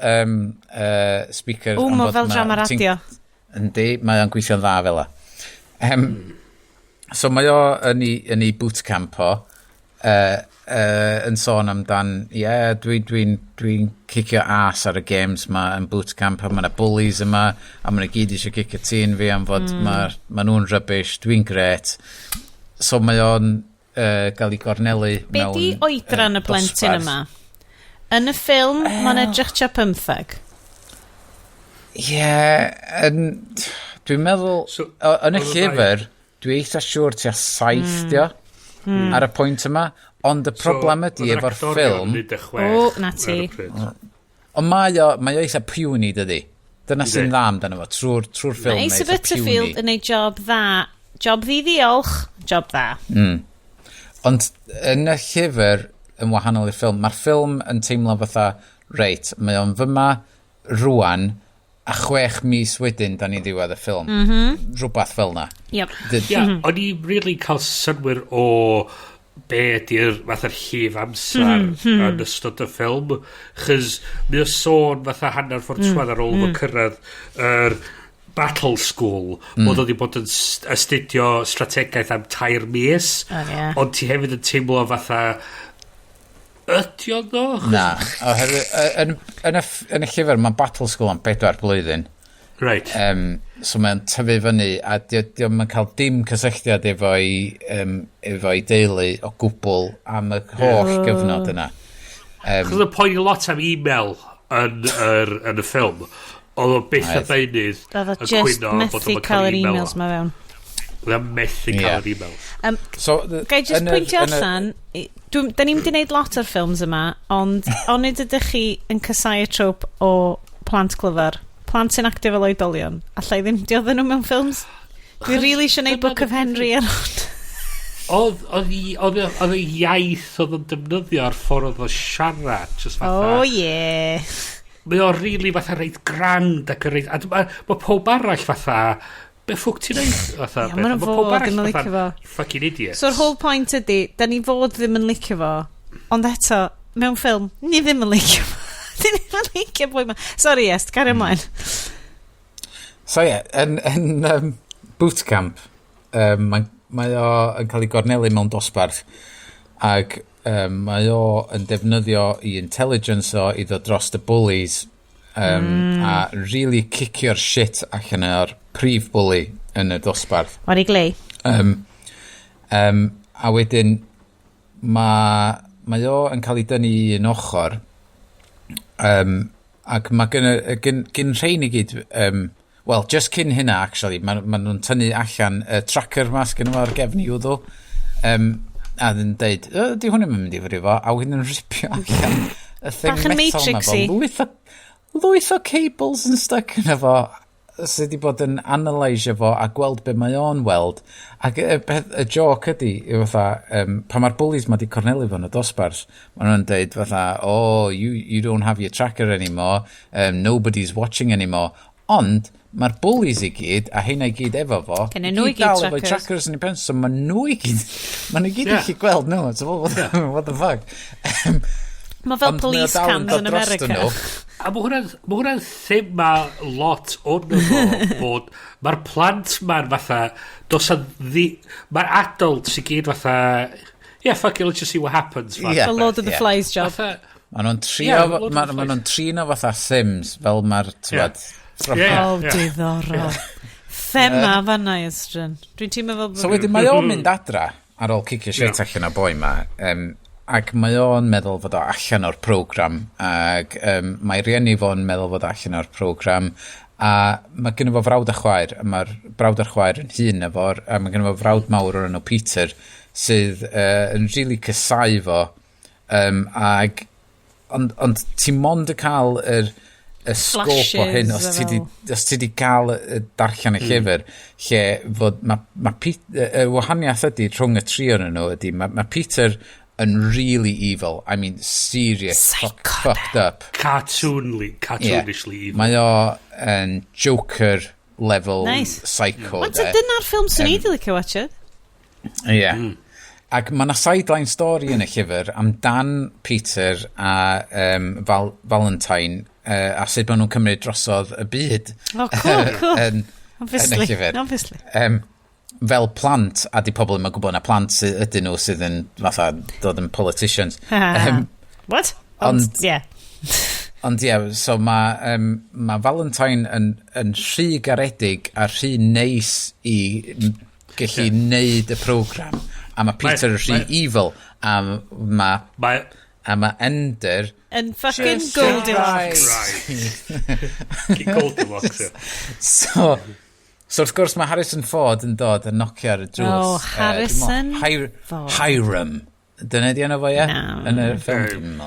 speakers. Mae fel drama radio. Yndi, mae o'n gweithio'n dda fel la. So mae o yn ei bootcamp o, yn sôn amdan, dwi'n cicio as ar y games ma yn bootcamp, a mae yna bullies yma, a mae yna gyd eisiau cicio tîn fi am fod ma nhw'n rubbish, dwi'n gret. So mae o'n gael ei gornelu mewn... Be di oedran y plentyn yma? Yn y ffilm, mae'n edrych tua 15. Dwi'n meddwl, yn y llyfr, dwi eitha siwr tua 7 dio ar y pwynt yma, ond y problem ydi efo'r ffilm... na ti. Ond mae o eitha puny, dydi? Dyna sy'n dda amdano fo, trwy'r ffilm Mae Asa Butterfield yn ei job dda. Job ddiolch, job dda. Ond yn y llyfr, yn wahanol i'r ffilm, mae'r ffilm yn teimlo fatha, reit, mae o'n fyma rwan, a 6 mis wedyn, da ni ddiwedd y ffilm. Rhywbeth fel na. O'n i really cael synwyr o be ydy'r fatha'r llif amser yn ystod y ffilm. Chys mi o sôn fatha hanner ffordd ar ôl fo cyrraedd yr battle school, bod wedi bod yn astudio strategaeth am 3 mis. Ond ti hefyd yn teimlo fatha... Ydy o ddo? Na, yn y llyfr mae Battle School am 4 blwyddyn. Right. So mae'n tyfu fyny, a diolch yn cael dim cysylltiad efo'i deulu o gwbl am y holl gyfnod yna. Chos y poeni lot am e-mail yn y ffilm, oedd o beth y beinydd yn cwyno bod o'n cael yr e-mails ma fewn. Oedd o'n methu cael yr e-mails. Gai just pwyntio allan, da ni'n wedi gwneud lot o'r ffilms yma, ond onid ydych chi yn cysau y trope o plant clyfar, plant sy'n actio fel oedolion, allai ddim dioddyn nhw mewn ffilms? Dwi really eisiau gwneud Book of Henry ar hwn. Oedd y iaith oedd yn defnyddio ar ffordd oedd o siarad, just fatha... Mae o really fatha reid grand ac reid... Mae pob arall fatha... Be ffwc ti'n neud? Mae'n fod ddim yn licio fo. Fucking idiot. So'r whole point ydi, da ni fod ddim yn licio fo, ond eto, mewn ffilm, ni ddim yn licio fo. Ni ddim yn licio boi ma. Sorry, Est, gario ymlaen. So yn bootcamp, mae o yn cael ei gornelu mewn dosbarth, ac mae o yn defnyddio i intelligence o i ddod dros y bullies, a really kicio'r shit allan o'r prif bully yn y dosbarth. Wari glei. A wedyn, mae o yn cael ei dynnu i un ochr, ac mae gyn rhain i gyd, wel, just cyn hynna, actually, mae nhw'n tynnu allan tracker mas gen nhw ar gefn i wddw, a dyn deud, di hwn yn mynd i fod efo, a wedyn yn ripio allan y thing metal na fo. Lwyth o cables yn stuck yn efo, sydd wedi bod yn analysio fo a gweld be mae o'n weld. Ac y joke ydi, pa mae'r bullies ma di cornelu fo'n y dosbarth, maen nhw'n dweud fatha, you don't have your tracker anymore, nobody's watching anymore. Ond, mae'r bullies i gyd, a hynna i gyd efo fo, i gyd trackers yn ei pen, so maen nhw i gyd, i gallu gweld nhw, so what the fuck. Mae fel police cams yn America. A mae hwnna'n thema lot o'n fo bod mae'r plant ma'n fatha mae'r adults i gyd fatha fuck it, let's just see what happens. The Lord of the Flies job. Maen nhw'n trin o fatha Sims fel mae'r twad. Diddorol. Thema fanna i ystrin. Dwi'n teimlo fel... So wedyn mae o'n mynd adra ar ôl cicio shit allan o boi ma. Ac mae o'n meddwl fod o allan o'r program, ac mae rieni fo'n meddwl fod o allan o'r program, a mae gen i fo frawd a chwaer, a mae'r brawd a'r chwaer yn hun efo, a mae gen i fo frawd mawr o'r enw Peter, sydd yn really cysau fo, ond ti mond y cael y scope o hyn, os ti di cael darllen y llyfr, lle fod y wahaniaeth ydi rhwng y tri o'n nhw ydi, mae Peter yn really evil. I mean, serious, fucked up. Cartoonishly evil. Mae o yn Joker level psycho. Ond dyna'r ffilm sy'n ei licio watched. Ie. Ac mae yna sideline story yn y llyfr amdan Peter a Valentine a sut maen nhw'n cymryd drosodd y byd. Cool. Obviously. Fel plant, a di pobl yma gwybod na plant ydyn nhw sydd yn fatha dod yn politicians. What? Ond so mae Valentine yn rhy garedig a rhy neis i gallu neud y program, a mae Peter yn rhy evil, a mae Ender yn fucking Goldilocks. Goldilocks, So wrth gwrs mae Harrison Ford yn dod yn nocio ar y drws. Harrison Ford. Hiram. Dyna di yna fo, ie? Yn y ffilm,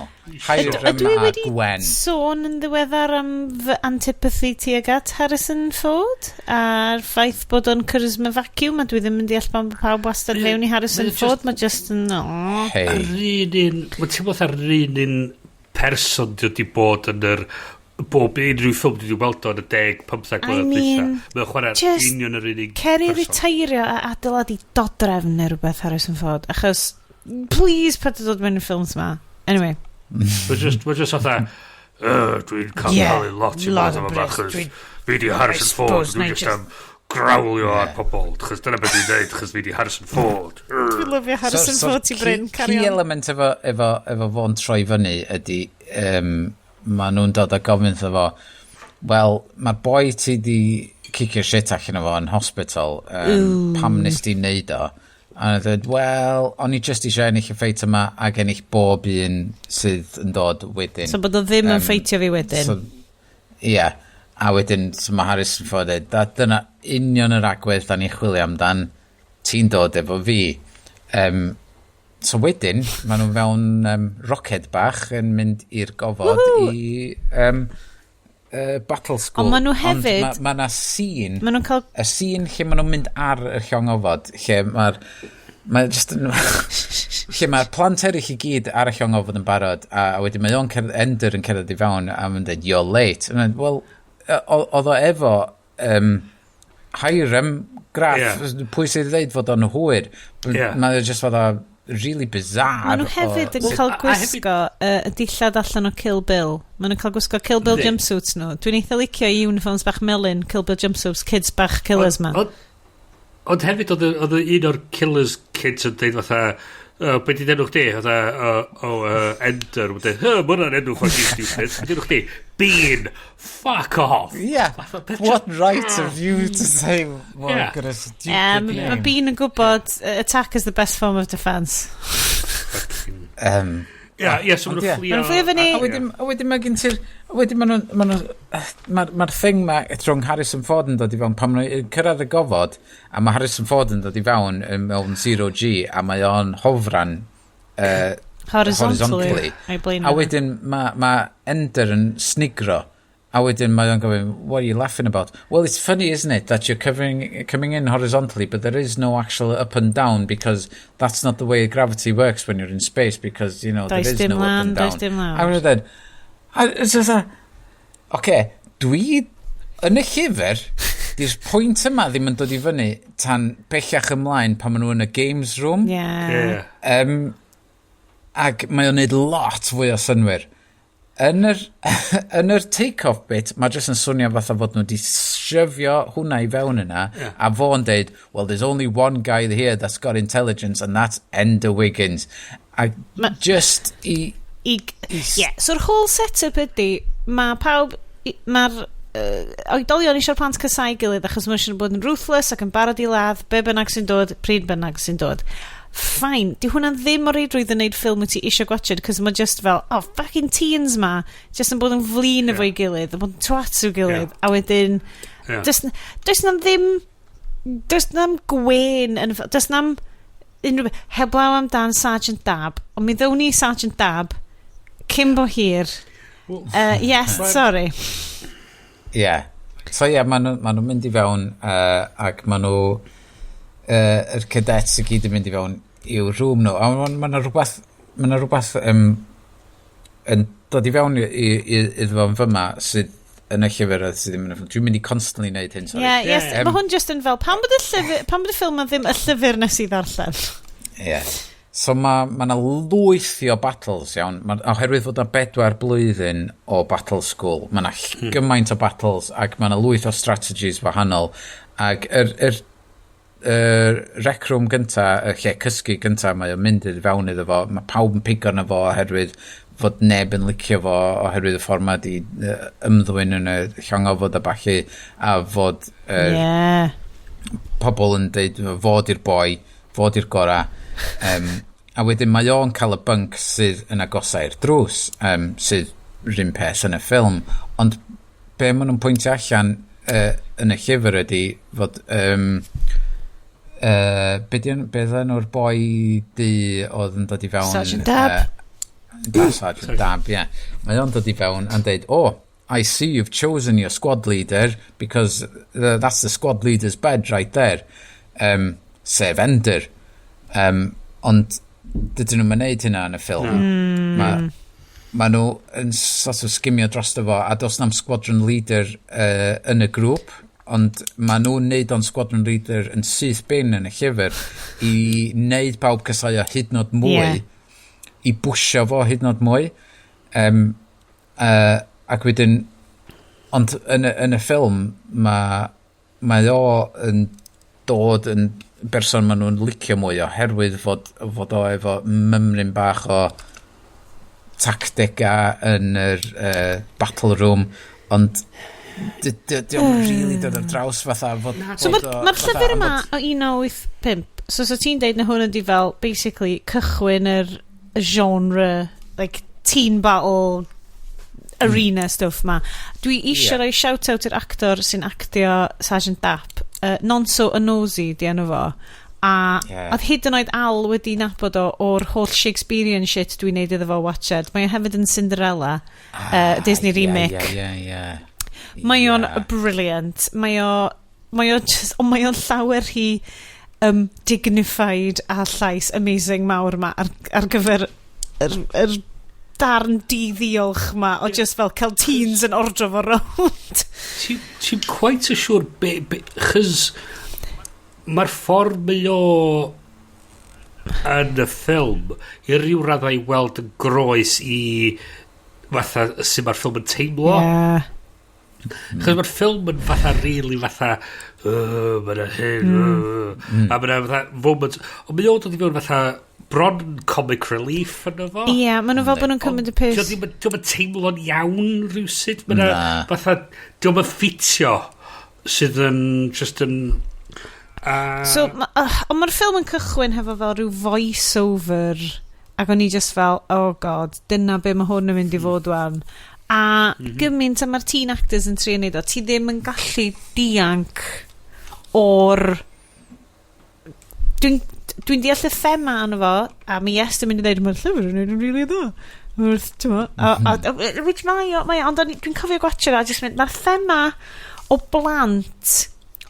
Hiram a Gwen. Dwi wedi sôn yn ddiweddar am fy antipathy tuag at Harrison Ford a'r ffaith bod o'n charisma vacuum, a dwi ddim yn deall pan pawb wastad mewn i Harrison Ford, mae just yn... Mae'n teimlo ar un un person wedi bod yn yr bob unrhyw ffilm dwi wedi weld o'n y 10-15 blwyddyn dwytha. Mae'n chwarae union yr unig person. Ceri retairio a adeiladu dodrefn neu rhywbeth Harrison Ford, achos please paid dod mewn y ffilms ma. Anyway. Mae'n just fatha dwi'n cael lot i bod yma achos fi di Harrison Ford, dwi'n just am grawlio ar pobl, achos dyna beth dwi'n dweud, achos fi di Harrison Ford. Dwi'n lyfio Harrison Ford i Bryn, carry on. Key element efo fo'n troi fyny ydy mae nhw'n dod a gofyn efo, wel, mae'r boi ti di cicio shit allan efo yn hospital, pam nes di neud o? A nhw'n dweud, wel, o'n i just eisiau ennill y ffeit yma ac ennill bob un sydd yn dod wedyn. So bod o ddim yn ffeitio fi wedyn? Ie, a wedyn, so mae Harrison Ford dweud, dyna union yr agwedd da ni chwilio amdan, ti'n dod efo fi. So wedyn, maen nhw fewn rocket bach yn mynd i'r gofod i battle school. Ond maen nhw hefyd... Ond mae yna scene... Maen nhw'n cael... Y scene lle maen nhw'n mynd ar y llongofod, lle mae'r... lle mae'r plant eraill i gyd ar y llongofod yn barod, a wedyn mae o'n Ender yn cerdded i fewn, a mae'n dweud, you're late. Wel, oedd o efo... Hiram, graff, pwy sydd dweud fod o'n hwyr. Mae'n just fod o... really bizarre. Maen nhw hefyd yn cael gwisgo y dillad allan o Kill Bill. Maen nhw'n cael gwisgo Kill Bill jumpsuits nhw. Dwi'n eitha licio uniforms bach melyn, Kill Bill jumpsuits, kids bach killers ma. Ond hefyd oedd un o'r killers kids yn dweud fatha Be di enw chdi? Ender. Mae hwnna'n enw fucking stupid. Be di enw chdi? Bean. Fuck off. Yeah, what right have you to say what got a stupid name? Mae Bean yn gwybod attack is the best form of defence. So ma'n fflio... Ma'n fflio fyny... A wedyn mae gen ti'r... Wedyn mae'r thing ma rhwng Harrison Ford yn dod i fewn pan mae'n cyrraedd y gofod a mae Harrison Ford yn dod i fewn mewn zero-G a mae o'n hofran horizontally. A wedyn mae Ender yn snigro. A wedyn mae o'n gofyn, what are you laughing about? Well, it's funny, isn't it, that you're coming in horizontally, but there is no actual up and down because that's not the way gravity works when you're in space because, you know, there is no up and down. A wedyn, it's just okay, dwi yn y llyfr, di'r pwynt yma ddim yn dod i fyny tan bellach ymlaen pan maen nhw yn y games room. Yeah. Ac mae o'n neud lot fwy o synwyr. Yn yr take-off bit, mae jyst yn swnio fatha fod nhw wedi syfio hwnna i fewn yna, a fo'n deud, well, there's only one guy here that's got intelligence, and that's Ender Wiggins. A just so'r whole set-up ydy, mae pawb, mae'r oedolion eisiau'r plant cysau gilydd, achos mae eisiau bod yn ruthless ac yn barod i ladd, be bynnag sy'n dod, pryd bynnag sy'n dod. Fine, di hwnna ddim o reidrwydd yn neud ffilm wyt ti eisiau gwachod, cos mae just fel, fucking teens ma, just yn bod yn flin efo'i gilydd, yn bod yn twat i'w gilydd, a wedyn, does na'm ddim, does na'm gwen, does na'm unrhyw, heblaw amdan Sergeant Dab, ond mi ddown ni Sergeant Dab, cyn bo hir, yes, sorry. Yeah, so maen nhw'n mynd i fewn, ac maen nhw, yr cadets i gyd yn mynd i fewn i'w rŵm nhw. A mae yna rhywbeth yn dod i fewn iddo fo'n fyma sydd yn y llyfr sydd ddim yn y ffilm. Dwi'n mynd i constantly wneud hyn, sorry. Yes, mae hwn just yn fel, pan bod y ffilm yn ddim y llyfr nes i ddarllen. So mae yna lwyth o battles, iawn. Oherwydd fod yna 4 blwyddyn o battle school, mae yna gymaint o battles ac mae yna lwyth o strategies wahanol. Ac rec room gynta, y lle cysgu gynta, mae o'n mynd i fewn iddo fo, mae pawb yn pigo na fo oherwydd fod neb yn licio fo oherwydd y ffordd ma di ymddwyn yn y llongofod a ballu a fod pobl yn deud fod i'r boi, fod i'r gora a wedyn mae o'n cael y bunk sydd yn agosau'r drws sydd rhywun peth yn y ffilm, ond be maen nhw'n pwyntio allan yn y llyfr ydy fod beth enw'r boi di oedd yn dod i fewn Sergeant Dab Sergeant Dab, yeah. Mae o'n dod i fewn a'n deud, I see you've chosen your squad leader because that's the squad leader's bed right there, sef Ender, ond dydyn nhw'n neud hynna yn y ffilm. Mae nhw yn sort of skimio dros fo a dos na'm squadron leader yn y grŵp, ond mae nhw'n neud o'n squadron leader yn syth bin yn y llyfr i neud pawb cysau o hyd nod mwy, i bwysio fo hyd nod mwy. Ac wedyn, ond yn y ffilm, mae o yn dod yn berson maen nhw'n licio mwy oherwydd fod o efo mymryn bach o tactica yn yr battle room, ond diolch really dod ar draws fatha so mae'r llyfr yma o 1985, so ti'n deud na hwn ydi fel basically cychwyn yr genre like teen battle arena stuff ma. Dwi eisiau rhoi shout-out i'r actor sy'n actio Sergeant Dap, Nonso Anosi di enw fo, a oedd hyd yn oed Al wedi nabod o'r holl Shakespearean shit dwi'n neud iddo fo watched. Mae o hefyd yn Cinderella, Disney remake. Mae o'n brilliant. Mae o'n llawer hi dignified a llais amazing mawr ma ar gyfer yr darn di-ddiolch ma o just fel cael teens yn ordro fo rownd. Ti'n quite siŵr chys mae'r ffordd mae o yn y ffilm i ryw raddau i weld yn groes i fatha sy'n mae'r ffilm yn teimlo. Chos mae'r ffilm yn fatha really fatha mae'n hyn a mae'n fatha moment, ond mae o'n dod i fewn fatha bron comic relief yn efo. Ie, maen nhw fel bod nhw'n cymryd y pus. Diolch yn teimlo'n iawn rhywsyd. Diolch yn ffitio sydd yn just yn... So, ond mae'r ffilm yn cychwyn hefo fel rhyw voice-over ac o'n i just fel, oh god, dyna be mae hwn yn mynd i fod wan. A gymaint mae'r teen actors yn trio neud o, ti ddim yn gallu dianc o'r... Dwi'n deall y thema yn efo, a mi est yn mynd i ddeud, mae'r llyfr yn neud yn rili dda. Which mae o, ond dwi'n cofio gwachio a just mynd, mae'r thema o blant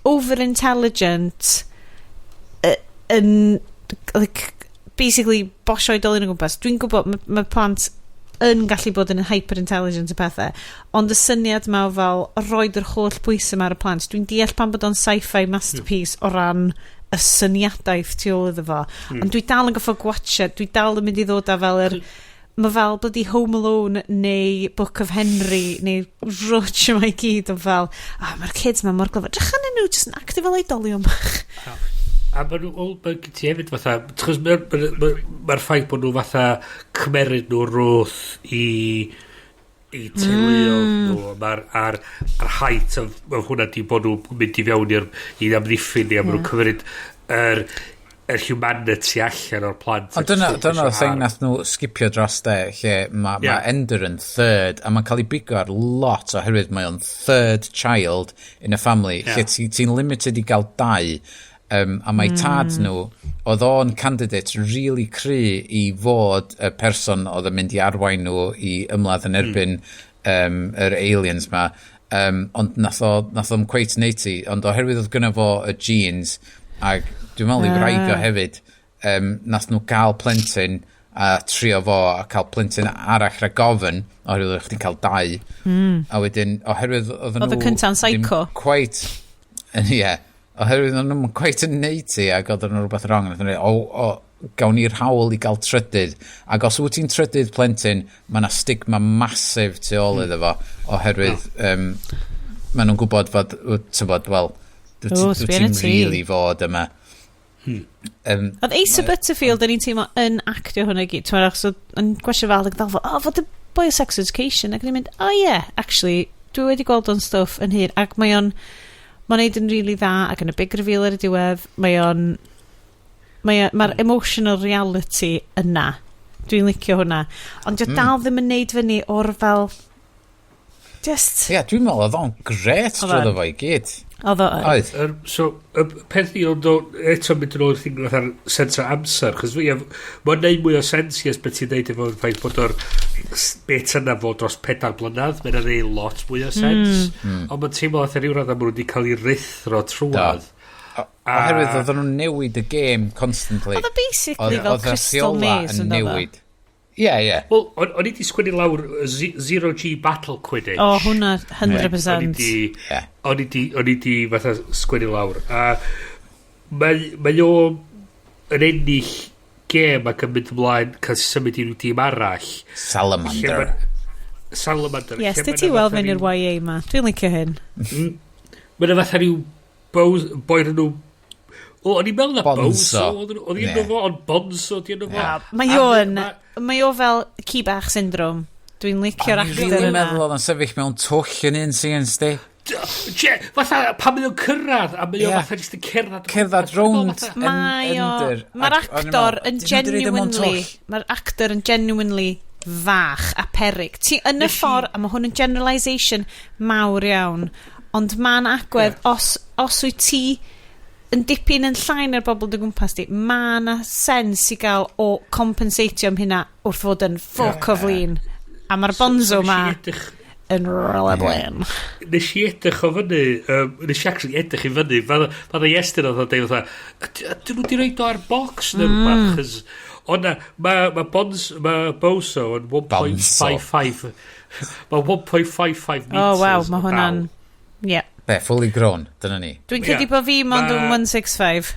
over-intelligent yn basically bosio oedolyn o gwmpas. Dwi'n gwybod mae plant yn gallu bod yn hyper-intelligent y pethau, ond y syniad ma o fel roed yr holl bwysau mae'r plant. Dwi'n deall pan bod o'n sci-fi masterpiece o ran y syniadaeth tu ôl iddo fo. Ond dwi dal yn goffo gwachio, dwi dal yn mynd i ddod â fel mae fel bloody Home Alone neu Book of Henry neu rwtch yma i gyd o fel mae'r kids ma mor glyfar. Drach yn nhw jyst yn actif fel oedolion bach. A maen nhw ti hefyd fatha, mae'r ffaith bod nhw fatha cymeryd nhw rwth i teuluoedd nhw, a'r height of hwnna di bod nhw'n mynd i fewn i amddiffyn ni, a maen nhw'n cymryd yr humanity allan o'r plant. Ond dyna o'r thing nath nhw skipio dros lle mae Ender yn third, a mae'n cael ei bigo ar lot oherwydd mae o'n third child in a family, lle ti'n limited i gael 2, a mae tad nhw, oedd o'n candidate really cry i fod y person oedd yn mynd i arwain nhw i ymladd yn erbyn yr aliens ma, ond nath o'n cweit neiti, ond oherwydd oedd gynna fo y genes, ac dwi'n meddwl i wraigo hefyd, nath nhw gael plentyn a trio fo a cael plentyn arall rhaid gofyn, oherwydd oedd chdi'n cael 2, a wedyn oherwydd oedd y cynta'n psycho. Quite, oherwydd oedd nhw'n quite yn neiti ac oedd nhw'n rhywbeth wrong, gawn ni'r hawl i gael trydydd, ac os wyt ti'n trydydd plentyn, mae yna stigma masif tu ôl iddo fo, oherwydd maen nhw'n gwybod fod, wel, ti'n really fod yma. Oedd Asa Butterfield yn un teimlo yn actio hwnna i gyd, yn gwasio fel ag ddal fod y boy o sex education, ac yn mynd, actually, dwi wedi gweld o'n stwff yn hyn, ac mae'n neud yn really dda, ac yn y big reveal ar y diwedd, mae'r emotional reality yna. Dwi'n licio hwnna. Ond dwi'n dal ddim yn neud fyny o'r fel... Just... dwi'n meddwl oedd o'n gret drwy'r fo i gyd. Oedd. So, y peth ni ond eto mynd yn ôl i'r thing fatha'r sens o amser, chos mae'n neud mwy o sens i beth ti'n neud efo'r ffaith bod o'r bet yna fod dros 4 blynedd, mae'n neud lot mwy o sens. Ond mae'n teimlo at yr ryw radd am wedi cael ei rithro trwad. Oherwydd oedd nhw'n newid y game constantly. Oedd o basically fel Crystal Maze yn newid. Ie. Wel, o'n i di sgwennu lawr Zero G Battle Quidditch. O, hwnna 100%. O'n i di fatha sgwennu lawr. A mae o yn ennill gêm ac yn mynd ymlaen cael symud i ryw dîm arall. Salamander. Yes, dy ti weld fe'n i'r YA ma. Dwi'n licio hyn. Mae'n fatha ryw boer nhw... o'n i'n meddwl na Bonzo. O'n i'n meddwl ond Bonzo di yno fo. Mae o fel ci bach syndrom. Dwi'n licio'r actor yna. Dwi'n meddwl oedd yn sefyll mewn twll yn un scenes di. Fatha, pan mae o'n cyrraedd, a mae o'n fatha jyst yn cerdded. Cerdded rownd Mae'r actor yn genuinely... Mae'r actor yn genuinely fach a peryg. Ti yn y ffordd, a mae hwn yn generalisation mawr iawn, ond mae'n agwedd, os wyt ti yn dipyn yn llain ar bobl dy gwmpas di, mae yna sens i gael o compensatio am hynna wrth fod yn ffoc o flin. A mae'r Bonzo ma yn rala blaen. Nes i edrych o fyny, nes i actually edrych i fyny, fan o Iestyn oedd o'n deud, dyn nhw di roed o ar box neu rhywbeth, ond mae Bonzo yn 1.55. Mae 1.55 meters. Oh, wow, mae hwnna'n... Ie. Fully grown, dyna ni. Dwi'n credu bod fi mond yn 165.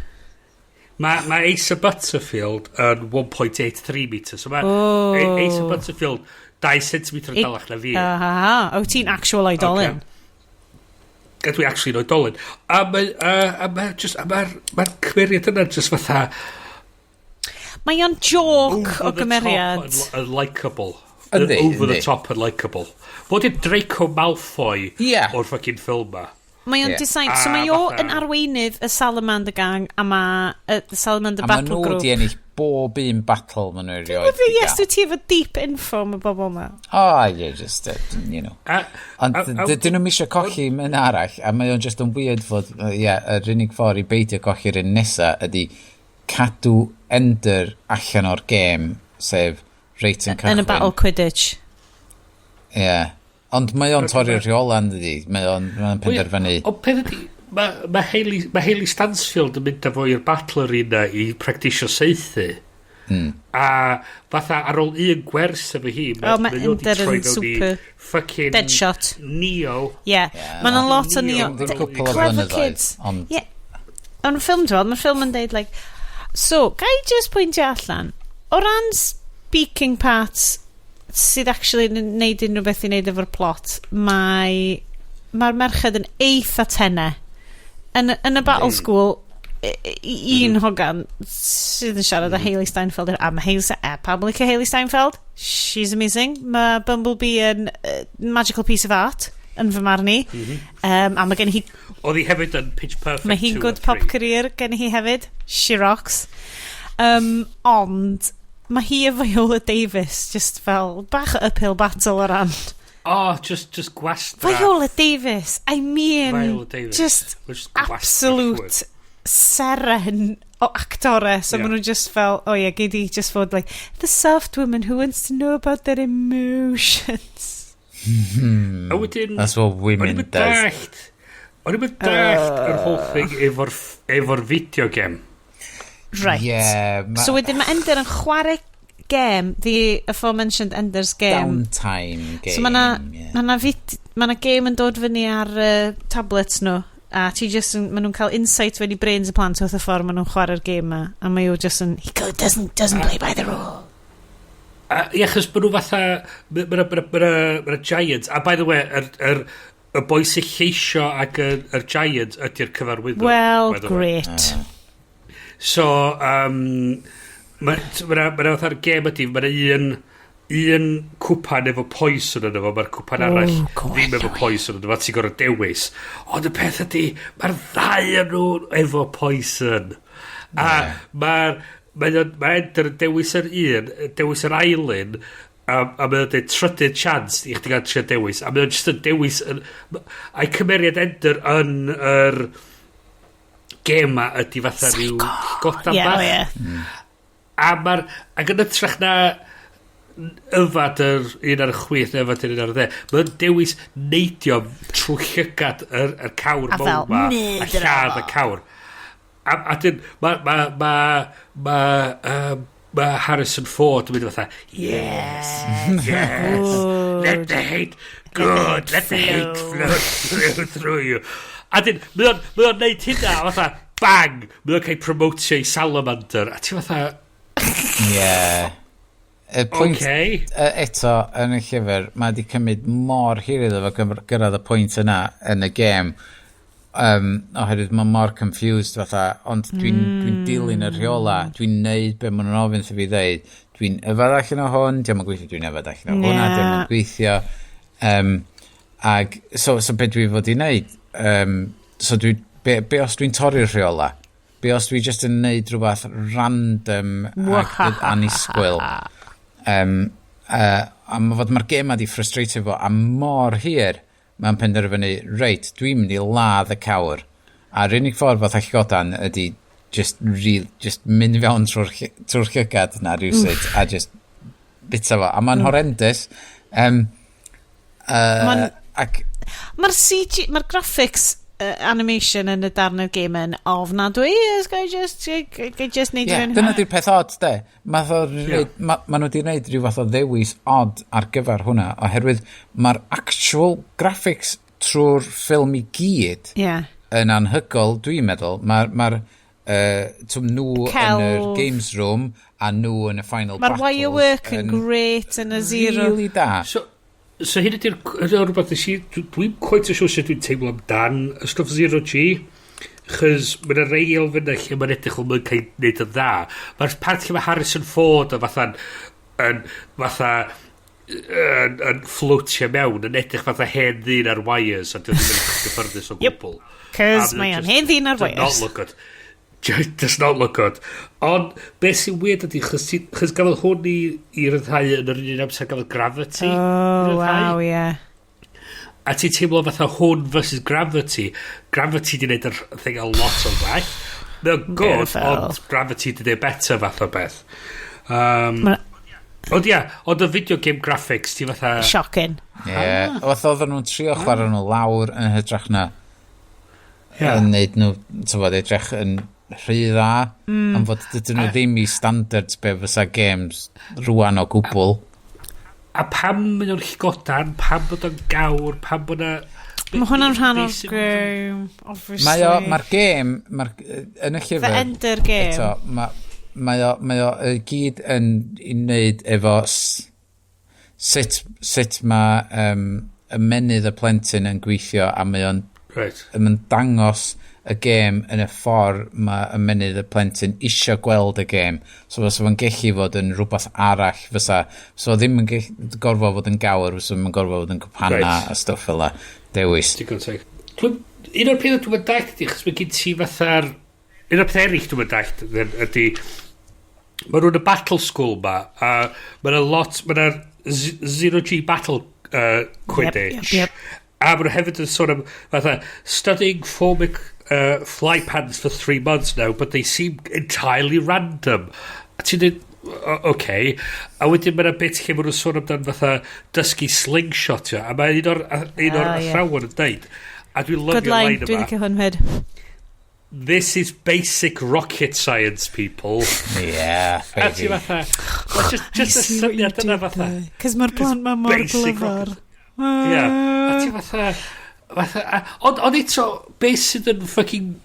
Mae Asa Butterfield yn 1.83 meters. So mae Asa Butterfield 2 cm dalach na fi. O, ti'n actual oedolyn. Dwi actually yn oedolyn. A mae'r cymeriad yna just fatha... Mae o'n joke o gymeriad. Yn likeable. Yndi, Over the yndi. top yn likeable. Fod i'n Draco Malfoy Ie. o'r fucking ffilm ma. Mae o'n Ie. design... So mae o fatha- yn arweinydd y Salamander Gang a mae y Salamander A maen Battle nhw Group. di ennill bob un battle maen nhw erioed. Yes, dwi ti efo deep info am y bobl yma. Oh, yeah, just, you know. Ond dyn nhw'n misio colli mynd arall, a mae o'n just yn weird fod, yr unig ffordd i beidio colli'r un nesa ydy cadw Ender allan o'r gêm, sef reit yn cychwyn. Yn y Battle Quidditch. Ie. Ond mae o'n torri'r rheola yn dydi. Mae o'n penderfynu. O peth ydi, mae Hayley Stansfield yn mynd â fo i'r Battler yna i practisio seithi. A fatha ar ôl un gwers efo hi, mae Ender yn super fucking Deadshot. Neo. Ie. Mae'n a lot o Neo. Cwpl o Clever flynyddoedd. kids. Ond Ie. Ond ffilm dwi'n mae'r ffilm yn deud, like... So, ga i just pwyntio allan, o ran speaking parts sydd actually yn neud unrhyw beth i neud efo'r plot, mae'r merched yn eitha tenne. Yn y Battle School, un hogan sydd yn siarad â Hayley Steinfeld a mae pawb yn licio Hayley Steinfeld, she's amazing. Mae Bumblebee yn magical piece of art yn fy marn i, a mae gen hi Oedd hi hefyd yn Pitch Perfect 2 mae hi'n good pop career gen hi hefyd, she rocks. Ond mae hi a Viola Davis just fel bach o uphill battle o ran. Oh, just gwastra. Viola Davis, I mean, Viola Davis. just Just gwastra absolute seren o actores. So Yeah. maen nhw just fel, oh yeah, gei di just fod like, the soft woman who wants to know about their emotions. A wedyn... that's what women does. O'n i'n dallt yr whole thing efo'r video game. Right. Yeah. So wedyn mae Ender yn chwarae game, the aforementioned Ender's game. Downtime game. So ma'na game yn dod fyny ar tablets nhw, a ti just yn, maen nhw'n cael insight wedi brains y plant wrth y ffordd maen nhw'n chwarae'r game ma, a mae yw just yn, he doesn't play by the rule. Ie, achos bod nhw fatha... Mae'r Giants... A by the way, y boi sy'n lleisio ac yr Giants ydy'r cyfarwyddwr. Well, great. So, mae'na fatha'r gêm ydy, mae'na un cwpan efo poison yn efo, mae'r cwpan arall ddim efo poison yn efo, ti'n gorau dewis. Ond y peth ydy, mae'r ddau yn nhw efo poison. A mae Ender yn dewis yr un, dewis yr ailyn, a mae o'n dweud trydydd chance i chdi gael trio dewis, a mae o'n just yn dewis a'i cymeriad Ender yn yr gêm ma ydy fatha rhyw godan bach. A mae'r ac yn ytrach na yfad yr un ar y chwith yfad yr un ar y dde, mae'n dewis neidio trwy llygad yr cawr mown ma a lladd y cawr. A dyn mae Harrison Ford yn mynd fatha yes let the hate let the hate flow through you. A dyn mae o'n neud hynna fatha bang, mae o'n cael promotio i Salamander a ti fatha y pwynt eto yn y llyfr mae wedi cymryd mor hirydd efo gyrraedd y pwynt yna yn y gêm oherwydd mae mor confused fatha ond dwi'n dilyn y rheola dwi'n neud be maen nhw'n ofyn fi ddeud dwi'n yfad allan o hwn diolch yn gweithio dwi'n yfad allan o hwnna diolch yn gweithio ag so be dwi fod i neud so be os dwi'n torri'r rheola be os dwi just yn neud rhywbeth random ag anisgwyl a mae fod mae'r gêm a di frustratio fo a mor hir mae'n penderfynu, reit, dwi'n mynd i ladd y cawr. A'r unig ffordd fath all godan ydy just mynd fewn trwy'r llygad na rhywsyd a just bita fo. A mae'n horrendous. Mae'r CG, mae'r graphics animation yn y darn o'r game yn ofnadwy. Ga i just neud rhywun? Dyna di'r peth odd, de. Ma nhw wedi gwneud rhyw fath o ddewis odd ar gyfer hwnna, oherwydd mae'r actual graphics trwy'r ffilm i gyd yn anhygol, dwi'n meddwl. Mae'r nhw yn y games room a nhw yn y final battles. Mae'r wire work yn great yn y zero. Really da. So hyn ydy'r rhywbeth dwi'n quite yn siŵr sut dwi'n teimlo amdan y stuff Zero G Chos mae'n rei elfen lle mae'n edrych o'n mynd cael neud yn dda. Mae'r part lle mae Harrison Ford yn floatio mewn, yn edrych fatha hen ddyn ar wires, a dwi'n mynd gyffyrddus o gwbl. Cos mae o'n hen ddyn ar wires. Does not look good. Ond, beth sy'n weird ydy, chos gafodd hwn i ryddhau yn yr un amser gafodd Gravity. Oh, wow, yeah. A ti'n teimlo fatha hwn versus Gravity. Gravity di wneud yr thing a lot o well. Mae'n good, ond Gravity di wneud better fath o beth. Ond ia, ond y video game graphics ti fatha... Shocking. Ie, oedden nhw'n trio chwarae nhw lawr yn hydrach na. Yn neud nhw, tyfod, edrych yn rhy dda. Am fod dydyn nhw ddim i standards be fysa games rwan o gwbl. A pam mynd o'n llygodan, pam bod o'n gawr, pam bod yna... Mae hwnna'n rhan o'r game, obviously. Mae'r game, yn y llyfr... The Ender game. Eto, mae o gyd yn i wneud efo sut mae ymenydd y plentyn yn gweithio, a mae o'n dangos y game yn y ffordd mae ymenydd y plentyn isio gweld y game. So fysa fo'n gellu fod yn rhywbeth arall, so ddim yn gorfod fod yn gawr, fysa fo'n gorfod fod yn cwpana a stwff fel la. Dewis. Un o'r peth dwi'n dalt ydy, chos mae gen ti fatha'r... Un o'r peth eraill dwi'n dalt ydy... Mae nhw'n y Battle School ma, a mae'n lot... Mae'n Zero G Battle Quidditch. A mae nhw hefyd yn sort of... Fatha, studying formic fly pans for 3 months now, but they seem entirely random. A ti'n dweud... Okay. A wedyn mae'n bit lle mae nhw'n sôn amdan fatha dysgu slingshot a mae un o'r athrawon yn dweud. A dwi'n lyfio line yma. Dwi'n licio hwn fyd. This is basic rocket science, people. Yeah, baby. A ti fatha... Just a syniad yna fatha. Cos mae'r plan ma mor glyfar. Yeah. A ti fatha... Ond eto, beth sydd yn fucking...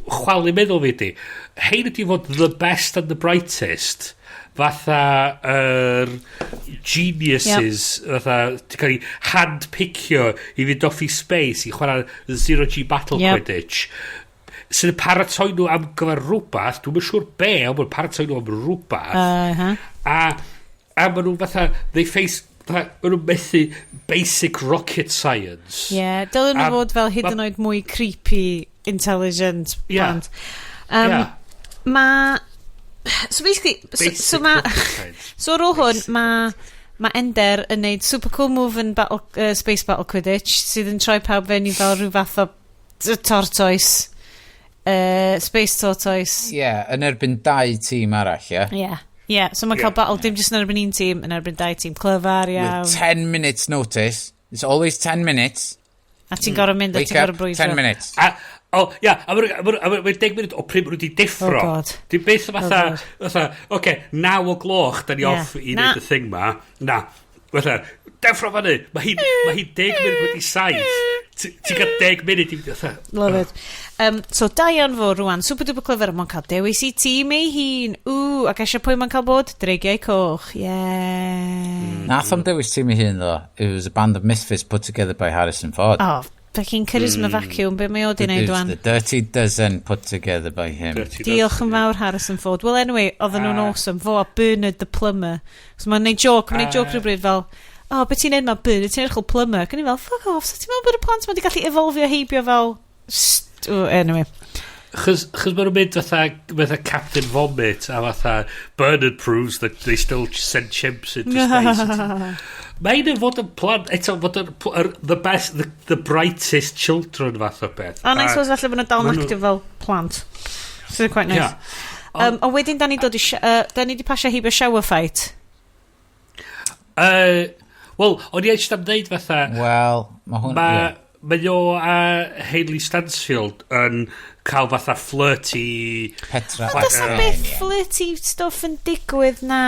chwalu meddwl fi di. Hein ydi fod the best and the brightest. Fatha geniuses. Fatha, ti'n cael ei hand-picio i fynd off i space i chwarae Zero G Battle Quidditch. Sy'n paratoi nhw am gyfer rhywbeth. Dwi'n siŵr be, ond mae'n paratoi nhw am rhywbeth. A maen nhw fatha... They face... Maen nhw'n methu basic rocket science. Dylen nhw fod fel hyd yn oed mwy creepy, intelligent plant. So basically, so ar ôl hwn, mae Ender yn neud super cool move yn Space Battle Quidditch, sydd yn troi pawb fewn i fel rhyw fath o tortoise, Space Tortoise. Yn erbyn 2 tîm arall, So mae'n cael battle dim just yn erbyn 1 tîm, yn erbyn 2 tîm, clyfar iawn. With 10 minutes notice, it's always 10 minutes. A ti'n gorau mynd, a ti'n gorau brwydro. 10 minutes. A mae'n 10 minutes o pryd maen nhw wedi diffro. Oh god. Di beth fatha, oce, 9 o gloch, da ni off i wneud y thing ma. Na, fatha, defro fanny, mae hi 10 minutes wedi 7. Ti'n cael 10 munud i fatha. Love it. So, Diane fo rwan, super duper clever, mae'n cael dewis i tîm ei hun. Ac eisiau pwy mae'n cael bod? Dreigiau coch. Nath am dewis tîm ei hun, though. It was a band of misfits put together by Harrison Ford. Oh, fucking charisma vacuum, be mae o di wneud wan. It was the Dirty Dozen put together by him. Diolch yn fawr Harrison Ford. Well, anyway, oedden nhw'n awesome. Fo a Bernard the Plumber. So mae'n neud joke rhywbryd fel, beth ti'n neud ma Bernard, ti'n edrych o plumber. Gan i fel, fuck off, so ti'n meddwl bod y plant ma di gallu evolfio heibio fel... Anyway. Chos maen nhw'n mynd fatha Captain Vomit a fatha Bernard proves that they still send chimps into space. Mae'n fod yn plan eto fod the brightest children fath o beth. Nice was falle bod nhw'n dal yn active fel plant. So quite nice. O wedyn da ni dod i da ni di pasio heibio shower fight. Wel, o'n i eisiau am ddeud fatha... Wel, mae hwn... Mae o a Hayley Stansfield yn cael fatha flirty... Petra. Does na beth flirty stuff yn digwydd na...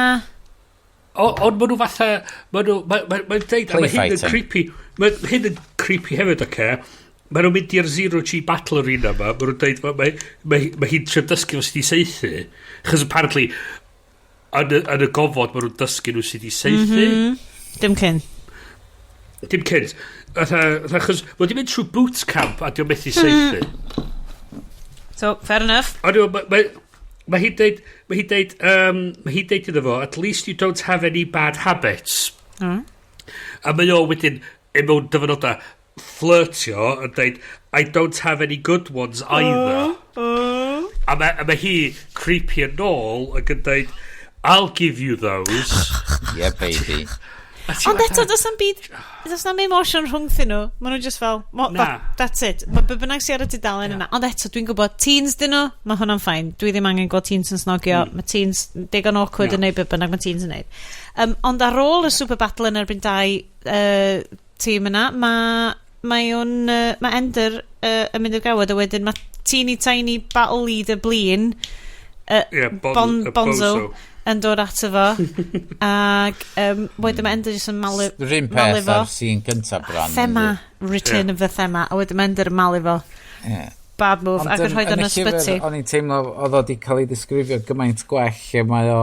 Ond maen nhw fatha... Mae'n deud... Mae hyn yn creepy... Mae hyn yn creepy hefyd, oce? Maen nhw'n mynd i'r Zero G Battle Arena yma. Maen nhw'n deud... Mae hi'n trio dysgu fo sydd i seithi. Chos apparently... Yn y gofod maen nhw'n dysgu nhw sydd i seithi. Dim cyn. Achos, wedi mynd trwy boot camp a di'n methu seithi. So, fair enough. Mae hi deud iddo fo, at least you don't have any bad habits. A mae o wedyn, mewn dyfynodau, flirtio, yn deud, I don't have any good ones either. A mae hi creepy yn ôl, ac yn deud, I'll give you those. Yeah, baby. Ond eto, does na'm emotion rhwngthyn nhw. Maen nhw just fel, that's it. Mae bynnag sy'n ar y dudalen yna. Ond eto, dwi'n gwybod, teens dyn nhw, mae hwnna'n ffain. Dwi ddim angen gweld teens yn snogio. Mae teens digon awkward yn neud bynnag mae teens yn neud. Ond ar ôl y Super Battle yn erbyn 2 tîm yna, mae Ender yn mynd i'r gawod, a wedyn mae teeny tiny battle leader blin, Bonzo, yn dod ato fo, ac wedyn mae Ender jyst yn malu fo. Rhyn peth ar sy'n gyntaf bron. Thema, return of the thema, a wedyn mae Ender yn malu fo. Bad move, ac yn rhoi yn ysbyty. O'n i'n teimlo, oedd o wedi cael ei ddisgrifio gymaint gwell, lle mae o,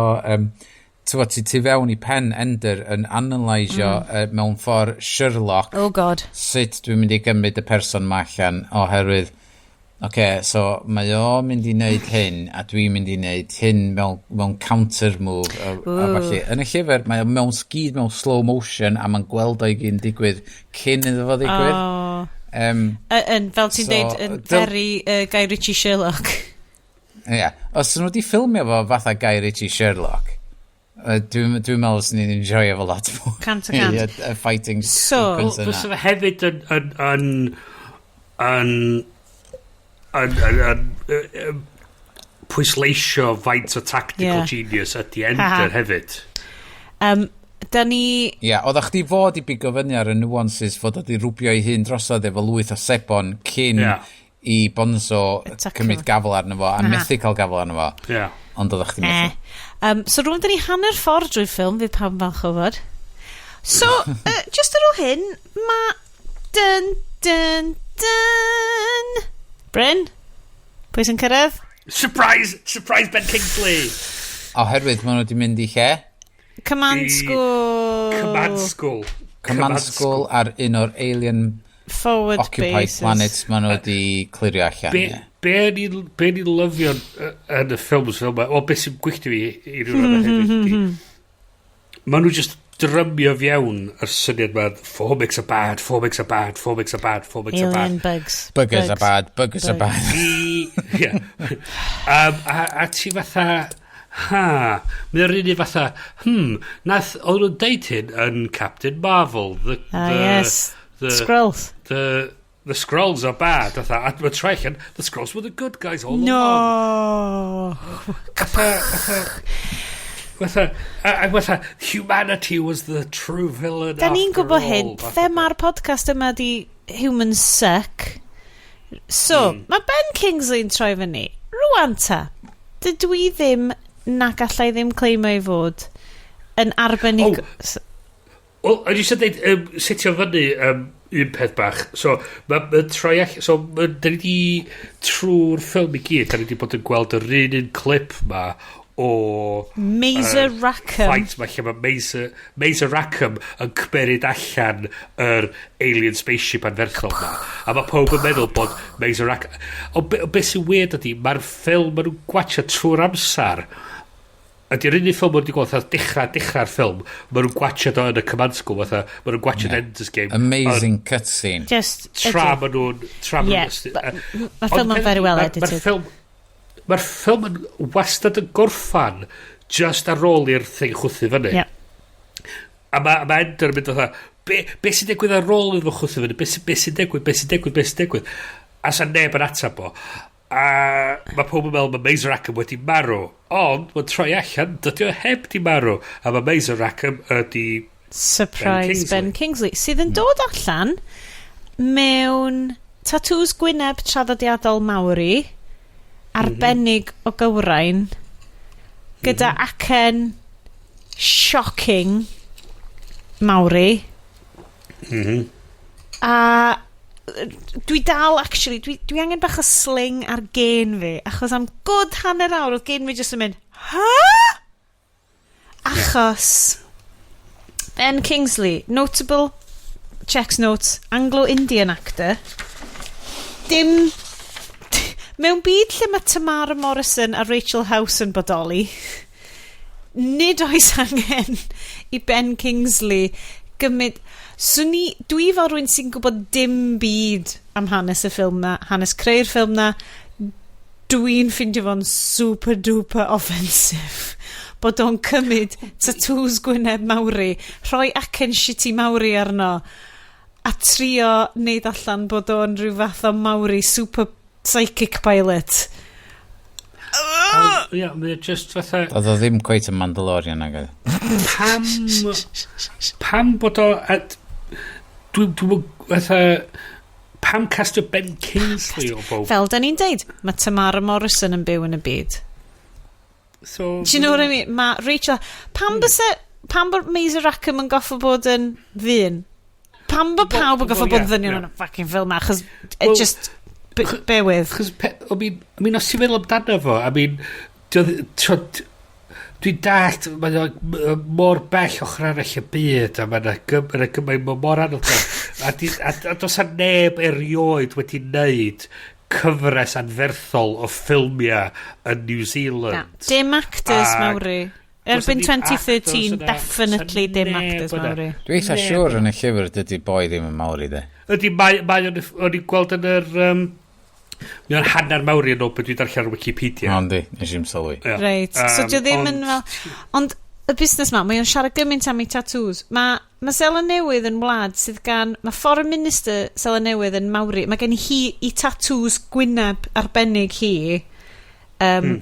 ti fewn i pen Ender yn analysio mewn ffordd Sherlock. Oh god. Sut dwi'n mynd i gymryd y person ma allan, oherwydd so mae o mynd i wneud hyn a dwi'n mynd i wneud hyn mewn counter move a falle. Yn y llyfr mae o mewn skid mewn slow motion a mae'n gweld o'i gyn digwydd cyn iddo fo digwydd. Fel ti'n deud yn very Guy Ritchie Sherlock. Os nhw wedi ffilmio fo fatha Guy Ritchie Sherlock, dwi'n meddwl sy'n ni'n enjoy efo lot mwy. Cant o cant. Y fighting sequence yna. Fysa fe hefyd pwysleisio faint o tactical genius ydi Ender hefyd. Da ni... oeddech chdi fod i bigo fyny ar y nuances fod oedd i rwbio ei hun drosodd efo lwyth o sebon cyn i Bonzo cymryd gafel arno fo a methu cael gafel arno fo. Ond oeddech chdi methu. So rwy'n da ni hanner ffordd drwy'r ffilm, fydd pawb yn falch o fod. So, just ar ôl hyn, mae dun Bryn? Pwy sy'n cyrraedd? Surprise Ben Kingsley! Oherwydd maen nhw wedi mynd i lle? Command School ar un o'r alien forward occupied bases. planets maen nhw wedi clirio allan. Be ni'n lyfio yn y ffilms fel yma, o beth sy'n gwylltio fi i rhywun hefyd. Maen nhw just drymio fewn yr syniad ma, phobics are bad. Alien bugs. Buggers are bad. A ti fatha, mae'n rhywun fatha, oedd nhw'n deud hyn yn Captain Marvel. Skrulls. The Skrulls are bad. At the Traichen, the Skrulls were the good guys all along. No. Fatha, humanity was the true villain. Da ni'n gwybod hyn, thema'r podcast yma di Humans Suck. So, mae Ben Kingsley'n troi fyny. Rwan ta, dydw i ddim na gallai ddim claimo i fod yn arbennig... Wel, o'n i eisiau dweud, setio fyny un peth bach. So, mae'n troi allan... So, da ni di trwy'r ffilm i gyd, da ni di bod yn gweld yr un clip ma o... Mazer Rackham. Fight ma lle mae Mazer Rackham yn cymeryd allan yr alien spaceship anferthol ma. A mae pob yn meddwl bod Mazer Rackham... O beth sy'n weird ydi, mae'r ffilm maen nhw'n gwachio trwy'r amser. Ydy'r unig ffilm wedi gweld dechrau'r ffilm, maen nhw'n gwachio do yn y Command School, maen nhw'n gwachio Ender's Game. Amazing cutscene. Tra maen nhw'n... Mae'r ffilm yn very well edited. Mae'r ffilm yn wastad yn gorffan just ar ôl i'r thing chwthu fyny. A mae Ender yn mynd o be sy'n digwydd ar ôl iddo chwthu fyny? Be sy'n digwydd? A sa'n neb yn atab o. A mae pob yn meddwl mae Mazer Rackham wedi marw. Ond mae'n troi allan, dydy o heb di marw. A mae Mazer Rackham ydi... Surprise Ben Kingsley. Sydd yn dod allan mewn tattoos gwyneb traddodiadol Maori. Arbennig o gywrain gyda acen shocking Maori a dwi dal actually dwi angen bach o sling ar gen fi achos am good hanner awr oedd gen fi just yn mynd achos Ben Kingsley notable checks notes, Anglo-Indian actor. Mewn byd lle mae Tamara Morrison a Rachel House yn bodoli, nid oes angen i Ben Kingsley gymryd... dwi fel rwy'n sy'n gwybod dim byd am hanes y ffilm na, hanes creu'r ffilm na, dwi'n ffindio fo'n super duper offensive bod o'n cymryd tattoos gwyneb Mawri, rhoi acen shitty Mawri arno a trio neud allan bod o'n rhyw fath o Mawri super psychic pilot. Ie, mae just fatha... Oedd o ddim cweith y Mandalorian ag Pam bod o... Dwi'n fatha... Pam castio Ben Kingsley o bob? Fel da ni'n deud, mae Tamara Morrison yn byw yn y byd. So, do you know what I mean? Mae Rachel... Pam bod Maisie Rackham yn goffo bod yn ddyn? Pam bod pawb yn goffo bod yn ddynion yn y fucking ffilm a, achos just... Bear with. I mean, os ti'n meddwl amdano fo, dwi'n dalt, mae'n mor bell ochr arall y byd, a mae'n gymaint mor anodd. A dos a neb erioed wedi wneud cyfres anferthol o ffilmiau yn New Zealand. Dim actors Mawri. Erbyn 2013, definitely dim actors Mawri. Dwi eitha siwr yn y llyfr dydy boi ddim yn Mawri de. Ydy, o'n i'n gweld yn yr... Mi o'n hanner Mawri yn o beth dwi'n darllen ar Wikipedia. Ond nes i'n sylwi. Right, so dwi ddim yn fel... Ond y busnes ma, mae o'n siarad gymaint am ei tattoos. Mae Sela Newydd yn wlad sydd gan... Mae Foreign Minister Sela Newydd yn Mawri. Mae gen hi i tattoos gwyneb arbennig hi,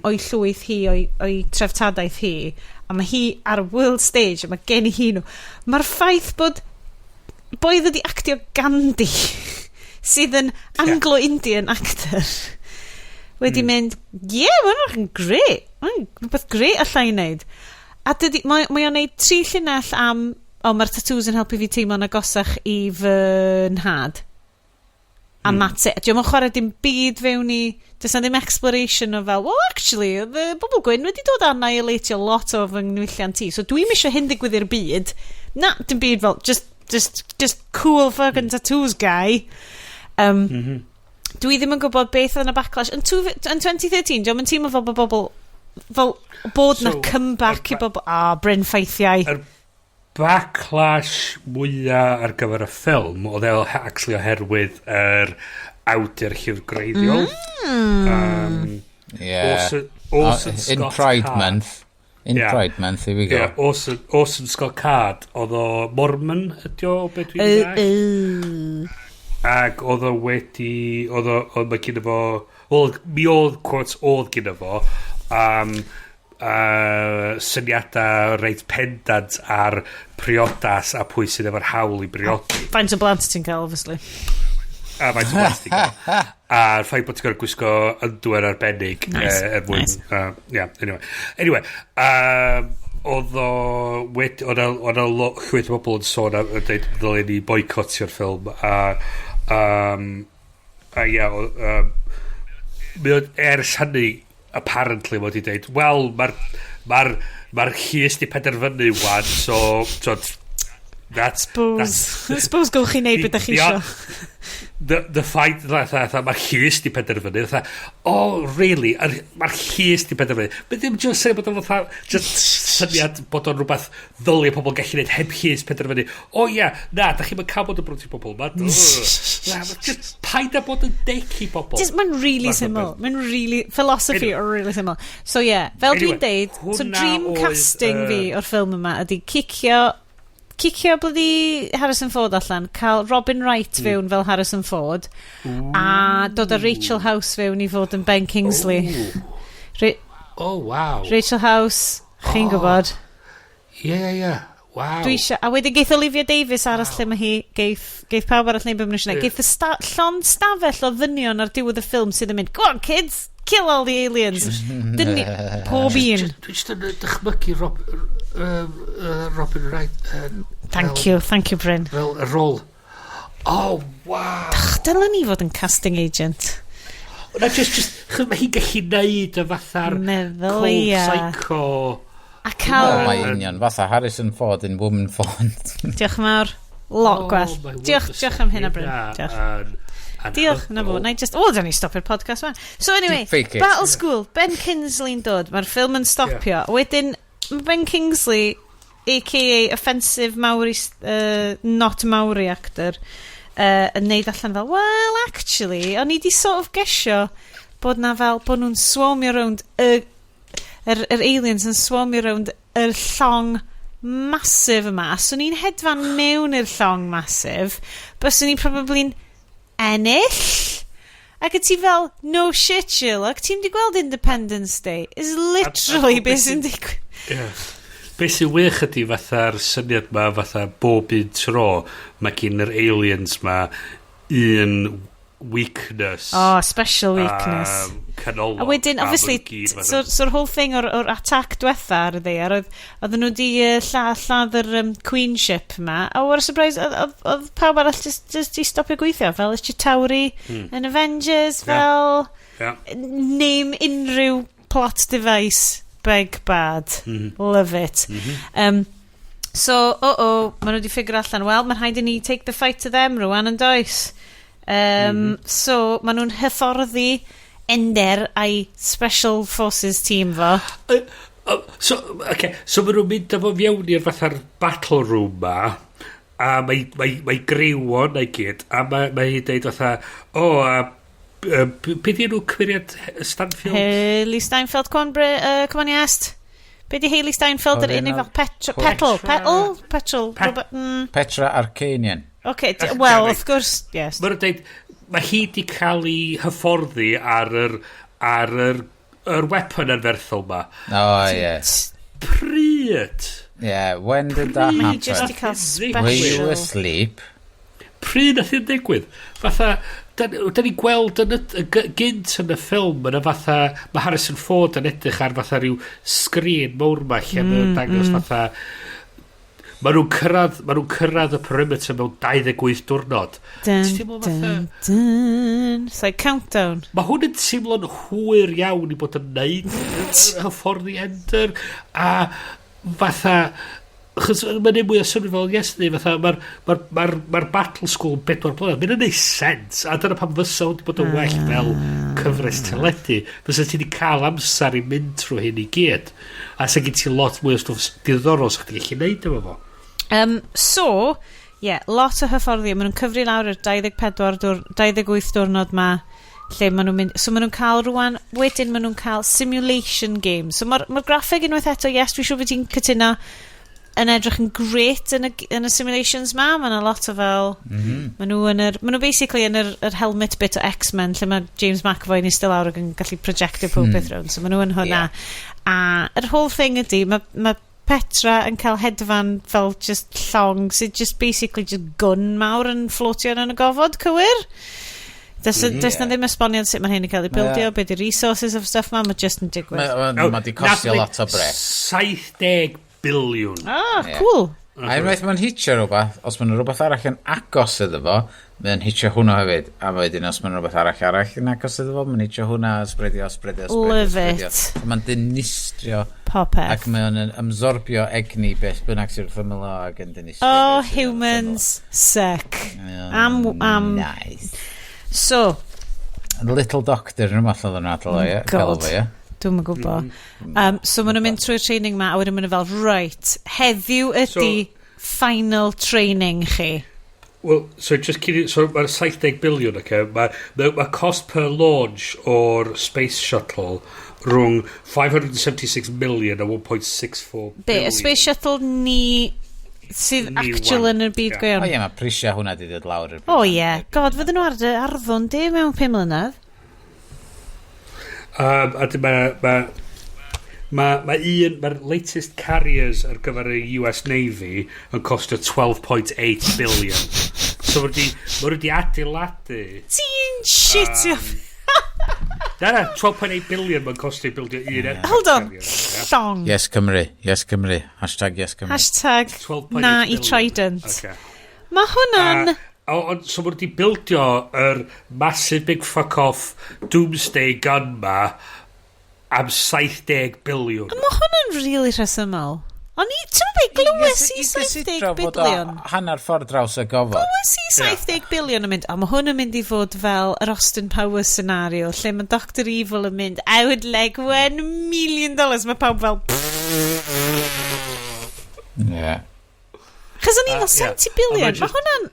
o'i llwyth hi, o'i treftadaeth hi, a mae hi ar y world stage, a mae gen hi nhw. Mae'r ffaith bod boedd wedi actio Gandhi... sydd yn Anglo-Indian actor wedi mynd, mae'n great, mae'n rhywbeth great allai wneud. A mae o'n neud 3 llinell am, mae'r tattoos yn helpu fi teimlo'n agosach i fy nhad. A that's it. Diolch yn chwarae dim byd fewn i, does na ddim exploration o fel, well, actually, the bobl gwyn wedi dod a annihilatio lot o fy ngwylliant ti, so dwi'n eisiau hyn digwydd i'r byd. Na, dim byd fel, just cool fucking tattoos guy. Dwi ddim yn gwybod beth yn y backlash yn 2013 diolch yn teimlo fel bobl fel bod na comeback i bobl Bryn Ffeithiau backlash mwyaf ar gyfer y ffilm oedd e actually oherwydd yr awdur llyfr greiddiol in Pride Month Pride Month, here we go. Orson Scott Card oedd o Mormon ydi o beth dwi'n dweud ac oedd o wedi oedd mae gyda fo mi oedd quotes oedd gyda fo syniadau reit pendant ar priodas a pwy sydd efo'r hawl i briodi faint o blant ti'n cael obviously a faint o blant ti'n cael a'r ffaith bod ti'n gorau gwisgo undwear arbennig anyway oedd o wedi oedd llwyth o bobl yn sôn a dweud ddylen ni boicotio'r ffilm ers hynny apparently wedi dweud wel mae'r llys di penderfynu wan so suppose gowch chi neud beth ych chi isio the fight mae'r llys di penderfynu really mae'r llys di penderfynu but ddim just say bod o'n just syniad bod o'n rhywbeth ddylia pobl gallu neud heb llys penderfynu na da chi'n cael bod yn brwnt i pobl just paid a bod yn dick i pobl mae'n really syml mae'n really philosophy really syml so fel dwi'n deud so dream casting fi o'r ffilm yma ydi cicio bloody Harrison Ford allan, cael Robin Wright fewn fel Harrison Ford a dod a Rachel House fewn i fod yn Ben Kingsley wow Rachel House chi'n gwybod wow dwi eisiau a wedyn geith Olivia Davis aros lle mae hi geith pawb arall neud beth maen nhw eisiau neud geith y llon stafell o ddynion ar diwedd y ffilm sydd yn mynd go on kids kill all the aliens pob un dwi eisiau dychmygu Robin Wright thank you Bryn fel y rôl wow dyla ni fod yn casting agent mae hi'n gallu neud y fatha'r meddwl psycho a cael mae union fatha Harrison Ford in Woman Font diolch mawr Lot gwell. my word, Diolch am hynna, Bryn. Diolch. Diolch, na fo. Na i just... da ni stopio'r podcast fan. So anyway, Fake it. Battle School. Ben Kingsley'n dod. Mae'r ffilm yn stopio. Wedyn, Ben Kingsley, a.k.a. offensive Maori, not Maori actor, yn neud allan fel, well, actually, o'n i di sort of gesio bod nhw'n swarmio rownd yr aliens yn swarmio rownd yr llong masif yma. So ni'n hedfan mewn i'r llong masif, byswn ni'n probably'n ennill. Ac ti fel, no shit, Sherlock, ti'n di gweld Independence Day? Is literally beth sy'n digwydd. Be sy'n wych ydi fatha'r syniad ma fatha bob un tro mae gyn yr aliens ma un weakness. Special weakness. Canolog. A wedyn, obviously, so'r whole thing o'r attack diwetha ar y ddeir, oedd nhw di lladd yr Queen ship ma, a war a surprise, oedd pawb arall just i stopio gweithio, fel ysdi Tauri yn Avengers, fel name unrhyw plot device, big bad, love it. So, ma nhw di ffigur allan, well, mae'n rhaid i ni take the fight to them rwan yn does. So, ma nhw'n hyfforddi Ender a'i Special Forces team fo. So ma nhw'n mynd efo fiewn i'r fatha'r battle room ma, a mae griw o'n ei gyd, a mae hi'n deud fatha, beth yw nhw cymeriad Stanfield? Hayley Steinfeld, come on, yes. Be di Hayley Steinfeld yr unig fel Petrol? Petra Arcanian. Okay, well, of course, yes. Mae'n dweud, mae hi di cael ei hyfforddi ar yr weapon anferthol ma. Yes. Pryd? Yeah, when did that happen? Just i cael special. Were you asleep? Pryd nath i'n digwydd? Fatha, da ni gweld gynt yn y ffilm yna fatha, mae Harrison Ford yn edrych ar fatha rhyw sgrin mawr ma lle mae'n dangos fatha, mae nhw'n cyrraedd y perimeter mewn 28 diwrnod. It's like countdown. Mae hwn yn teimlo'n hwyr iawn i bod yn neud hyfforddi Ender, a fatha, chos mae'n ei mwy o swnio fel yesterday, fatha, mae'r Battle School 4 blynedd, mae'n ei sens, a dyna pam fysa wedi bod yn well fel cyfres teledu, fysa ti wedi cael amser i mynd trwy hyn i gyd, a sy'n gen ti lot mwy o stwff diddorol sy'n chdi gallu neud efo fo. So, lot o hyfforddi, maen nhw'n cyfri lawr yr 28 diwrnod ma, lle maen nhw'n mynd, so maen nhw'n cael rwan, wedyn maen nhw'n cael simulation games. So mae'r graffeg unwaith eto, yes, dwi'n siŵr bod ti'n cytuno, yn edrych yn great yn y simulations ma. Mae yna lot o fel, maen nhw basically yn yr helmet bit o X-Men, lle mae James McAvoy yn eistedd lawr ac yn gallu projectio pob beth rhwng, so maen nhw yn hwnna. A yr whole thing ydi, mae Petra yn cael hedfan fel just llong sydd just basically just gun mawr yn floatio yn y gofod cywir. Does na ddim esboniad sut mae hyn yn cael ei bildio, beth yw'r resources of stuff ma, mae just yn digwydd. Mae di costio lot o brec. 70 biliwn. Cool. A unwaith mae'n hitio rhywbeth, os mae'n rhywbeth arall yn agos iddo fo, mae'n hitio hwnna hefyd. A wedyn os mae'n rhywbeth arall yn agos iddo fo, mae'n hitio hwnna, spredio. Love it. Mae'n dinistrio. Popeth. Ac mae'n ymsorbio egni beth bynnag sy'n wrth ymylo ac yn dinistrio. Humans suck. Nice. So. Little Doctor yn rhywbeth oedd yn adal o, God. Dwi'n yn gwybod. So maen nhw'n mynd trwy'r training ma, a wedyn maen nhw fel, right, heddiw ydi final training chi. Well, so mae'r 70 biliwn, mae cost per launch o'r Space Shuttle rhwng 576 million a 1.64 billion. Be, y Space Shuttle ni sydd actual yn y byd go iawn? Mae prisia hwnna di dod lawr. God, fydden nhw ar y arddwn di mewn 5 mlynedd. A mae'r latest carriers ar gyfer y US Navy yn costio 12.8 billion. So mae wedi adeiladu. Ti'n shitio. 12.8 billion mae'n costio bildio un. Hold on. Llong. Yes Cymru. Hashtag Yes Cymru. Hashtag na i Trident. Mae hwnna'n... So mae wedi bildio yr massive big fuck off doomsday gun ma am 70 biliwn. Mae hwnna'n really rhesymol. O'n i, ti'n meddwl, glywes i 70 bilion. Hanner ffordd draws y gofod. Glywes i 70 bilion yn mynd, o, mae hwn yn mynd i fod fel yr Austin Powers scenario, lle mae Dr. Evil yn mynd, I would like $1 million. Mae pawb fel... Yeah. Chos o'n i fel 70 bilion. Mae hwnna'n...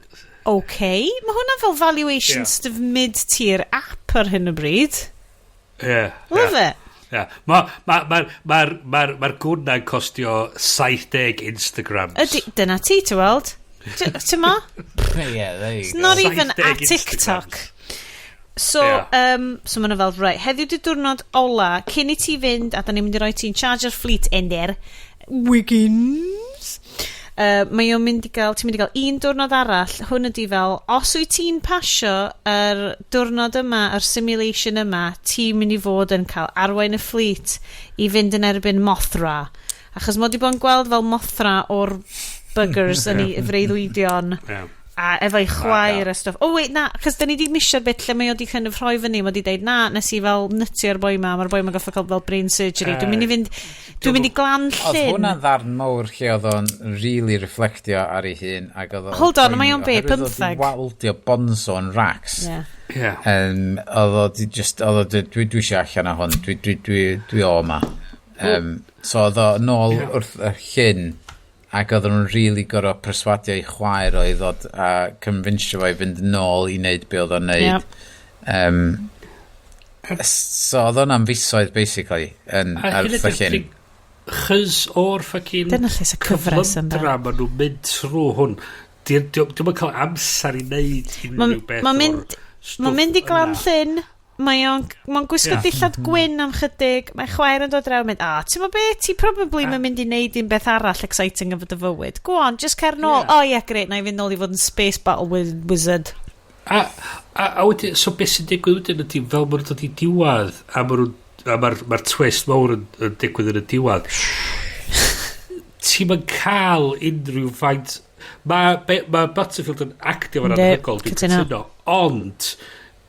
Okay. Mae hwnna'n fel valuation sort of mid-tier app ar hyn o bryd. Love it. Mae'r gwrna'n costio 70 Instagrams. Dyna ti, ti weld? Ti'n ma? Yeah, there you It's go. not even at TikTok. So ma'n fel, right, heddiw di diwrnod ola, cyn i ti fynd, a da ni'n mynd i roi ti'n charger fleet ender, Wiggins. Mae o'n mynd i gael, ti'n mynd i gael un diwrnod arall, hwn ydi fel, os wyt ti'n pasio yr diwrnod yma, yr simulation yma, ti'n mynd i fod yn cael arwain y fleet i fynd yn erbyn Mothra. Achos mod i bod yn gweld fel Mothra o'r buggers yn ei freuddwydion. A efo'i chwaer a stuff. O wait, na, chos da ni di misio'r bit lle mae o di kind of rhoi fyny, mae o di deud, na, nes i fel nytio'r boi ma, mae'r boi ma'n goffa cael fel brain surgery. Dwi'n mynd i glan llyn. Oedd hwnna'n ddarn mawr lle oedd o'n really reflectio ar ei hun. Hold on, mae o'n be, 15? Oedd o'n waldio bonzo yn racks. Yeah. Oedd o di just, dwi eisiau allan o hwn, dwi o yma. So oedd o nôl wrth y llyn, ac oedd nhw'n really gorau perswadio i chwaer o i ddod a convincio fo i fynd nôl i wneud be oedd o'n neud. So oedd hwnna'n fisoedd, basically, ar y llyn. Chys o'r ffocin dyna lle sy'n cyfres yn cyflymdra maen nhw'n mynd trwy hwn. Dwi'n cael amser i wneud unrhyw beth Mae'n mynd i glan llyn. Mae'n gwisgo dillad gwyn am chydig. Mae chwaer yn dod draw mynd, ti'n ma be, ti probably mae'n mynd i wneud un beth arall exciting efo dy fywyd. Go on, just cer nôl. Great, na i fynd nôl i fod yn space battle wizard. A wedyn, so beth sy'n digwydd wedyn ydy, fel mae'n dod i diwad, a mae'r twist mawr yn digwydd yn y diwad. Ti'n ma'n cael unrhyw faint... Mae Battlefield yn actio fan anhygol, dwi'n cytuno, ond...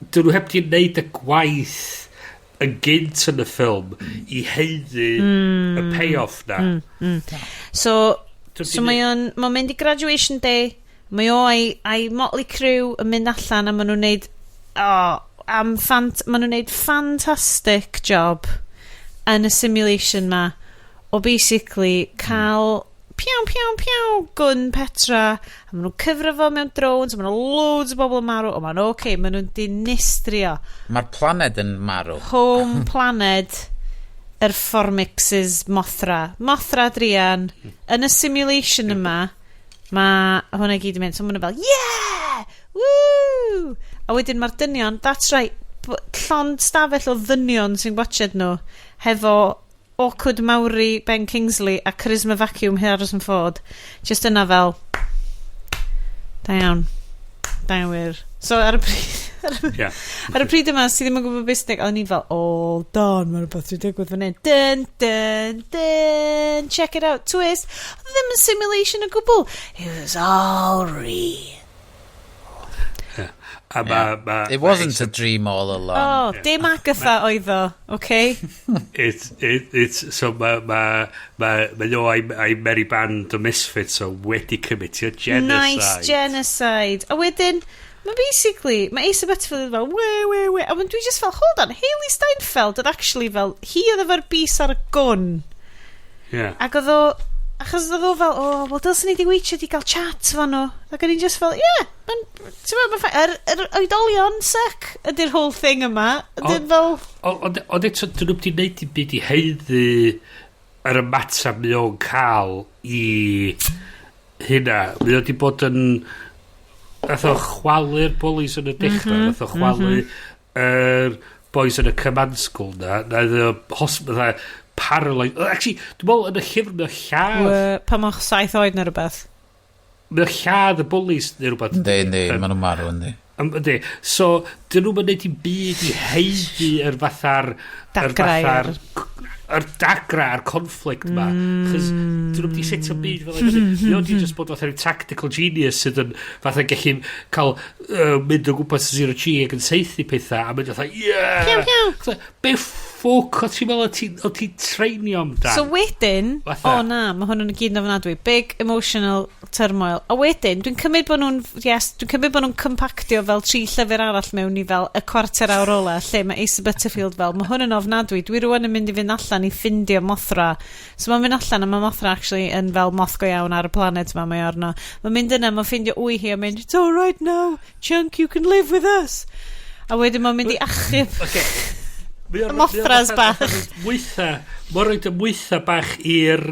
dyn nhw heb di wneud y gwaith yn gynt yn y ffilm i heiddi y payoff na. So mae'n mynd i graduation day, mae o a'i Motley Crue yn mynd allan a maen nhw'n neud maen nhw'n neud fantastic job yn y simulation ma o basically cael piaw gun Petra, a maen nhw'n cyfro fo mewn drones, a maen nhw'n loads o bobl yn marw, o maen nhw'n dinistrio. Mae'r planed yn marw. Home planet yr Formix's Mothra Drian yn y simulation yma. Mae hwnna gyd yn mynd, so maen nhw fel woo, a wedyn mae'r dynion, that's right, llond stafell o ddynion sy'n watched nhw hefo awkward Maori Ben Kingsley a charisma vacuum Harrison Ford, just yna fel da iawn wir. So ar y pryd yma sydd ddim yn gwybod beth sy'n o'n i fel mae rhywbeth dwi'n digwydd fan hyn, dun, check it out, twist, ddim yn simulation o gwbl, it was all real. It wasn't a dream all along. Dim Agatha oedd o, okay? So mae nhw a'i Mary Band o Misfits o wedi commitio genocide. Nice genocide. A wedyn, mae Asa Butterfield fel, we. A dwi just fel, hold on, Hayley Steinfeld oedd actually fel, hi oedd efo'r bus ar y gun. Ac oedd o, achos oedd o fel, wel, dylsyn ni di weithio di gael chat fan o. Ac o'n i'n just fel, yr oedolion sec ydy'r whole thing yma. Ond eto, dyn nhw wedi gwneud i byd i heiddi yr ymateb mi o'n cael i hynna. Mi wedi bod yn... Nath o chwalu'r bullies yn y dechrau. Nath o chwalu boys yn y command school na. Nath o hospital... Paralyzed. Actually, dwi'n meddwl yn y llyfr mae o lladd... Pan mae'ch 7 oed neu rhywbeth? Mae o lladd y bullies neu rhywbeth. Ynddi, maen nhw'n marw, ynddi. So, dyn nhw'n mynd i byd i heiddi yr fatha'r... Yr dagra a'r conflict ma. Chos dyn nhw'n di setio byd fel ei. Mae o'n di just bod fatha'r tactical genius sydd yn fatha gallu cael mynd o gwmpas 0G ac yn seithi pethau a mynd fatha, Be ffwc o ti'n meddwl o ti'n treinio amdan? So wedyn, Fatha- mae hwn yn gyd yn ofnadwy. Big emotional turmoil. A wedyn, dwi'n cymryd bod nhw'n compactio fel 3 llyfr arall mewn i fel y cwarter awr ola, lle mae Asa Butterfield fel, mae hwn yn ofnadwy. Dwi rwan yn mynd i fynd allan i ffindio Mothra. So mae'n mynd allan a mae Mothra actually yn fel moth go iawn ar y planet ma mae arno. Mae'n mynd yna, mae'n ffindio wy hi a mynd, it's all right now, Chunk, you can live with us. A wedyn mae'n mynd i achub y Mothras bach. Mae'n rhaid y mwytha bach i'r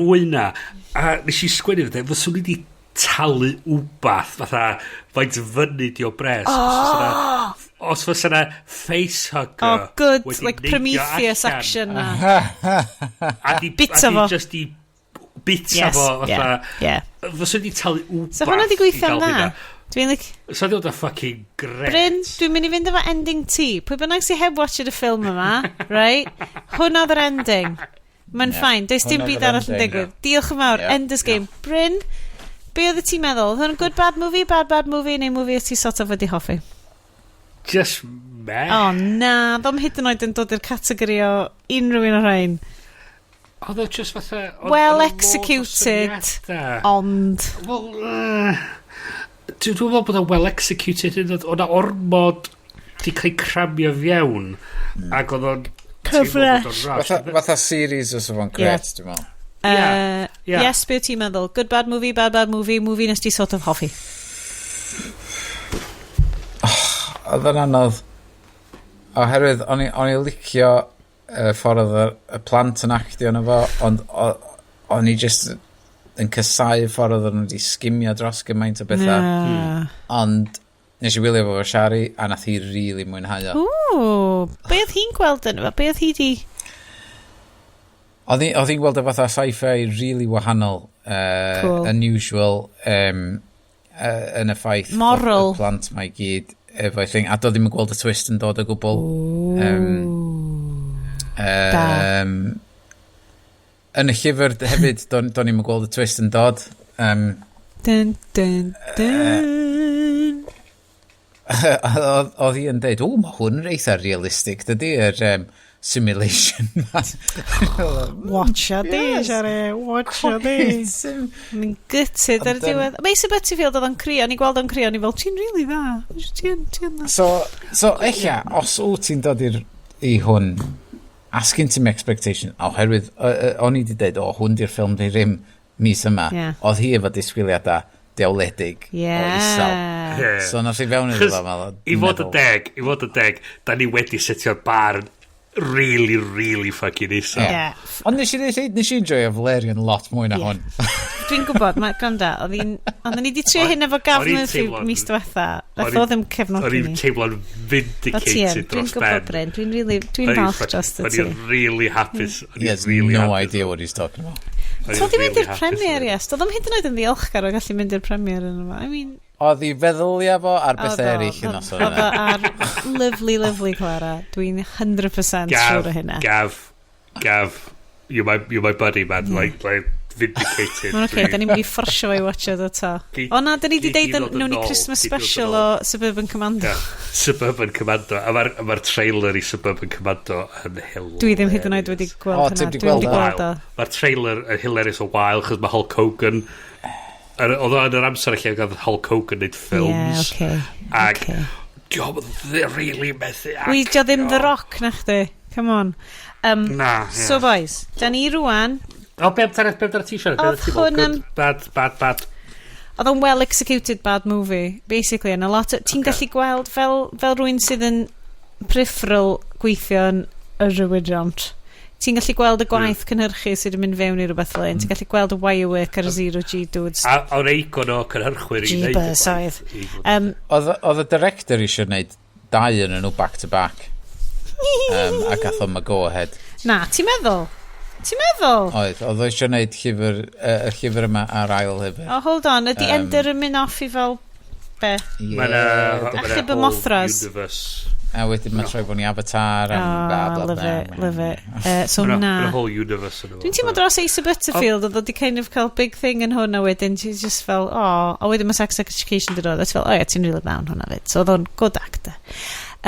wyna. A nes i sgwennu fe, fyswn i wedi talu wbath, fatha, faint fyny di o bres. Os fos yna facehugger. Oh, good, like Prometheus action na. Bita fo. Just i bita fo, fatha. Fyswn i wedi talu wbath. So hwnna di gweithio am dda. Dwi'n like... So di oedd fucking great. Bryn, dwi'n mynd i fynd efo ending T. Pwy bynnag sy'n heb watched y ffilm yma, right? Hwna oedd yr ending. Mae'n ffain, does dim byd arall yn digwydd. Diolch yn fawr, Ender's Game. Bryn, be oedd y ti'n meddwl? Oedd hwn good bad movie, neu movie o ti sort of wedi hoffi? Just meh. Oh na, ddom hyd yn oed yn dod i'r categori o unrhyw un o'r rhain. Oedd o just fatha... Well executed, ond... Wel, dwi'n meddwl bod o'n well executed, o'na ormod di cael cramio fiewn, ac oedd o'n... Cyfre. Fatha series o sef o'n gret, dwi'n meddwl. Yes, be o ti'n meddwl? Good bad movie, movie nes ti sort of hoffi. Oedd yn anodd. Oherwydd, o'n i licio ffordd y plant yn actio yna fo, ond o'n i just yn cysau ffordd o'n wedi skimio dros gymaint o bethau. Ond nes i wylio fo Shari, a nath hi really mwynhau o. Be oedd hi'n gweld yn efo? Be oedd hi di... Oedd hi'n gweld o fatha sci-fi really wahanol, unusual, yn y ffaith moral. Y plant mae gyd efo I think, a doedd ddim yn gweld y twist yn dod o gwbl. Yn y llyfr hefyd, do'n i'm yn gweld y twist yn dod. Dun, dun, dun. Oedd hi yn dweud, mae hwn yn eitha realistic, dydy, simulation. Watcha di, Shari, watcha di. Mi'n gytid ar y diwedd. Mae Asa Butterfield oedd o'n crio, ni gweld o'n crio, ni fel, ti'n really dda. Ti'n dda. So, eich os wyt ti'n dod i hwn, asking to expectation, oherwydd, o'n i wedi dweud, hwn di'r ffilm di rym mis yma, oedd hi efo disgwyliadau diawledig o isal. So, nath i fewn iddo fo. I fod y deg, da ni wedi setio'r bar really fucking isal. Ond nes i enjoy o Valerian lot mwy na hwn. Dwi'n gwybod, mae gwranda, ond ni di trio hyn efo gafnod mis diwetha, nath o ddim cefnogi ni. O'n i'n teimlo'n vindicated dros ben. Dwi'n gwybod, Bryn, dwi'n falch dros y ti. O'n i'n really hapus. He has no idea what he's talking about. So di mynd i'r premier, yes. Doedd o'n hyd yn oed yn ddiolchgar o gallu mynd i'r premier yn yma. I mean... Oedd i feddwl fo ar beth eraill yn os oedd ar lovely Clara. Dwi'n 100% siwr o hynna. Gav, you're my buddy, man. Like vindicated. Mae'n oce, da ni'n mynd i fforsio i watch o to. O na, da ni di deud nhw'n i Christmas special o Suburban Commando. Suburban Commando. A mae'r trailer i Suburban Commando yn hilarious. Dwi ddim hyd yn oed wedi gweld hynna. Dwi wedi gweld o. Mae'r trailer yn hilarious o wael, chos mae Hulk Hogan... Oedd o'n yr amser lle gael Hulk Hogan neud ffilms. Ac... Diolch, really methu... Wi, dio ddim The Rock, na chdi. Come on. So, boys, da ni rwan... O, be amdana t-shirt? Oedd hwn am... Bad. Oedd o'n well executed bad movie, basically. And a lot of... Ti'n gallu gweld fel rwy'n sydd yn peripheral gweithio yn y rywydiant. Ti'n gallu gweld y gwaith cynhyrchu sydd yn mynd fewn i rhywbeth fel un. Ti'n gallu gweld y wirework ar y zero-G dudes. O'r eicon o cynhyrchwyr i wneud y gwaith. Oedd y director eisiau gwneud 2 yn nhw back-to-back. A gath o'n go ahead. Na, ti'n meddwl? Oedd eisiau gwneud y llyfr yma ar ail hefyd. Oh, hold on. Ydy Ender yn mynd off i fel... Be? Achub y Mothras. A wedyn mae'n troi bod ni Avatar love it. So na dwi'n teimlo dros Asa Butterfield oedd wedi kind of cael big thing yn hwn a wedyn she's just fel a wedyn mae Sex Education dyd oedd fel ti'n really down hwnna fyd so oedd o'n good actor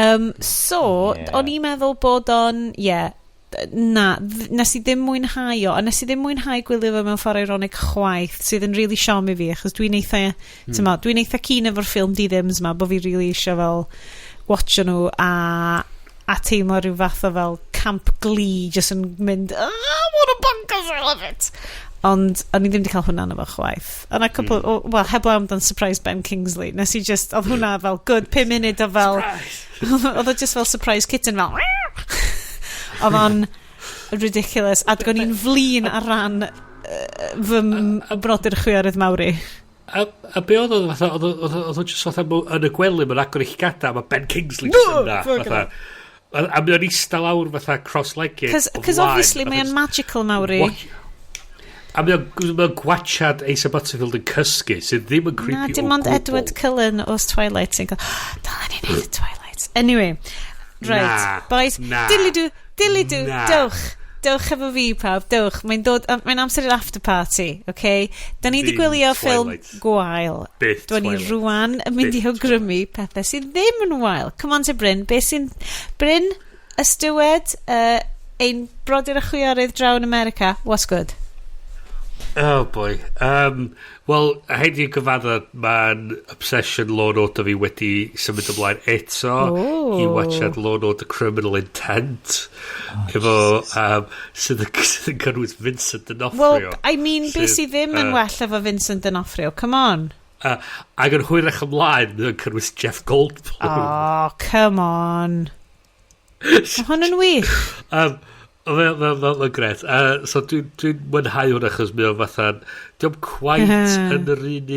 O'n i'n meddwl bod o'n, nes i ddim mwynhau o, a nes i ddim mwynhau gwylio fe mewn ffordd ironic chwaith, sydd yn really siom i fi, achos dwi'n eitha keen efo'r ffilm di-ddims ma, bod fi really eisiau fel watcho nhw a teimlo rhyw fath o fel Camp Glee, just yn mynd, what a bonkers, I love it. Ond o'n i ddim wedi cael hwnna yn efo chwaith. And a couple, heblaw amdan Surprise Ben Kingsley, nes i just, oedd hwnna fel good 5 munud o fel, oedd o just fel Surprise Kitten fel, oedd o'n ridiculous, a o'n i'n flin ar ran fy brodyr chwiorydd Mawri. A be oedd o just fatha yn y gwely mae'n agor eich gada, mae Ben Kingsley just yna, fatha. A mi o'n eista lawr fatha cross-legged. Cos obviously mae'n magical Mawri. A mi o'n gwachad Asa Butterfield yn cysgu, sydd ddim yn creepy o gwbl. Na, dim ond Edward Cullen o's Twilight sy'n gael, dylen ni'n neud y Twilight. Anyway, right, boys, diddly-do, dewch efo fi pawb, dewch, mae'n amser i'r after party, okay? Da ni wedi gwylio ffilm gwael. Dwi'n ni rwan yn mynd i awgrymu pethau sydd ddim yn wael. Come on to Bryn, Bryn, ystywed, ein brodyr y chwiorydd draw yn America, what's good? Oh boy. Wel, haid i'n gyfadda, mae'n obsession Law and Order fi wedi symud ymlaen eto i watchad Law and Order Criminal Intent efo sydd yn cynnwys Vincent D'Onofrio. Well, I mean, beth sydd ddim yn well efo Vincent D'Onofrio, come on. Ac yn hwyrach ymlaen, mae'n cynnwys Jeff Goldblum. Oh, come on. Mae hwn yn wych. Mae'n gret. So dwi'n mwynhau hwnna achos mi o'n fatha, diolch quite yn yr un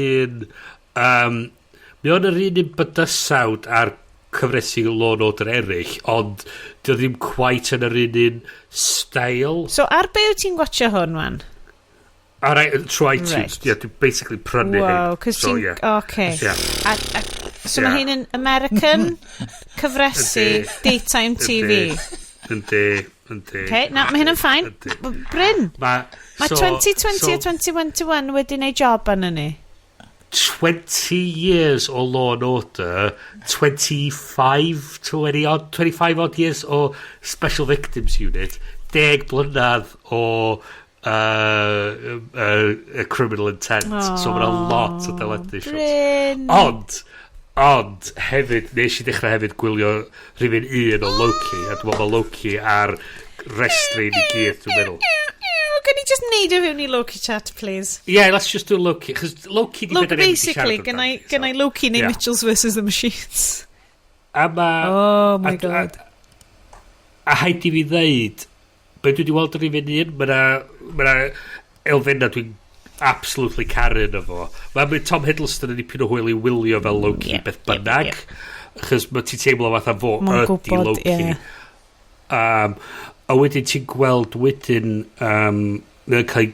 mi o'n yr un bydysawd ar cyfresu Law and Order eraill, ond diolch ddim quite yn yr un style. So ar be wyt ti'n gwatcho hwn, man? Trwy iTunes, dwi'n basically prynu hyn. Wow, cos ti'n... Okay. So mae hyn yn American cyfresu daytime TV. Yndi. Okay, na, mae hyn yn ffain. Bryn, mae 2020 a 2021 wedi neud job anna ni. 20 years o Law and Order, 25 odd years o Special Victims Unit, 10 blynedd o Criminal Intent. So mae'n a lot o deledu shows. Ond hefyd, nes i ddechrau hefyd gwylio rhywun 1 o Loki, a dwi'n meddwl Loki ar restri ni gyd, dwi'n meddwl. Can you just neud o fewn i Loki chat, please? Yeah, let's just do Loki, cos Loki... Basically, gen I Loki neu Mitchells vs. The Machines. Oh my god. A haid i fi ddeud, be dwi wedi weld yr rhywun 1, mae'na elfenna dwi'n absolutely caru yna fo. Mae Tom Hiddleston yn dipyn o hwyl i wylio fel Loki beth bynnag, achos mae ti'n teimlo fatha fo ydi Loki. A wedyn ti'n gweld wedyn mae'n cael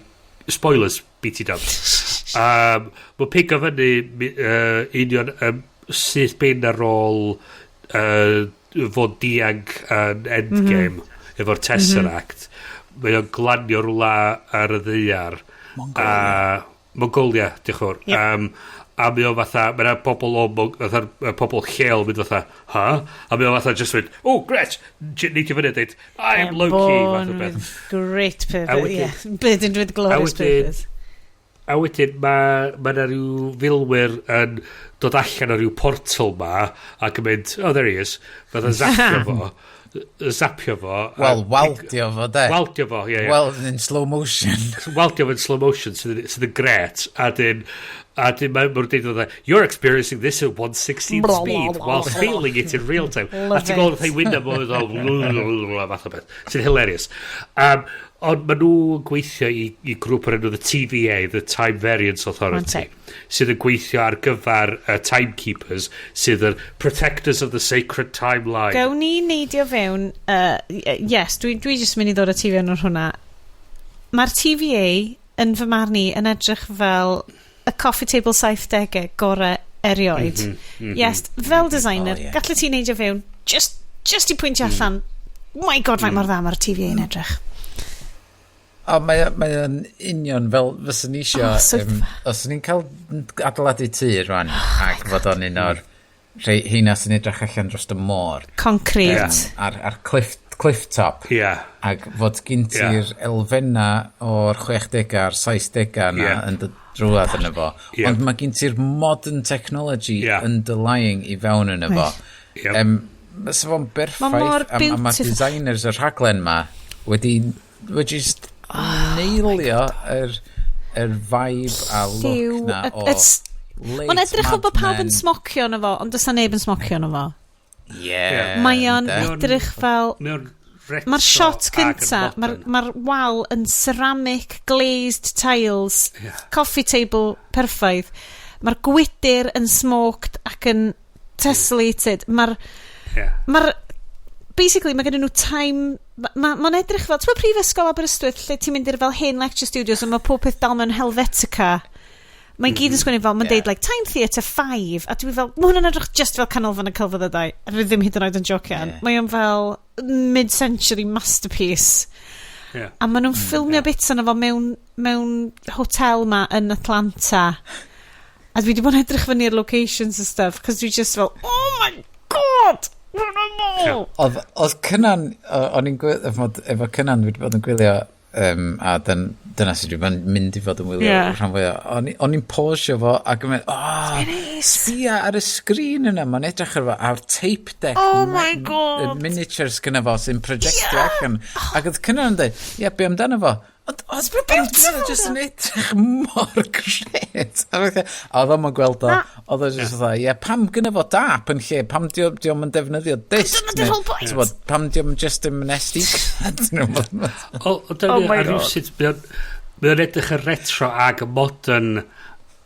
spoilers beat it up. Mae pigo fyny union syth ben ar ôl fod diag yn Endgame efo'r Tesseract. Mae o'n glanio rwla ar y ddaear. Mongolia, diolch fawr. A mi o fatha, mae'na pobl lleol mynd fatha, a mi o fatha just mynd, gret, neitio fyny dweud, I'm Loki. Great purpose, Burdened with glorious purpose. A wedyn, mae'na rhyw filwyr yn dod allan o rhyw portal ma, ac yn mynd, there he is, fatha zapio fo. Wel, waldio fo, de. Waldio fo, ie. Well, in slow motion. Waldio fo in slow motion, sydd yn gret. A dyn mae'n dweud fo, you're experiencing this at 1/16 speed while feeling it in real time. A ti'n gweld ei wyna fo, fath o beth. Sy'n hilarious. Ond maen nhw'n gweithio i grŵp o'r enw the TVA, the Time Variance Authority, sydd yn gweithio ar gyfer timekeepers, sydd yn protectors of the sacred timeline. Gawn ni neidio fewn, yes, dwi jyst mynd i ddod o ti fewn o'r hwnna. Mae'r TVA, yn fy marn i, yn edrych fel y coffee table 70au gore erioed. Yes, fel designer, gallai ti neidio fewn, just i pwyntio allan, my god, faint mor dda mae'r TVA yn edrych. Mae'n union fel fysyn ni isio os ni'n cael adeiladu tŷ rwan ac fod o'n un o'r rhai heina sy'n edrych allan dros y môr. Concrete. Ar cliff top. Ac fod gyn ti'r elfenna o'r 60au a'r 70au na yn dy drwad yn efo. Ond mae gyn ti'r modern technology underlying i fewn yn efo. Mae fo'n berffaith a mae designers y rhaglen ma wedi just neilio yr vibe a look na o late Mad Men. Mae'n edrych o bod pawb yn smocio na fo, ond dysa neb yn smocio na fo. Mae o'n edrych fel... Mae'r shot cynta, mae'r wal yn ceramic glazed tiles, coffee table perffaith. Mae'r gwydyr yn smoked ac yn tessellated. Basically, mae gen nhw time... Mae'n edrych fel... Ti'n prifysgol Aberystwyth lle ti'n mynd i'r fel hen lecture studios a mae pob peth dal mewn Helvetica. Mae'n gyd yn sgwini fel, mae'n deud, like, Time Theatre 5, a dwi fel, mae hwnna'n edrych just fel Canolfan y Celfydd y Dau, a dwi ddim hyd yn oed yn jocian. Mae'n fel mid-century masterpiece. A maen nhw'n ffilmio bits yna fo mewn hotel ma yn Atlanta. A dwi wedi bod yn edrych fyny'r locations and stuff, cos dwi just fel, oh my god! Oedd Cynan, efo Cynan dwi wedi bod yn gwylio, a dyna sydd wedi mynd i fod yn wylio rhan fwy. O'n i'n posio fo ac yn mynd, sbia ar y sgrin yna, mae'n edrych ar fo, a'r tape deck, miniatures gyda fo sy'n projectio allan. Ac oedd Cynan yn dweud, be amdano fo? Oedd just yn edrych mor gret. A oedd o'n gweld o, oedd o'n just dda, pam gyda fo dap yn lle, pam diolch yn defnyddio disc, pam diolch yn just yn mynesti. Mae o'n edrych yn retro ag y modern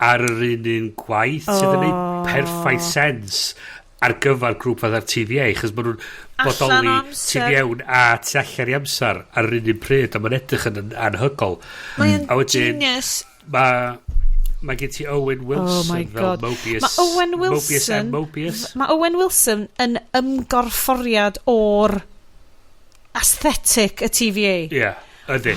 ar yr un gwaith sydd yn ei perffaith sens ar gyfer grŵp fatha'r TVA, chos maen nhw'n bodoli tu fewn a tu allan i amser ar yr un pryd, a mae'n edrych yn anhygol. Mae'n genius. Mae gen ti Owen Wilson fel Mobius. Mae Owen Wilson yn ymgorfforiad o'r aesthetic y TVA. Ydy.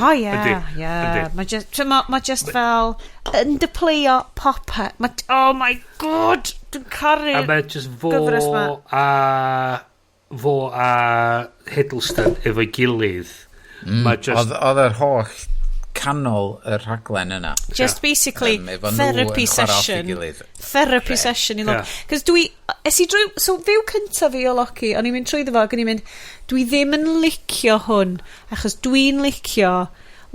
Mae just fel yn dypleio popper. Oh my god, dwi'n caru a mae just fo a Hiddleston efo'i gilydd. Oedd yr holl canol y rhaglen yna. Just basically therapy session. Therapy session i Loki. Cos so fyw cynta fi o Loki, o'n i'n mynd trwy ddefo, o'n i'n mynd, dwi ddim yn licio hwn, achos dwi'n licio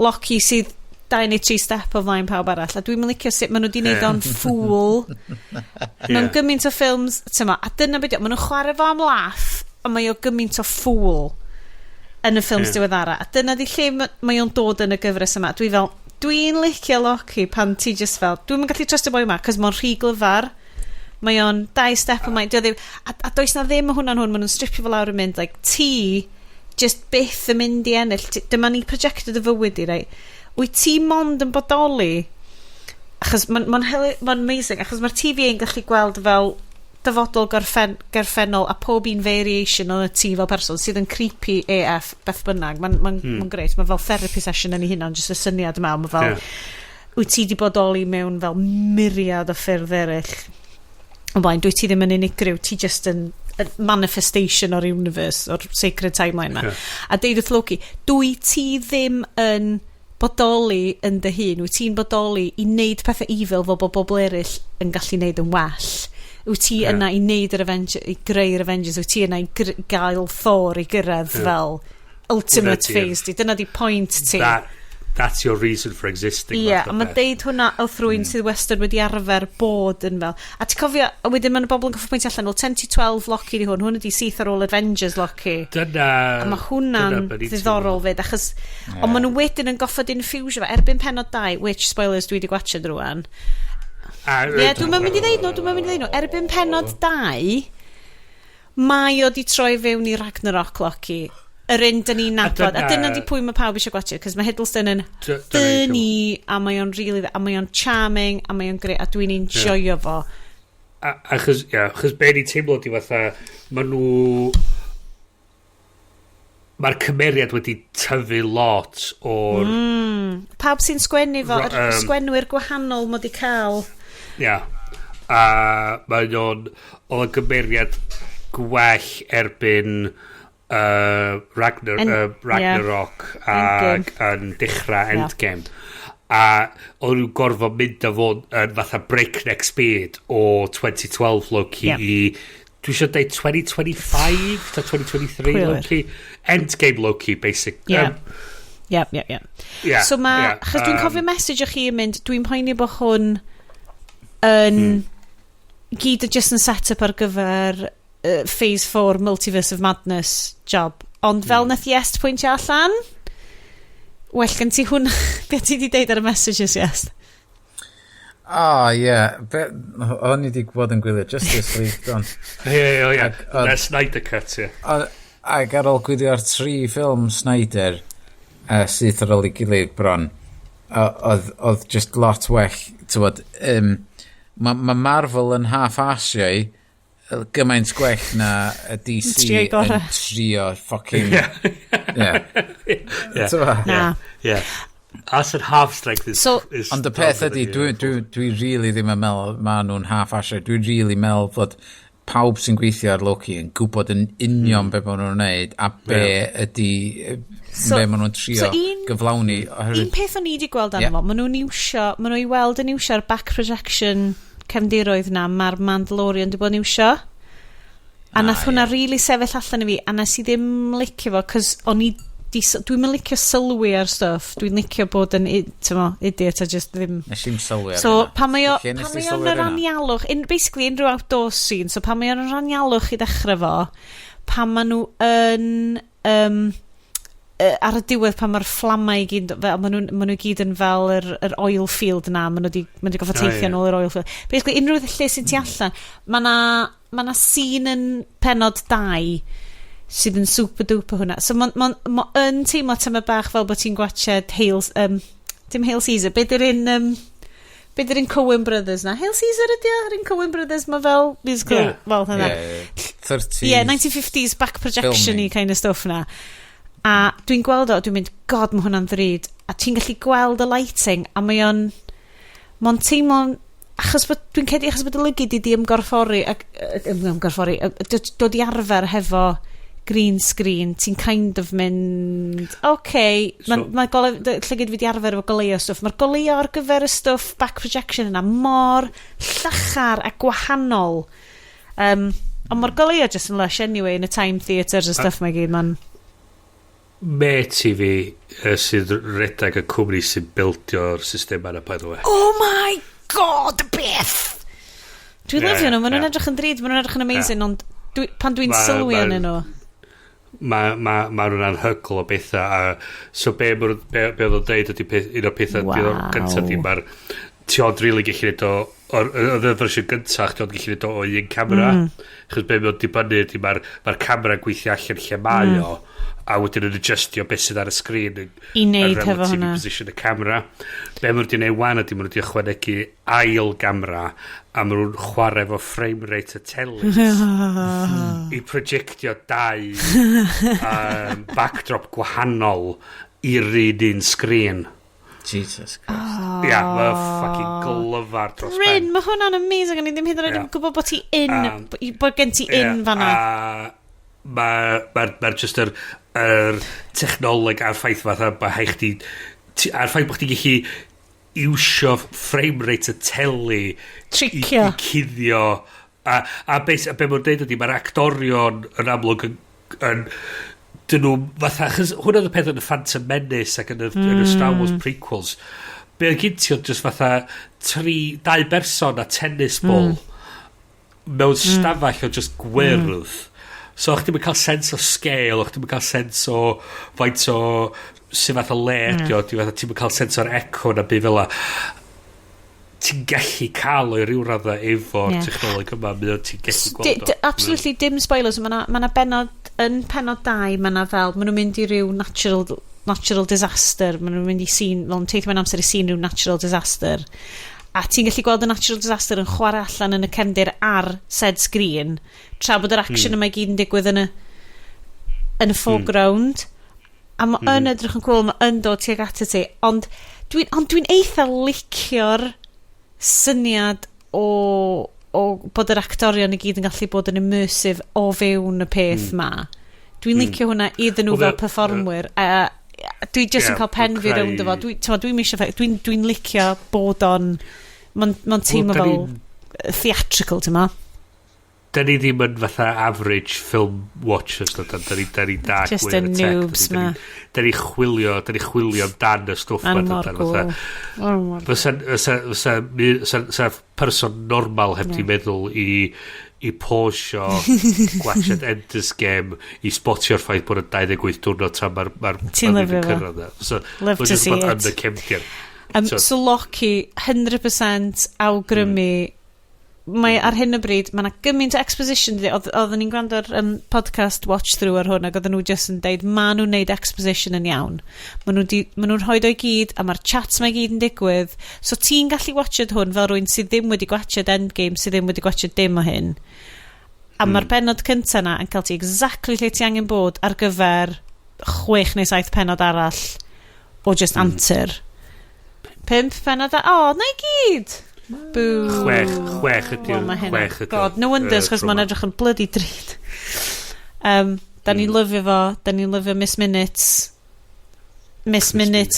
Loki sydd 2 neu 3 step o flaen pawb arall, a dwi'n licio sut maen nhw wedi gwneud o'n ffwl. Mewn gymaint o ffilms, a dyna beth, maen nhw'n chwarae fo am laff, a mae o gymaint o ffwl yn y ffilms diweddara. A dyna di lle mae o'n dod yn y gyfres yma. Dwi'n licio Loki pan ti just fel, dwi'n gallu trust y boi yma, cos mae'n rhy glyfar. Mae o'n 2 step o maen. A does na ddim o hwnna'n hwn, maen nhw'n stripio fel awr yn mynd, like, ti just byth yn mynd i ennill. Dyma ni projected y fywyd i, right? Wyt ti mond yn bodoli, achos mae'n amazing, achos mae'r TVA yn gallu gweld fel dyfodol gorffennol a pob un variation o'n y ti fel person sydd yn creepy AF beth bynnag. Mae'n greit, mae fel therapy session yn ei hunan, just y syniad yma, mae fel wyt ti di bodoli mewn fel myriad o ffyrdd eraill. O blaen, dwi ti ddim yn unigryw, ti just yn manifestation o'r universe, o'r sacred timeline ma. A deud wrth Loki, dwi ti ddim yn bodoli yn dy hun, wyt ti'n bodoli i wneud pethau evil fel bod bobl eraill yn gallu wneud yn well. Wyt ti yna i wneud i greu'r Avengers, wyt ti yna i gael Thor i gyrraedd fel ultimate phase di. Dyna di point ti. That's your reason for existing. A mae deud hwnna wrth rwy'n sydd wastad wedi arfer bod yn fel. A ti'n cofio, a wedyn mae'n bobl yn gofio pwynt allan, 10-12 Loki di hwn ydi syth ar ôl Avengers Loki. A mae hwnna'n ddiddorol fyd, achos ond maen nhw wedyn yn goffod infusion fo, erbyn penod 2, which, spoilers, dwi wedi gwachod rwan. Dwi'n mynd i ddeud nhw, erbyn penod 2, mae o di troi fewn i Ragnarok Loki. Yr un dyn ni'n nabod, a dyna di pwy mae pawb eisiau gwachod, cos mae Hiddleston yn dynnu, a mae o'n really, a mae o'n charming, a mae o'n greu, a dwi'n enjoyo fo. Achos be ni'n teimlo di fatha, mae'r cymeriad wedi tyfu lot o'r... Pawb sy'n sgwennu fo, sgwenwyr gwahanol mod i cael. A mae'n oedd y gymeriad gwell erbyn Ragnarok yn dechrau Endgame. A oedd nhw'n gorfod mynd â fod yn fatha breakneck speed o 2012 low-key i... Dwi eisiau dweud 2025 ta 2023 low-key. Endgame low-key, basic. So chos dwi'n cofio message o chi yn mynd, dwi'n poeni bod hwn yn gyd just yn set up ar gyfer Phase 4 Multiverse of Madness job. Ond fel nath Iest pwyntio allan, well, gen ti hwn, beth ti di deud ar y messages, Iest? O'n i di gwybod yn gwylio Justice League, don. Na Snyder Cut, Ac ar ôl gwylio'r 3 ffilm Snyder, sydd ar ôl ei gilydd bron, oedd just lot well, tywod, mae Marvel yn half-asiau gymaint gwell na y DC yn trio ffocin... As yn half-strength is... Ond y peth ydy, dwi really ddim yn meddwl maen nhw'n half-asiau. Dwi'n really meddwl fod pawb sy'n gweithio ar Loki yn gwybod yn union be maen nhw'n wneud a be ydy be maen nhw'n trio gyflawni. Un peth o'n i wedi gweld arno fo, maen nhw'n i weld yn iwsio'r back projection cefndiroedd na mae'r Mandalorian wedi bod yn iwsio. A nath hwnna really sefyll allan i fi, a nes I ddim licio fo, cos dwi'n mynd licio sylwi ar stuff, dwi'n licio bod yn idiot a just ddim... Nes i'n sylwi ar so, pan mae o'n yr anialwch, basically unrhyw outdoor scene, so pan mae o'n yr anialwch I dechrau fo, pan mae nhw yn... ar y diwedd pan mae'r fflamau I gyd, maen nhw gyd yn fel yr oil field na, maen nhw goffa teithio nôl yr oil field. Basically, unrhyw lle sy'n ti allan, mae na scene yn penod 2 sydd yn super duper hwnna. So yn teimlo tyma bach fel bod ti'n gwachod dim Hail Caesar, beth yw'r un Coen Brothers na? Hail Caesar ydi o? Yr un Coen Brothers, mae fel musical, fel hynna. 1950s back projection I kind of stuff na. A dwi'n gweld o, dwi'n mynd, god, mae hwnna'n ddrud. A ti'n gallu gweld y lighting, a mae'n teimlo'n, achos bod y lygyd I di ymgorffori, dod I arfer hefo green screen, ti'n kind of mynd, mae llygyd fi di arfer efo goleuo stwff. Mae'r goleuo ar gyfer y stwff back projection yna mor llachar a gwahanol. Ond mae'r goleuo just yn lush anyway, yn y time theatres a stuff mae gyd, man. Meti fi sydd redag y cwmni sy'n buildio'r system yna, by the way. Oh my god, beth! Dwi'n lyfio nhw, maen nhw'n edrych yn drud, maen nhw'n edrych yn amazing, ond pan dwi'n sylwi yn nhw. Mae nhw'n anhygol o bethau, so be oedd o'n deud ydy un o'r pethau gyntaf di, mae'r ti ond rili gallu neud o, oedd y fersiwn gyntaf, ti ond gallu neud o un camera, chos be mae'n dibynnu ydy mae'r camera gweithio allan lle mae o, a wedyn yn adjustio beth sydd ar y sgrin I neud hefo hwnna position y camera. Be maen nhw wedi gwneud wan ydy maen nhw wedi ychwanegu ail gamera a maen nhw'n chwarae efo frame rate y teli I projectio 2 backdrop gwahanol i'r un sgrin. Jesus Christ. Ia, mae fucking glyfar dros ben. Bryn, mae hwnna'n amazing, o'n I ddim hyd yn oed yn gwybod bod ti bod gen ti fanna. Mae'r just yr technoleg a'r ffaith fatha mae haich di a'r ffaith bod chdi gallu iwsio frame rate y teli tricio I cuddio a be mae'n dweud ydy mae'r actorion yn amlwg yn dyn nhw fatha chos hwnna oedd y peth yn y Phantom Menace ac yn y Star Wars prequels be oedd gyntio just fatha 2 berson a tennis ball mewn stafell o just gwyrdd so o'ch ti'n cael sens o scale o'ch ti'n cael sens o faint o sy'n fath o le ti'n cael sens o'r echo na bydd fel ti'n gallu cael o'i ryw radda efo'r technoleg yma ti'n gallu gweld o absolutely dim spoilers ma'na benod yn penod 2 ma'na fel ma' nhw'n mynd I ryw natural disaster ma' nhw'n mynd I scene fel yn teithio mewn amser I scene ryw natural disaster a ti'n gallu gweld y natural disaster yn chwarae allan yn y cefndir ar said screen tra bod yr action yma I gyd yn digwydd yn y foreground a ma' yn edrych yn cool ma' yn dod tuag at ti ond dwi'n eitha licio'r syniad o bod yr actorion i gyd yn gallu bod yn immersive o fewn y peth ma. Dwi'n licio hwnna iddyn nhw fel performwyr. Dwi just yn cael pen fi rownd o fo. Dwi'n licio bod o'n... Mae'n teimlo fel theatrical, ti'n ma? Da ni ddim yn fatha average film watchers, da ni da just y noobs ma. Da ni chwilio amdan y stwff ma. Fysa person normal heb ti meddwl i posio gwachod Ender's Game i spotio'r ffaith bod yn 28 diwrnod tra mae'r ti'n lyfio fo. Love to see it. So Loki 100% awgrymu mae ar hyn o bryd mae yna gymaint o exposition oedden ni'n gwrando ar podcast watch through ar hwn ac oedden nhw just yn deud ma nhw'n neud exposition yn iawn ma nhw'n rhoi o'i gyd a mae'r chats mae gyd yn digwydd so ti'n gallu watched hwn fel rwy'n sydd ddim wedi gwachod Endgame sydd ddim wedi gwachod dim o hyn a mae'r penod cynta na yn cael ti exactly lle ti angen bod ar gyfer 6 neu 7 penod arall o just answer 5 penod na i gyd Chwech ydy'r God, no wonders chos mae'n edrych yn bloody drud da ni'n lyfio fo da ni'n lyfio Miss Minutes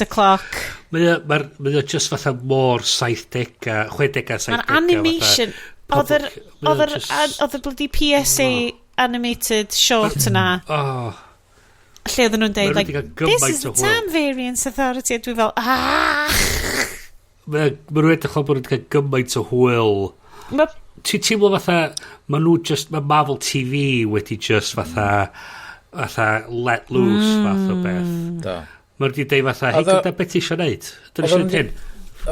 o'clock mae just fatha mor 60 Mae'r animation oedd y bloody PSA animated short yna lle oedden nhw'n deud like, this is the Time Variance Authority a dwi fel Mae nhw'n edrych bod nhw'n cael gymaint o hwyl. Ti'n teimlo fatha, mae Marvel TV wedi just fatha let loose fath o beth. Mae wedi deud fatha, hei gyda beth ti eisiau neud? Dyna eisiau neud hyn.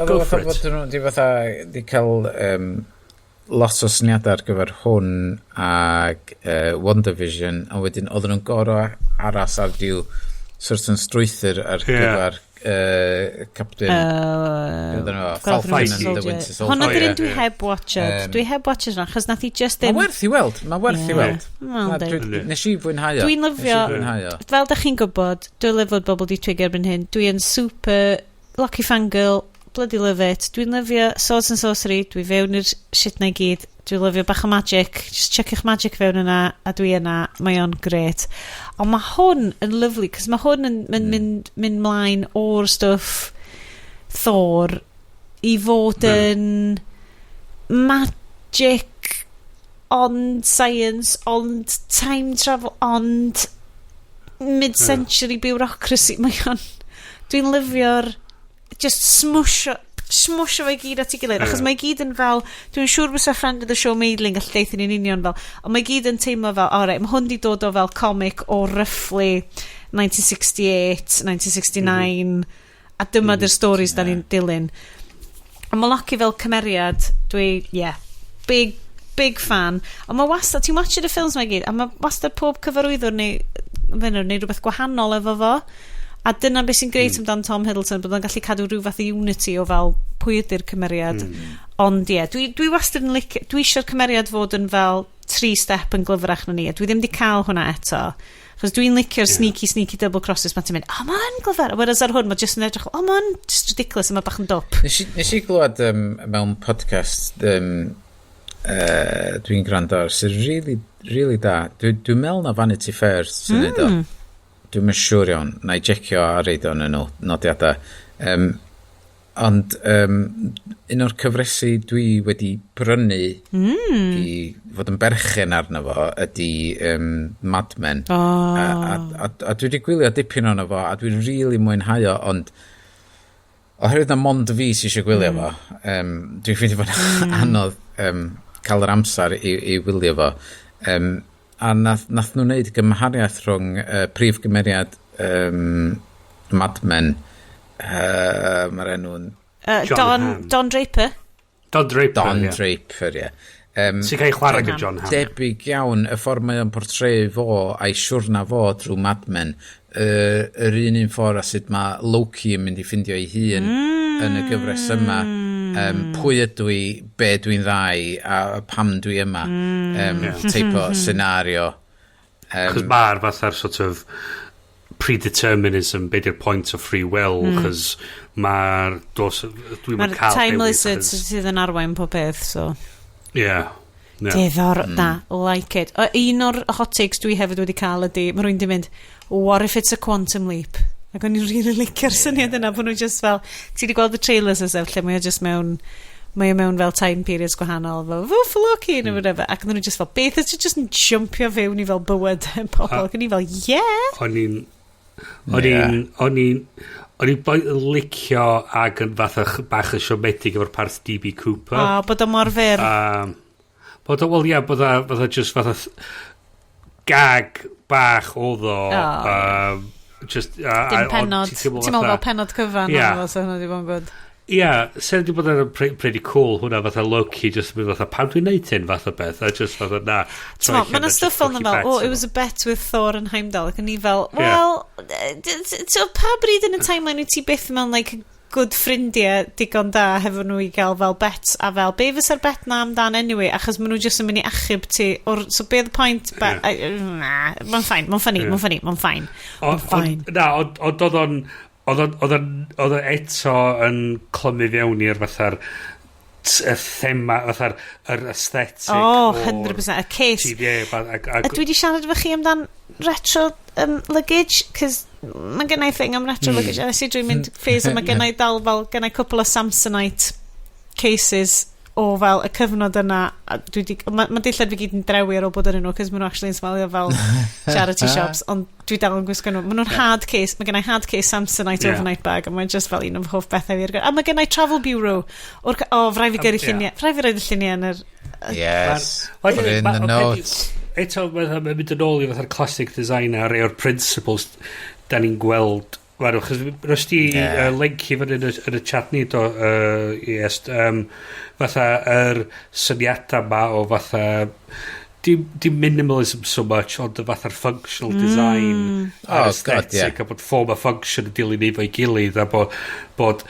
Go for it. Oedd wedi cael lot o syniadau ar gyfer hwn ag WandaVision a wedyn oedden nhw'n gorau aras ar diw certain strwythyr ar gyfer Captain Falcon and the Winter Soldier hwnna dyn dwi heb watched dwi heb watched yna chos nath i just ddim mae werth i weld nes i fwynhau dwi'n lyfio fel da chi'n gwybod dwi'n lyfio bobl di twig erbyn hyn dwi'n super Loki fangirl bloody love it dwi'n lyfio Swords and Sorcery dwi fewn i'r shit na i gyd dwi'n lyfio bach o magic just checki'ch magic fewn yna a dwi yna mae o'n gret ond mae hwn yn lyflu cos mae hwn yn mynd mlaen o'r stuff Thor i fod yn magic ond science ond time travel ond mid-century bureaucracy mae o'n dwi'n lyfio'r just smusho fe gyd at ei gilydd achos mae gyd yn fel dwi'n siŵr bysa friend of the show Maidling gallu deithio ni'n union fel ond mae gyd yn teimlo fel alright mae hwn di dod o fel comic o roughly 1968 1969 a dyma dy'r stories da ni'n dilyn a mae Loki fel cymeriad big fan ond mae wastad ti'n watched y ffilms mae gyd a mae wastad pob cyfarwyddwr neu rhywbeth gwahanol efo fo a dyna beth sy'n greit amdan Tom Hiddleston bod o'n gallu cadw rhyw fath o unity o fel pwy ydy'r cymeriad ond dwi wastad yn licio dwi eisiau'r cymeriad fod yn fel 3 step yn glyfrach na ni a dwi ddim di cael hwnna eto chos dwi'n licio'r sneaky double crosses ma ti'n mynd ma'n glyfar whereas ar hwn ma just yn edrych ma'n just ridiculous a ma bach yn dop nes i glwad mewn podcast dwi'n gwrando ar sy'n really da dwi'n meddwl na Vanity Fair sy'n neud o dwi'n mynd siŵr iawn na i jecio ar eid o'n nodiadau ond un o'r cyfresu dwi wedi brynu i fod yn berchen arno fo ydy Mad Men a dwi wedi gwylio dipyn ono fo a dwi'n really mwynhau o ond oherwydd na mond fi sy'n eisiau gwylio fo dwi'n ffeindio fo'n anodd cael yr amser i wylio fo a nath nhw wneud gymhariaeth rhwng prif gymeriad Mad Men mae'r enw'n Don Draper Don Draper ie sy'n cael ei chwarae gyda John Hamm debyg iawn y ffordd mae o'n portreu fo a'i siwrna fo drwy Mad Men yr un ffordd a sut mae Loki yn mynd i ffindio ei hun yn y gyfres yma pwy ydw i, be dwi'n ddau a pam dwi yma teip o scenario chos mae'r fatha'r sort of predeterminism be di'r point of free will chos mae'r time lizard sydd yn arwain pob peth so Yeah. Diddor, na, like it. Un o'r hot takes dwi hefyd wedi cael ydi, mae rwy'n di mynd, what if it's a quantum leap? Ac o'n i'n really licio'r syniad yna, bod nhw just fel, ti wedi gweld y trailers as lle mae o just mewn, fel time periods gwahanol, fel Loki, neu whatever, ac o'n nhw just fel, beth ydych just yn jumpio fewn i fel bywyd pobl, ac o'n i fel, yeah! O'n i'n licio ag yn fath bach y siomedig efo'r part D.B. Cooper. Bod o mor fyr. Bod o just fath gag bach oedd o. Dim penod. Ti'n meddwl fel penod cyfan. So hwnna di bod yn good. Ia, sy'n wedi bod yn pretty cool hwnna fatha Loki, just mynd fatha pan dwi'n neud hyn fath o beth, a just fatha na. Mae'n stuff fel na fel, it was a bet with Thor and Heimdall, ac yn ni fel, well, so pa bryd yn y timeline wyt ti byth mewn like good ffrindiau digon da hefo nhw i gael fel bets, a fel be fysa'r bet na amdan anyway, achos maen nhw just yn mynd i achub ti, so be the point, mae'n fine, mae'n fine. Na, ond oedd o'n eto yn clymu fewn i'r fatha'r thema, fatha'r aesthetic. 100%, y case. A dwi wedi siarad efo chi amdan retro luggage, cos mae gennau thing am retro luggage, a nes i dwi'n mynd phase, a mae gennau dal fel, gennau cwpl o Samsonite cases o fel y cyfnod yna, mae dillad fi gyd yn drewi ar ôl bod yn nhw, cos maen nhw actually yn smalio fel charity shops, ond dwi dal yn gwisgo nhw. Maen nhw'n hard case, mae gennau hard case Samsonite overnight bag, a mae'n just fel un o'n hoff bethau fi. A mae gennau travel bureau, frai fi gyrru lluniau, frai fi roed y lluniau yn yr... Yes, put it in the notes. Eto, mae'n mynd yn ôl i fatha'r classic design a rei o'r principles da ni'n gweld. Rys ti linki fan yn y chat ni do, fatha yr syniadau ma o fatha dim minimalism so much, ond fatha'r functional design a'r aesthetic, a bod form a function yn dilyn i fo'i gilydd, a bod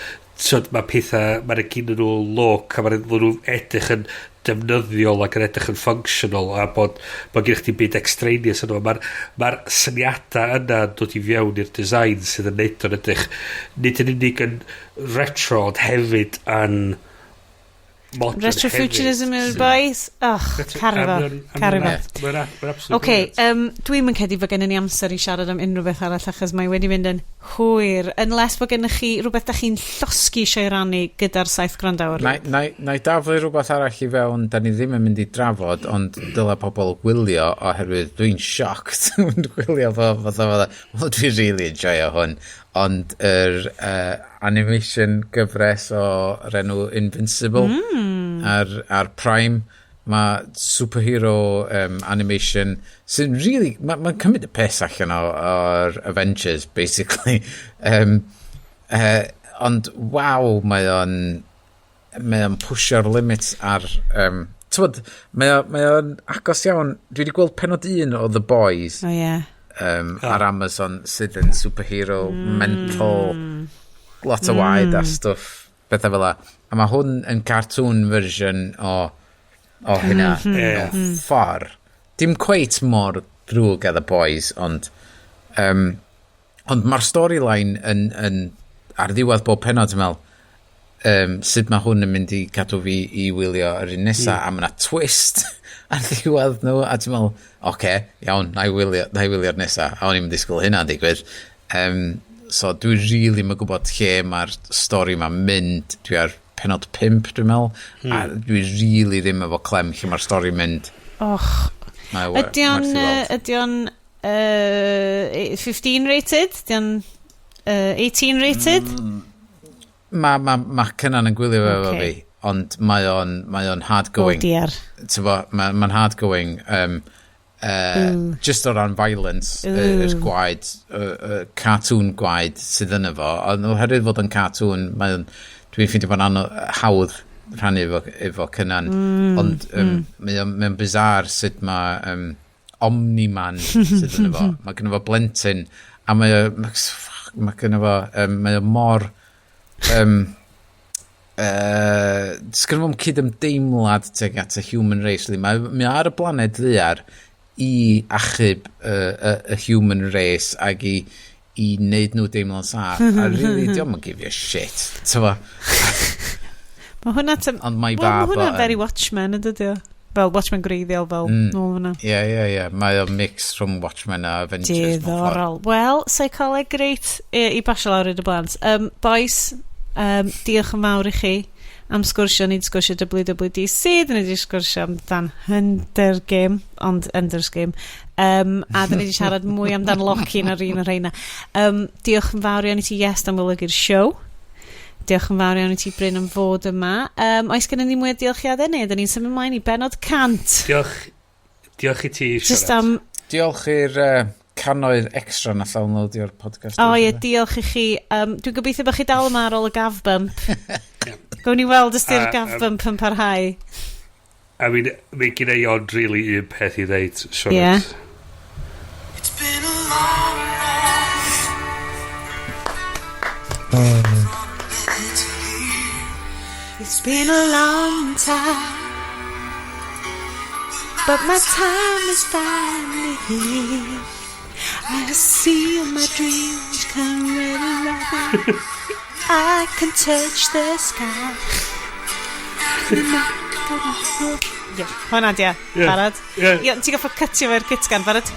mae pethau, mae'n gyn nhw look, a mae'n nhw edrych yn defnyddiol ac yn edrych yn functional, a bod gen chdi byd extraneous yn nhw. Mae'r syniadau yna dod i fewn i'r design sydd yn neud o'n edrych nid yn unig yn retro, ond hefyd yn modern. Retrofuturism yw'r boys? Caru fo. Ok, dwi'n mynd cedi fod gen ni amser i siarad am unrhyw beth arall, achos mae wedi mynd yn hwyr, unless bod gennych chi rhywbeth da chi'n llosgi eisiau rannu gyda'r 7 gwrandawr. Na i daflu rhywbeth arall i fewn, da ni ddim yn mynd i drafod, ond dyle pobl gwylio, oherwydd dwi'n shocked yn gwylio fo, dwi'n really enjoyo hwn, ond yr animation gyfres o'r enw Invincible ar Prime, mae superhero animation sy'n really, mae'n cymryd y pes allan o'r Avengers basically, ond waw, mae o'n pushio'r limits ar mae o'n agos iawn. Dwi wedi gweld penod 1 o The Boys ar Amazon sydd yn superhero mental, lot o waed a stuff, bethau fel la, a mae hwn yn cartoon version o hynna ffordd dim cweit mor drwg a The Boys, ond mae'r storyline yn ar ddiwedd bob penod, dwi'n meddwl, sut mae hwn yn mynd i cadw fi i wylio yr un nesa, a mae yna twist ar ddiwedd nhw, a dwi'n meddwl, oce, iawn, na i wylio'r nesa, a o'n i'n disgwyl hynna digwydd. So dwi really mae'n gwybod lle mae'r stori mae'n mynd. Dwi ar penod 5, dwi'n meddwl, a dwi really ddim efo clem lle mae'r stori mynd. Ydy o'n 15 rated? Ydy o'n 18 rated? Mae cynnan yn gwylio efo fi, ond mae o'n hard-going. Mae'n hard-going, just o ran violence, yr gwaed, cartoon gwaed sydd yn efo, ond oherwydd fod yn cartoon, dwi'n ffeindio bod hawdd rhannu efo cynnan, ond mae'n bizarre sut mae Omni-Man sydd yn efo. Mae gen efo blentyn, a mae gen efo, mae o mor... sgyn fo'n cyd-ymdeimlad teg at y human race. Mae ar y blaned ddiar i achub y human race ac i neud nhw deimlo'n saff. A really, diolch yn give you a shit. Mae hwnna... Ond mae Wel, mae fab hwnna o... very Watchmen, ydy o. Fel Watchmen greiddiol, fel nôl hwnna. Ie. Mae o mix rhwng Watchmen a Avengers. Diddorol. Wel, Psycholeg greit i basio lawr i dy blant. Boys, diolch yn fawr i chi am sgwrsio. Ni wedi sgwrsio WWDC, dyn ni wedi sgwrsio amdan Hunger Game, ond Ender's Game. A dyn ni wedi siarad mwy amdan Loki yn yr un o'r reina. Diolch yn fawr iawn i ti Iest am wylygu'r siow. Diolch yn fawr iawn i ti Bryn am fod yma. Oes gen i ni mwy o diolchiadau neu? Dyn ni'n symud ymlaen i benod 100. Diolch i ti, Just Siarad. Diolch i'r cannoedd extra na downloadio'r podcast. Diolch i chi. Dwi'n gobeithio bod chi dal yma ar ôl y gaf bump. Gawn ni weld os di'r gaf bump yn parhau. I mean, mae gen i ond really un peth i ddeud, Siarad. Yeah. It's been a long It's been a long time, but my time is finally here. I see my dreams come really rapid. I can touch the sky. Hwna dia, barod? Ti'n goffo cytio fo'r gytgan, barod?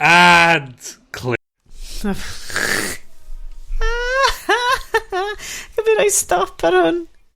And clip. Gymryd I stop ar hwn.